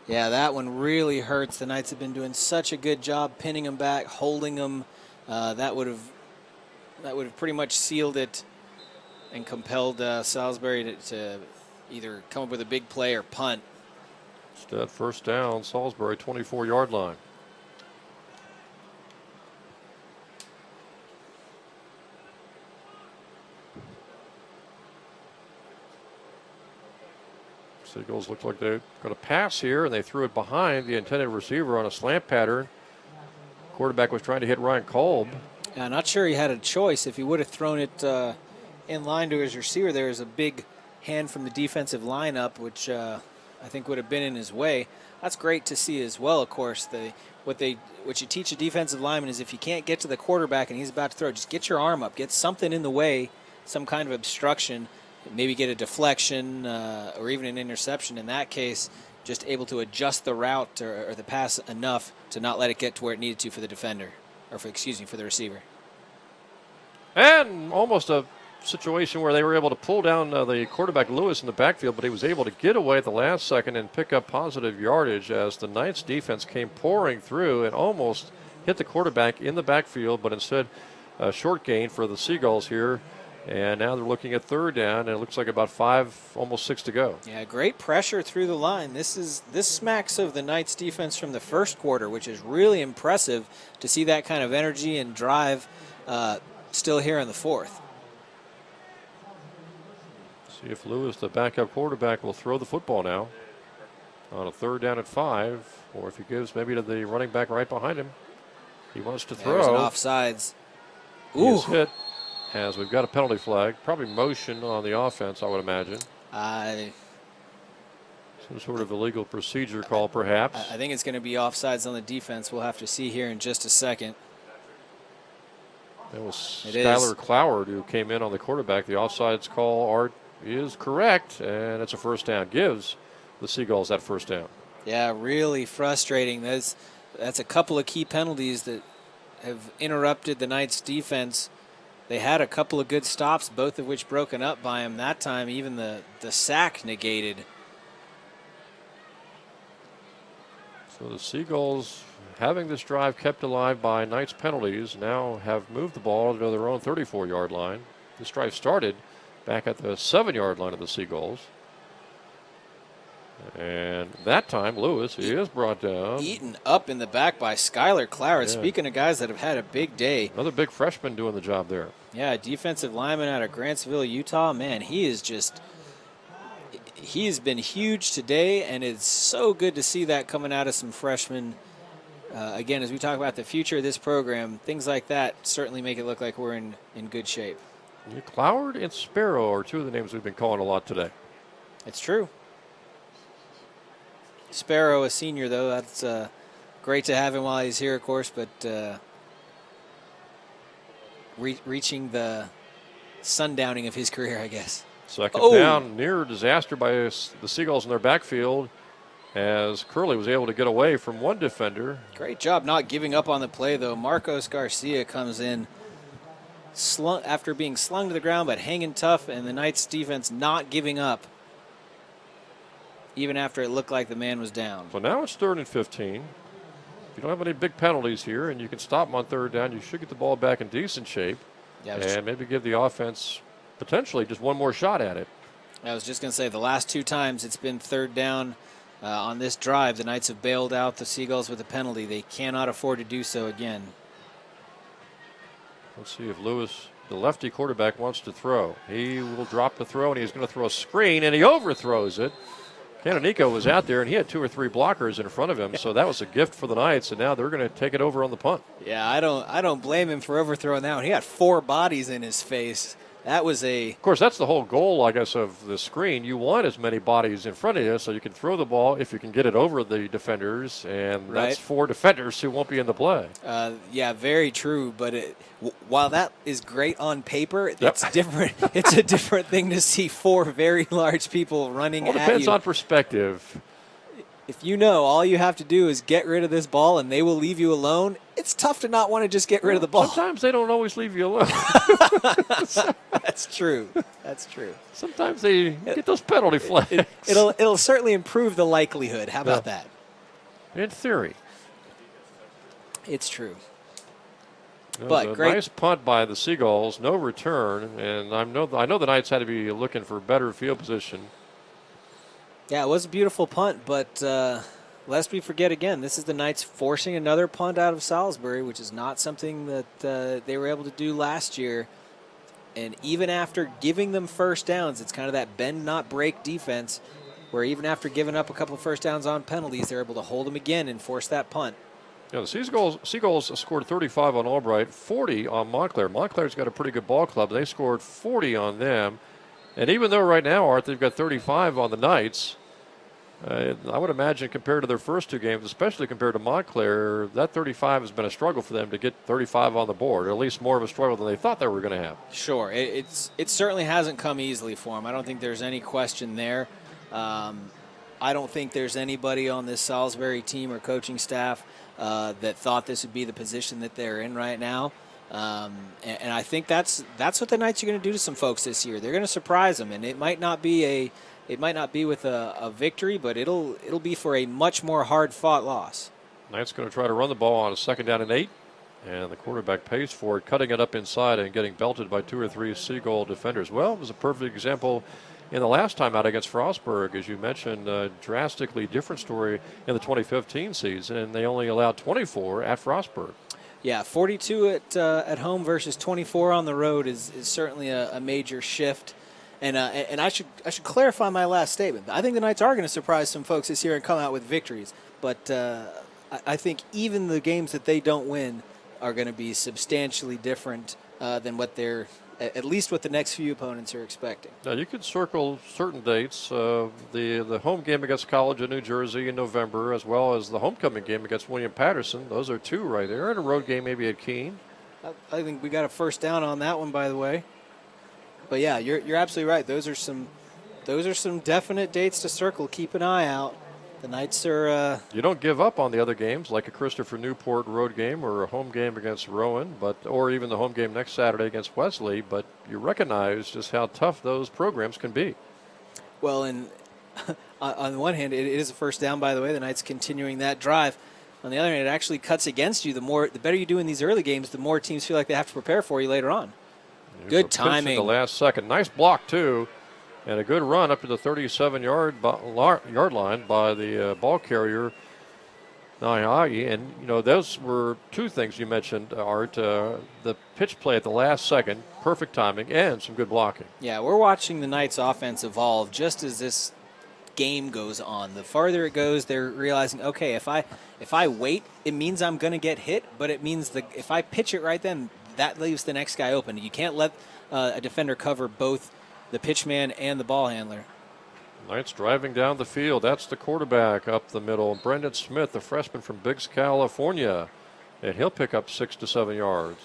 Yeah, that one really hurts. The Knights have been doing such a good job pinning them back, holding them. That would have pretty much sealed it and compelled Salisbury to either come up with a big play or punt. Instead, first down, Salisbury, 24-yard line. Seagulls look like they're going to pass here, and they threw it behind the intended receiver on a slant pattern. Quarterback was trying to hit Ryan Kolb. Yeah, not sure he had a choice. If he would have thrown it in line to his receiver, there was a big hand from the defensive lineup, which I think would have been in his way. That's great to see as well, of course. What you teach a defensive lineman is if you can't get to the quarterback and he's about to throw, just get your arm up, get something in the way, some kind of obstruction, maybe get a deflection or even an interception. In that case, just able to adjust the route or the pass enough to not let it get to where it needed to for the defender, or for the receiver. And almost a situation where they were able to pull down the quarterback Lewis in the backfield, but he was able to get away at the last second and pick up positive yardage as the Knights defense came pouring through and almost hit the quarterback in the backfield, but instead a short gain for the Seagulls here. And now they're looking at 3rd down, and it looks like about 5, almost 6 to go. Yeah, great pressure through the line. This smacks of the Knights defense from the first quarter, which is really impressive to see that kind of energy and drive still here in the 4th. See if Lewis, the backup quarterback, will throw the football now on a 3rd down at 5, or if he gives maybe to the running back right behind him. He wants to throw. There's an offsides. Ooh. He's hit. As we've got a penalty flag, probably motion on the offense, I would imagine. Some sort of illegal procedure call, perhaps. I think it's going to be offsides on the defense. We'll have to see here in just a second. That was Skylar Cloward who came in on the quarterback. The offsides call, Art, is correct, and it's a first down. Gives the Seagulls that first down. Yeah, really frustrating. That's a couple of key penalties that have interrupted the Knights' defense. They had a couple of good stops, both of which broken up by him. That time, even the sack negated. So the Seagulls, having this drive kept alive by Knights penalties, now have moved the ball to their own 34-yard line. This drive started back at the 7-yard line of the Seagulls. And that time, Lewis is brought down. Eaten up in the back by Skylar Cloward. Yeah. Speaking of guys that have had a big day. Another big freshman doing the job there. Yeah, defensive lineman out of Grantsville, Utah. Man, he's been huge today, and it's so good to see that coming out of some freshmen. Again, as we talk about the future of this program, things like that certainly make it look like we're in good shape. Yeah, Cloward and Sparrow are two of the names we've been calling a lot today. It's true. Sparrow, a senior, though. That's great to have him while he's here, of course, but reaching the sundowning of his career, I guess. Second down, near disaster by the Seagulls in their backfield as Curley was able to get away from one defender. Great job not giving up on the play, though. Marcos Garcia comes in after being slung to the ground, but hanging tough, and the Knights defense not giving up, even after it looked like the man was down. So now it's 3rd and 15. If you don't have any big penalties here and you can stop them on 3rd down, you should get the ball back in decent shape and maybe give the offense potentially just one more shot at it. I was just going to say, the last 2 times it's been 3rd down, on this drive. The Knights have bailed out the Seagulls with a penalty. They cannot afford to do so again. Let's see if Lewis, the lefty quarterback, wants to throw. He will drop the throw, and he's going to throw a screen, and he overthrows it. Canonico was out there, and he had 2 or 3 blockers in front of him, so that was a gift for the Knights, and now they're going to take it over on the punt. Yeah, I don't blame him for overthrowing that one. He had 4 bodies in his face. That was Of course, that's the whole goal, I guess, of the screen. You want as many bodies in front of you so you can throw the ball if you can get it over the defenders, and that's 4 defenders who won't be in the play. Yeah, very true. But while that is great on paper, it's different. It's a different thing to see 4 very large people running at you. Depends on perspective. If you know all you have to do is get rid of this ball and they will leave you alone, it's tough to not want to just get rid of the ball. Sometimes they don't always leave you alone. That's true. That's true. Sometimes they get those penalty flags. It'll certainly improve the likelihood. How about that? In theory. It's true. But great. Nice punt by the Seagulls, no return, and I know the Knights had to be looking for better field position. Yeah, it was a beautiful punt, but lest we forget again, this is the Knights forcing another punt out of Salisbury, which is not something that they were able to do last year. And even after giving them first downs, it's kind of that bend not break defense, where even after giving up a couple of first downs on penalties, they're able to hold them again and force that punt. Yeah, the Seagulls scored 35 on Albright, 40 on Montclair. Montclair's got a pretty good ball club. They scored 40 on them. And even though right now, Art, they've got 35 on the Knights, I would imagine compared to their first 2 games, especially compared to Montclair, that 35 has been a struggle for them to get 35 on the board, or at least more of a struggle than they thought they were going to have. Sure. It certainly hasn't come easily for them. I don't think there's any question there. I don't think there's anybody on this Salisbury team or coaching staff that thought this would be the position that they're in right now. And I think that's what the Knights are going to do to some folks this year. They're going to surprise them, and it might not be with a victory, but it'll be for a much more hard-fought loss. Knights going to try to run the ball on a 2nd down and 8, and the quarterback pays for it, cutting it up inside and getting belted by 2 or 3 Seagull defenders. Well, it was a perfect example in the last time out against Frostburg, as you mentioned, a drastically different story in the 2015 season, and they only allowed 24 at Frostburg. Yeah, 42 at home versus 24 on the road is certainly a major shift. And I should clarify my last statement. I think the Knights are going to surprise some folks this year and come out with victories. But I think even the games that they don't win are going to be substantially different than what they're, at least what the next few opponents are expecting. Now, you could circle certain dates, the home game against College of New Jersey in November, as well as the homecoming game against William Patterson. Those are 2 right there, and a road game maybe at Keene. I think we got a first down on that one, by the way. But yeah, you're absolutely right. Those are some definite dates to circle. Keep an eye out. The Knights are. You don't give up on the other games, like a Christopher Newport road game or a home game against Rowan, or even the home game next Saturday against Wesley. But you recognize just how tough those programs can be. Well, and on the one hand, it is a first down. By the way, the Knights continuing that drive. On the other hand, it actually cuts against you. The better you do in these early games, the more teams feel like they have to prepare for you later on. Good timing. At the last second. Nice block, too. And a good run up to the 37-yard line by the ball carrier, Nayagi. And, those were 2 things you mentioned, Art. The pitch play at the last second, perfect timing, and some good blocking. Yeah, we're watching the Knights offense evolve just as this game goes on. The farther it goes, they're realizing, okay, if I wait, it means I'm going to get hit, but it means if I pitch it right then, that leaves the next guy open. You can't let a defender cover both the pitchman and the ball handler. Knights driving down the field. That's the quarterback up the middle. Brendan Smith, the freshman from Biggs, California. And he'll pick up 6 to 7 yards.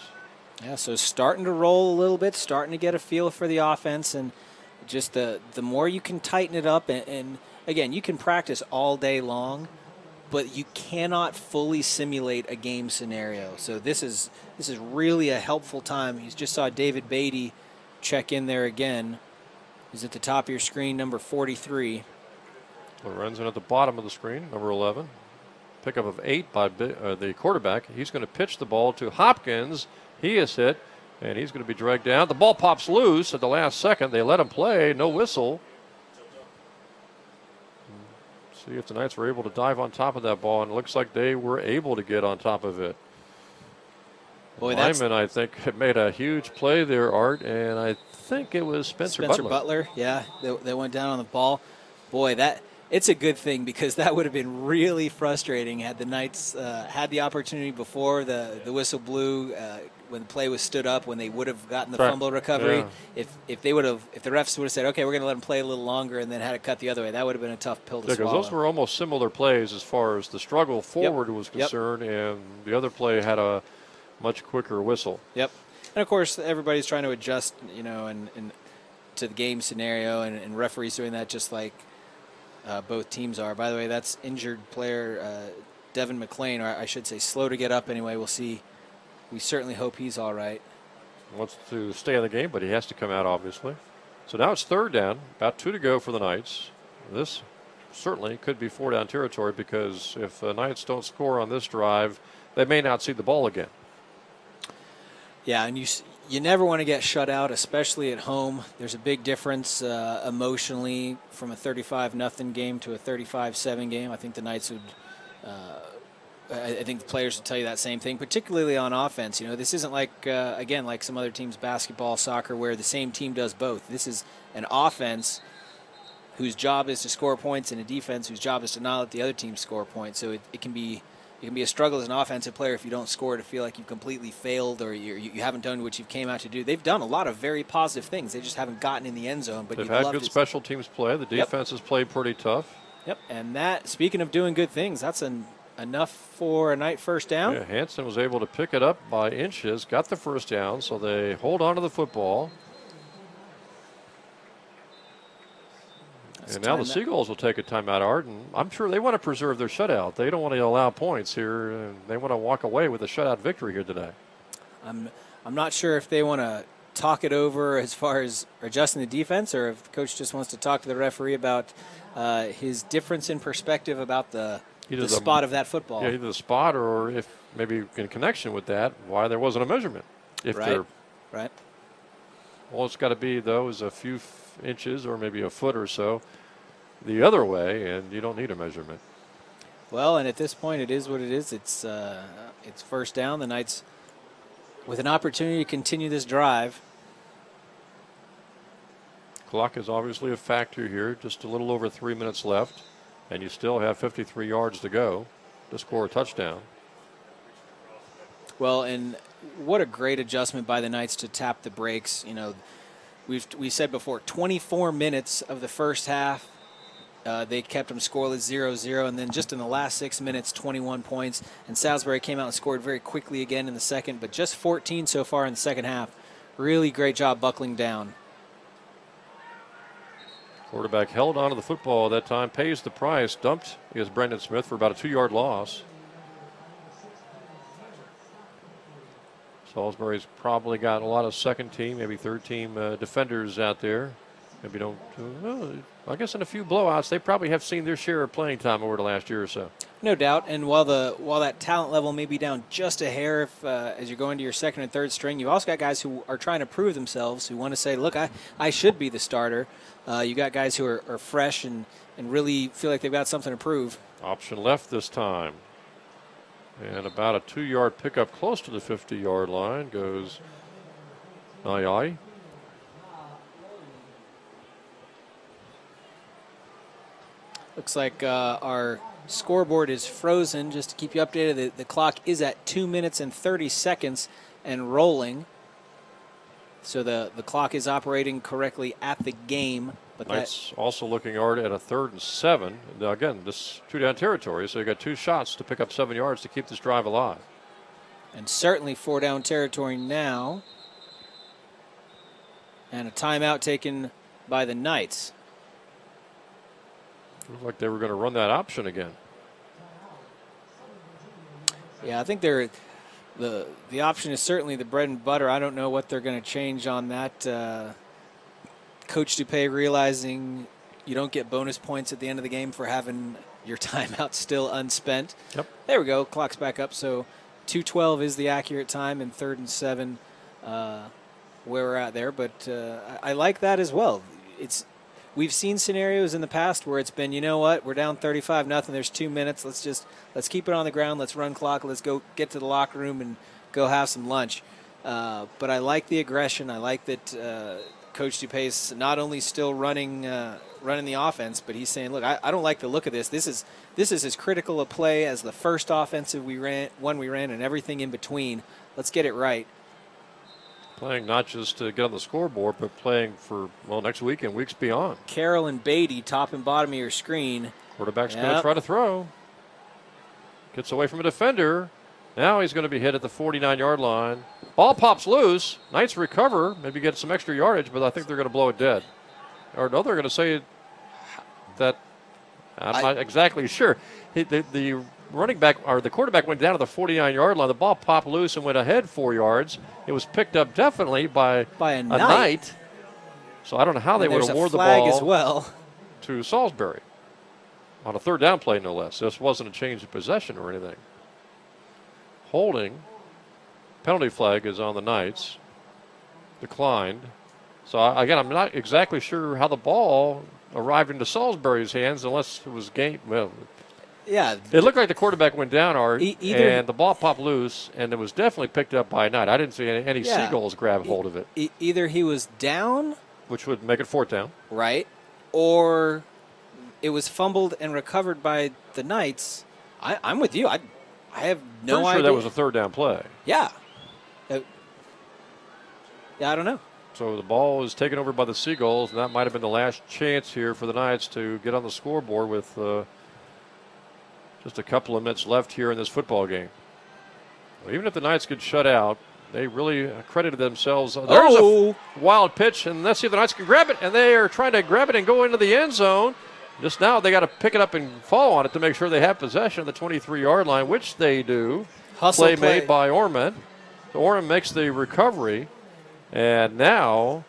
Yeah, so starting to roll a little bit, starting to get a feel for the offense. And just the more you can tighten it up. And again, you can practice all day long, but you cannot fully simulate a game scenario. So this is really a helpful time. You just saw David Beatty check in there again. He's at the top of your screen, number 43. Lorenzen at the bottom of the screen, number 11. Pickup of 8 by the quarterback. He's going to pitch the ball to Hopkins. He is hit, and he's going to be dragged down. The ball pops loose at the last second. They let him play. No whistle. See if the Knights were able to dive on top of that ball, and it looks like they were able to get on top of it. Boy, Lyman, I think, had made a huge play there, Art, and I think it was Spencer Butler. Yeah, they went down on the ball. Boy, it's a good thing because that would have been really frustrating had the Knights had the opportunity before the whistle blew when the play was stood up, when they would have gotten the fumble recovery. Yeah. If the refs would have said, okay, we're going to let them play a little longer, and then had it cut the other way, that would have been a tough pill to swallow. Because those were almost similar plays as far as the struggle forward was concerned, and the other play had a much quicker whistle. Yep. And of course, everybody's trying to adjust, and to the game scenario, and referees doing that just like both teams are. By the way, that's injured player Devin McLean, or I should say slow to get up anyway. We'll see. We certainly hope he's all right. Wants to stay in the game, but he has to come out, obviously. So now it's third down, about 2 to go for the Knights. This certainly could be 4 down territory because if the Knights don't score on this drive, they may not see the ball again. Yeah, and you never want to get shut out, especially at home. There's a big difference emotionally from a 35-0 game to a 35-7 game. I think the Knights would I think the players would tell you that same thing, particularly on offense. This isn't like, again, like some other teams, basketball, soccer, where the same team does both. This is an offense whose job is to score points and a defense whose job is to not let the other team score points. So it can be a struggle as an offensive player if you don't score, to feel like you've completely failed or you haven't done what you came out to do. They've done a lot of very positive things. They just haven't gotten in the end zone. But they've had good special teams play. The defense has played pretty tough. Yep, and that, speaking of doing good things, that's enough for a Knight first down. Yeah, Hansen was able to pick it up by inches, got the first down, so they hold on to the football. And now the Seagulls will take a timeout, Art, and I'm sure they want to preserve their shutout. They don't want to allow points here, and they want to walk away with a shutout victory here today. I'm not sure if they want to talk it over as far as adjusting the defense, or if the coach just wants to talk to the referee about his difference in perspective about the spot of that football. Yeah, either the spot or if maybe in connection with that, why there wasn't a measurement. Right. All it's got to be, though, is a few inches or maybe a foot or so the other way, and you don't need a measurement. Well, and at this point, it is what it is. It's first down. The Knights with an opportunity to continue this drive. Clock is obviously a factor here. Just a little over 3 minutes left, and you still have 53 yards to go to score a touchdown. Well, and what a great adjustment by the Knights to tap the brakes. We said before, 24 minutes of the first half, they kept them scoreless 0-0, and then just in the last 6 minutes, 21 points. And Salisbury came out and scored very quickly again in the second, but just 14 so far in the second half. Really great job buckling down. Quarterback held onto the football at that time, pays the price, dumped against Brendan Smith for about a 2-yard loss. Salisbury's probably got a lot of second team, maybe third team defenders out there. Maybe don't. I guess in a few blowouts, they probably have seen their share of playing time over the last year or so. No doubt. And while that talent level may be down just a hair, if as you're going to your second and third string, you've also got guys who are trying to prove themselves, who want to say, look, I should be the starter. You got guys who are fresh and really feel like they've got something to prove. Option left this time. And about a 2-yard pickup close to the 50-yard line goes Nayai. Looks like our scoreboard is frozen. Just to keep you updated, the clock is at 2 minutes and 30 seconds and rolling. So the clock is operating correctly at the game. But Knights also looking hard at a 3rd and 7. Now again, this 2-down territory, so you got 2 shots to pick up 7 yards to keep this drive alive. And certainly 4-down territory now. And a timeout taken by the Knights. Looked like they were going to run that option again. Yeah, I think the option is certainly the bread and butter. I don't know what they're going to change on that. Coach Dupay realizing you don't get bonus points at the end of the game for having your timeout still unspent. Yep. There we go. Clock's back up. So 2:12 is the accurate time, and 3rd and 7 where we're at there. But I like that as well. we've seen scenarios in the past where it's been, you know what, we're down 35-0. There's 2 minutes. Let's keep it on the ground. Let's run clock. Let's go get to the locker room and go have some lunch. But I like the aggression. I like that Coach DuPace not only still running the offense, but he's saying, look, I don't like the look of this. This is as critical a play as the first offensive we ran, and everything in between. Let's get it right. Playing not just to get on the scoreboard, but playing for, next week and weeks beyond. Carroll and Beatty, top and bottom of your screen. Quarterback's going to try to throw. Gets away from a defender. Now he's going to be hit at the 49-yard line. Ball pops loose. Knights recover, maybe get some extra yardage, but I think they're going to blow it dead. Or no, they're going to say that I'm not exactly sure. The running back or the quarterback went down to the 49-yard line. The ball popped loose and went ahead 4 yards. It was picked up definitely by a Knight. So I don't know how they would award the ball as well to Salisbury on a third down play, no less. This wasn't a change of possession or anything. Holding. Penalty flag is on the Knights. Declined. So, again, I'm not exactly sure how the ball arrived into Salisbury's hands unless it was game. Well, yeah. It looked like the quarterback went down, Art, and the ball popped loose, and it was definitely picked up by Knight. I didn't see any Seagulls grab hold of it. Either he was down, which would make it fourth down. Right. Or it was fumbled and recovered by the Knights. I'm with you. I have no idea. Pretty sure that was a third down play. Yeah. I don't know. So the ball is taken over by the Seagulls, and that might have been the last chance here for the Knights to get on the scoreboard with just a couple of minutes left here in this football game. Well, even if the Knights get shut out, they really credited themselves. There's a wild pitch, and let's see if the Knights can grab it, and they are trying to grab it and go into the end zone. Just now they got to pick it up and fall on it to make sure they have possession of the 23-yard line, which they do. Play made by Orman. So Orman makes the recovery. And now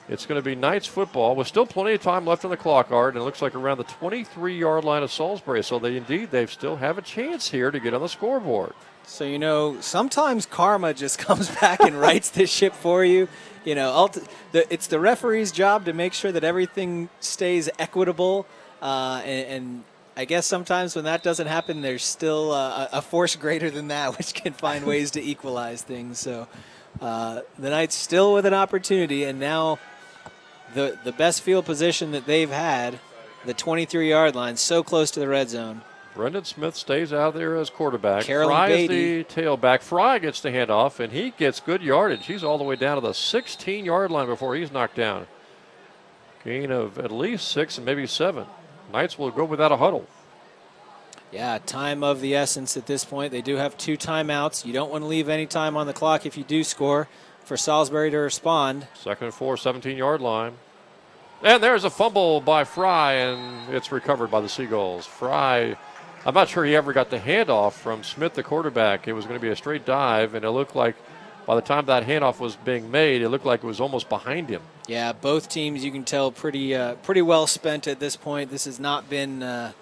it's going to be Knights football with still plenty of time left on the clock, Art, and it looks like around the 23-yard line of Salisbury. So they still have a chance here to get on the scoreboard. So, sometimes karma just comes back and rights this ship for you. It's the referee's job to make sure that everything stays equitable. And I guess sometimes when that doesn't happen, there's still a force greater than that, which can find ways to equalize things. So the Knights still with an opportunity, and now the best field position that they've had, the 23-yard line, so close to the red zone. Brendan Smith stays out there as quarterback. Carroll Fry is Beatty. the tailback. Fry gets the handoff, and he gets good yardage. He's all the way down to the 16-yard line before he's knocked down. Gain of at least 6 and maybe 7. Knights will go without a huddle. Yeah, time of the essence at this point. They do have 2 timeouts. You don't want to leave any time on the clock if you do score for Salisbury to respond. 2nd and 4, 17-yard line. And there's a fumble by Fry, and it's recovered by the Seagulls. Fry, I'm not sure he ever got the handoff from Smith, the quarterback. It was going to be a straight dive, and it looked like by the time that handoff was being made, it looked like it was almost behind him. Yeah, both teams, you can tell, pretty well spent at this point. This has not been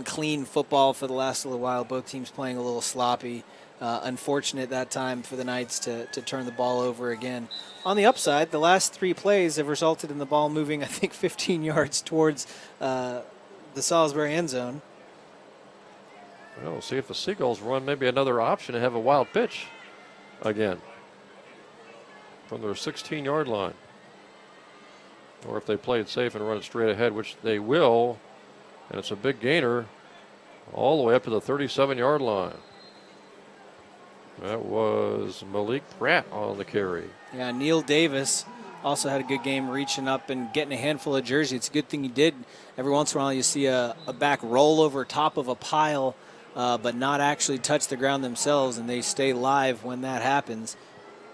clean football for the last little while. Both teams playing a little sloppy. Unfortunate that time for the Knights to turn the ball over again. On the upside, the last 3 plays have resulted in the ball moving, I think, 15 yards towards the Salisbury end zone. Well, we'll see if the Seagulls run maybe another option and have a wild pitch again from their 16-yard line. Or if they play it safe and run it straight ahead, which they will, and it's a big gainer all the way up to the 37-yard line. That was Malik Pratt on the carry. Yeah, Neil Davis also had a good game reaching up and getting a handful of jerseys. It's a good thing he did. Every once in a while you see a back roll over top of a pile but not actually touch the ground themselves, and they stay live when that happens.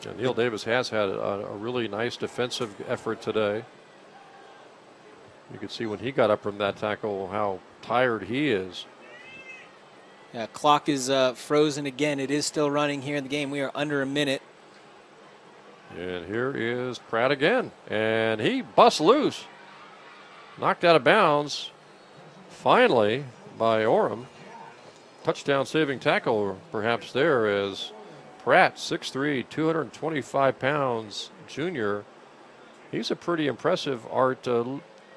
Yeah, Neil Davis has had a really nice defensive effort today. You could see when he got up from that tackle how tired he is. Yeah, clock is frozen again. It is still running here in the game. We are under a minute. And here is Pratt again, and he busts loose. Knocked out of bounds, finally, by Orem. Touchdown saving tackle perhaps there as Pratt, 6'3", 225 pounds, junior. He's a pretty impressive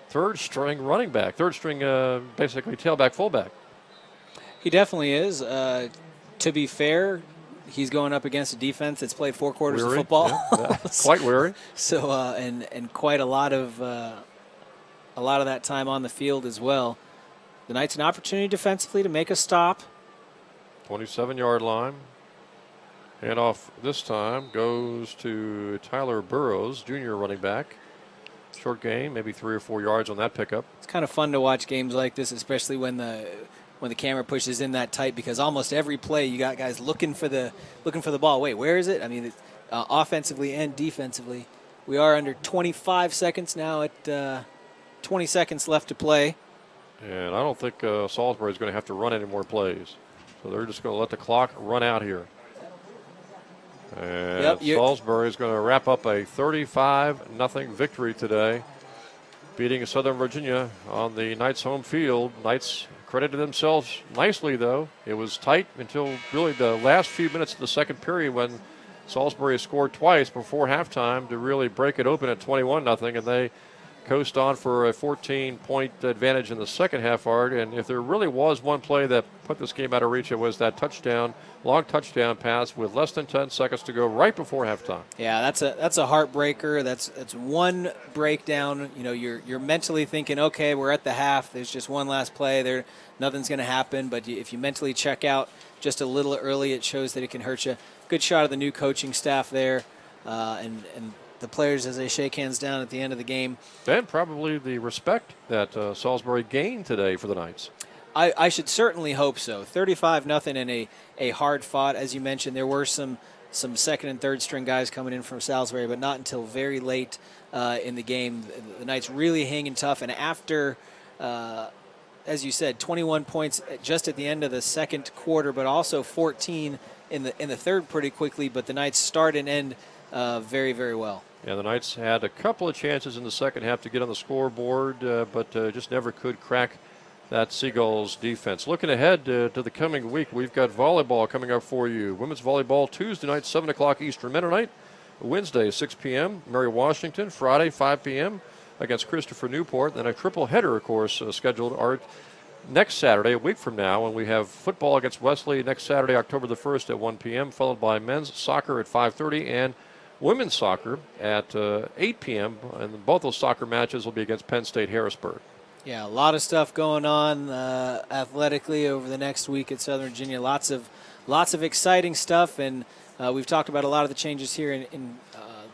third string running back, third string basically tailback, fullback. He definitely is. To be fair, he's going up against a defense that's played 4 quarters of football. Yeah, quite weary. So and quite a lot of that time on the field as well. The Knights an opportunity defensively to make a stop. 27-yard line. Handoff this time goes to Tyler Burrows, junior running back. Short gain, maybe 3 or 4 yards on that pickup. It's kind of fun to watch games like this, especially when the camera pushes in that tight, because almost every play you got guys looking for the ball. Wait, where is it? I mean, offensively and defensively. We are under 25 seconds now at 20 seconds left to play. And I don't think Salisbury is going to have to run any more plays. So they're just going to let the clock run out here. And Salisbury is going to wrap up a 35-0 victory today, beating Southern Virginia on the Knights' home field. Knights credited themselves nicely, though. It was tight until really the last few minutes of the second period when Salisbury scored twice before halftime to really break it open at 21-0, and they coast on for a 14-point advantage in the second half, Art. And if there really was one play that put this game out of reach, it was that long touchdown pass with less than 10 seconds to go right before halftime. Yeah, that's a heartbreaker. That's one breakdown. You know, you're mentally thinking, okay, we're at the half. There's just one last play. Nothing's going to happen. But if you mentally check out just a little early, it shows that it can hurt you. Good shot of the new coaching staff there, and the players as they shake hands down at the end of the game. And probably the respect that Salisbury gained today for the Knights. I should certainly hope so. 35-0 in a hard fought. As you mentioned, there were some second and third string guys coming in from Salisbury, but not until very late in the game. The Knights really hanging tough. And after, as you said, 21 points just at the end of the second quarter, but also 14 in the third pretty quickly. But the Knights start and end very, very well. Yeah, the Knights had a couple of chances in the second half to get on the scoreboard, but just never could crack that Seagulls defense. Looking ahead to the coming week, we've got volleyball coming up for you. Women's volleyball Tuesday night, 7 o'clock Eastern Mennonite. Wednesday, 6 p.m., Mary Washington. Friday, 5 p.m. against Christopher Newport. Then a triple header, of course, scheduled Art next Saturday, a week from now, when we have football against Wesley next Saturday, October the 1st at 1 p.m., followed by men's soccer at 5:30 and women's soccer at 8 p.m., and both those soccer matches will be against Penn State Harrisburg. Yeah, a lot of stuff going on athletically over the next week at Southern Virginia. Lots of exciting stuff, and we've talked about a lot of the changes here in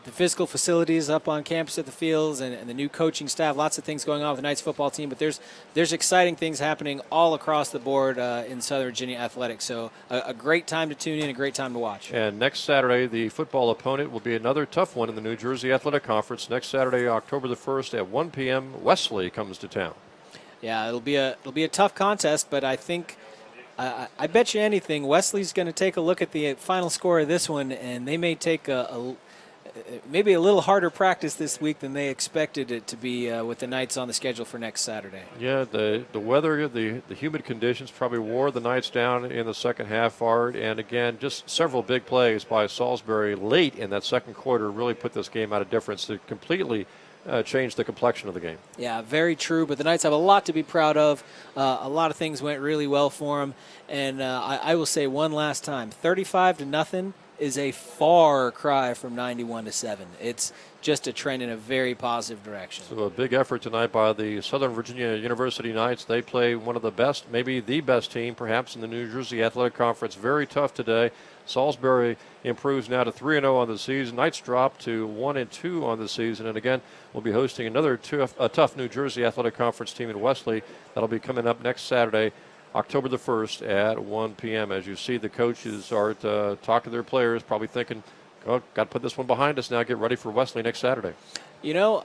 the physical facilities up on campus at the fields and the new coaching staff. Lots of things going on with the Knights football team, but there's exciting things happening all across the board in Southern Virginia athletics. So a great time to tune in, a great time to watch. And next Saturday, the football opponent will be another tough one in the New Jersey Athletic Conference. Next Saturday, October the 1st at 1 p.m., Wesley comes to town. Yeah, it'll be a tough contest, but I think I bet you anything Wesley's going to take a look at the final score of this one, and they may take maybe a little harder practice this week than they expected it to be with the Knights on the schedule for next Saturday. Yeah, the weather, the humid conditions probably wore the Knights down in the second half, Art. And again, just several big plays by Salisbury late in that second quarter really put this game out of difference to completely change the complexion of the game. Yeah, very true. But the Knights have a lot to be proud of. A lot of things went really well for them. And I will say one last time, 35-0 is a far cry from 91-7. It's just a trend in a very positive direction. So a big effort tonight by the Southern Virginia University Knights. They play one of the best, maybe the best team perhaps in the New Jersey Athletic Conference. Very tough today. Salisbury improves now to 3-0 on the season. Knights drop to 1-2 on the season. And again, we'll be hosting another tough New Jersey Athletic Conference team in Wesley. That'll be coming up next Saturday, October the 1st at 1 p.m. As you see, the coaches are talking to their players, probably thinking, oh, got to put this one behind us now, get ready for Wesley next Saturday. You know,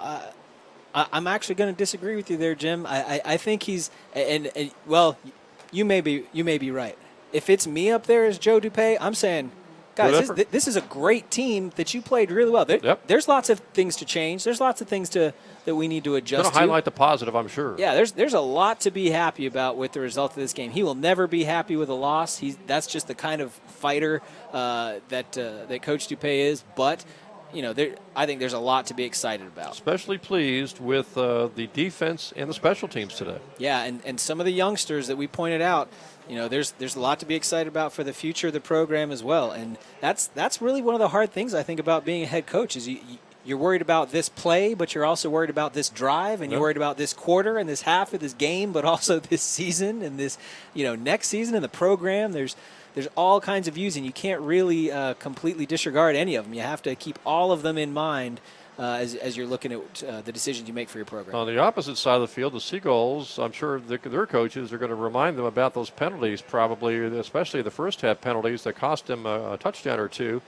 I'm actually going to disagree with you there, Jim. I think he's and well, you may be right. If it's me up there as Joe Dupay, I'm saying, guys, this is a great team that you played really well. There's lots of things to change. There's lots of things that we need to adjust to. Highlight the positive, I'm sure. Yeah, there's a lot to be happy about with the result of this game. He will never be happy with a loss. That's just the kind of fighter that Coach Dupay is. But I think there's a lot to be excited about. Especially pleased with the defense and the special teams today. Yeah, and some of the youngsters that we pointed out, there's a lot to be excited about for the future of the program as well. And that's really one of the hard things I think about being a head coach is you're worried about this play, but you're also worried about this drive, and you're worried about this quarter and this half of this game, but also this season and this, next season in the program. There's all kinds of views, and you can't really completely disregard any of them. You have to keep all of them in mind as you're looking at the decisions you make for your program. On the opposite side of the field, the Seagulls, I'm sure their coaches are going to remind them about those penalties, probably, especially the first half penalties that cost them a touchdown or two,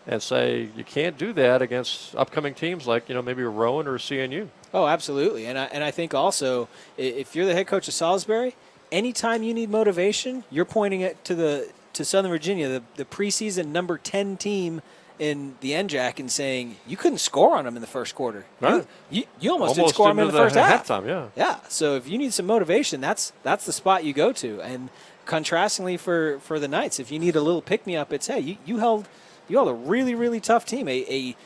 and say you can't do that against upcoming teams like maybe Rowan or CNU. Oh, absolutely, and I think also if you're the head coach of Salisbury, anytime you need motivation, you're pointing it to Southern Virginia, the preseason number 10 team in the NJAC, and saying you couldn't score on them in the first quarter. Right. You almost didn't score them in the first half. Halftime, yeah. Yeah. So if you need some motivation, that's the spot you go to. And contrastingly for the Knights, if you need a little pick me up, it's hey, you held a really, really tough team, a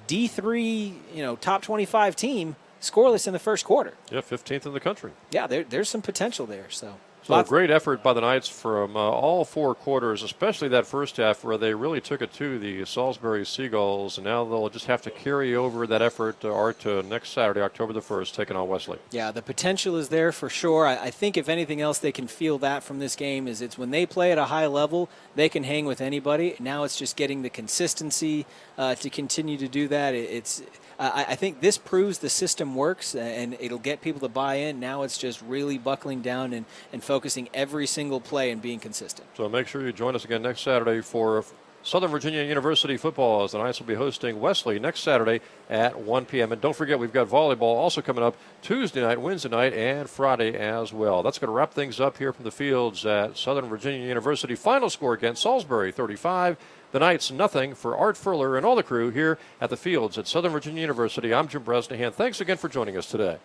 D3 top 25 team, scoreless in the first quarter. Yeah, 15th in the country. Yeah, there's some potential there. So a great effort by the Knights from all four quarters, especially that first half where they really took it to the Salisbury Seagulls, and now they'll just have to carry over that effort to next Saturday, October the 1st, taking on Wesley. Yeah, the potential is there for sure. I think if anything else they can feel that from this game is it's when they play at a high level, they can hang with anybody. Now it's just getting the consistency to continue to do that. I think this proves the system works, and it'll get people to buy in. Now it's just really buckling down and focusing every single play and being consistent. So make sure you join us again next Saturday for Southern Virginia University football, as the Knights will be hosting Wesley next Saturday at 1 p.m. And don't forget, we've got volleyball also coming up Tuesday night, Wednesday night, and Friday as well. That's going to wrap things up here from the fields at Southern Virginia University. Final score against Salisbury, 35. The Knights, nothing. For Art Furler and all the crew here at the fields at Southern Virginia University, I'm Jim Bresnahan. Thanks again for joining us today.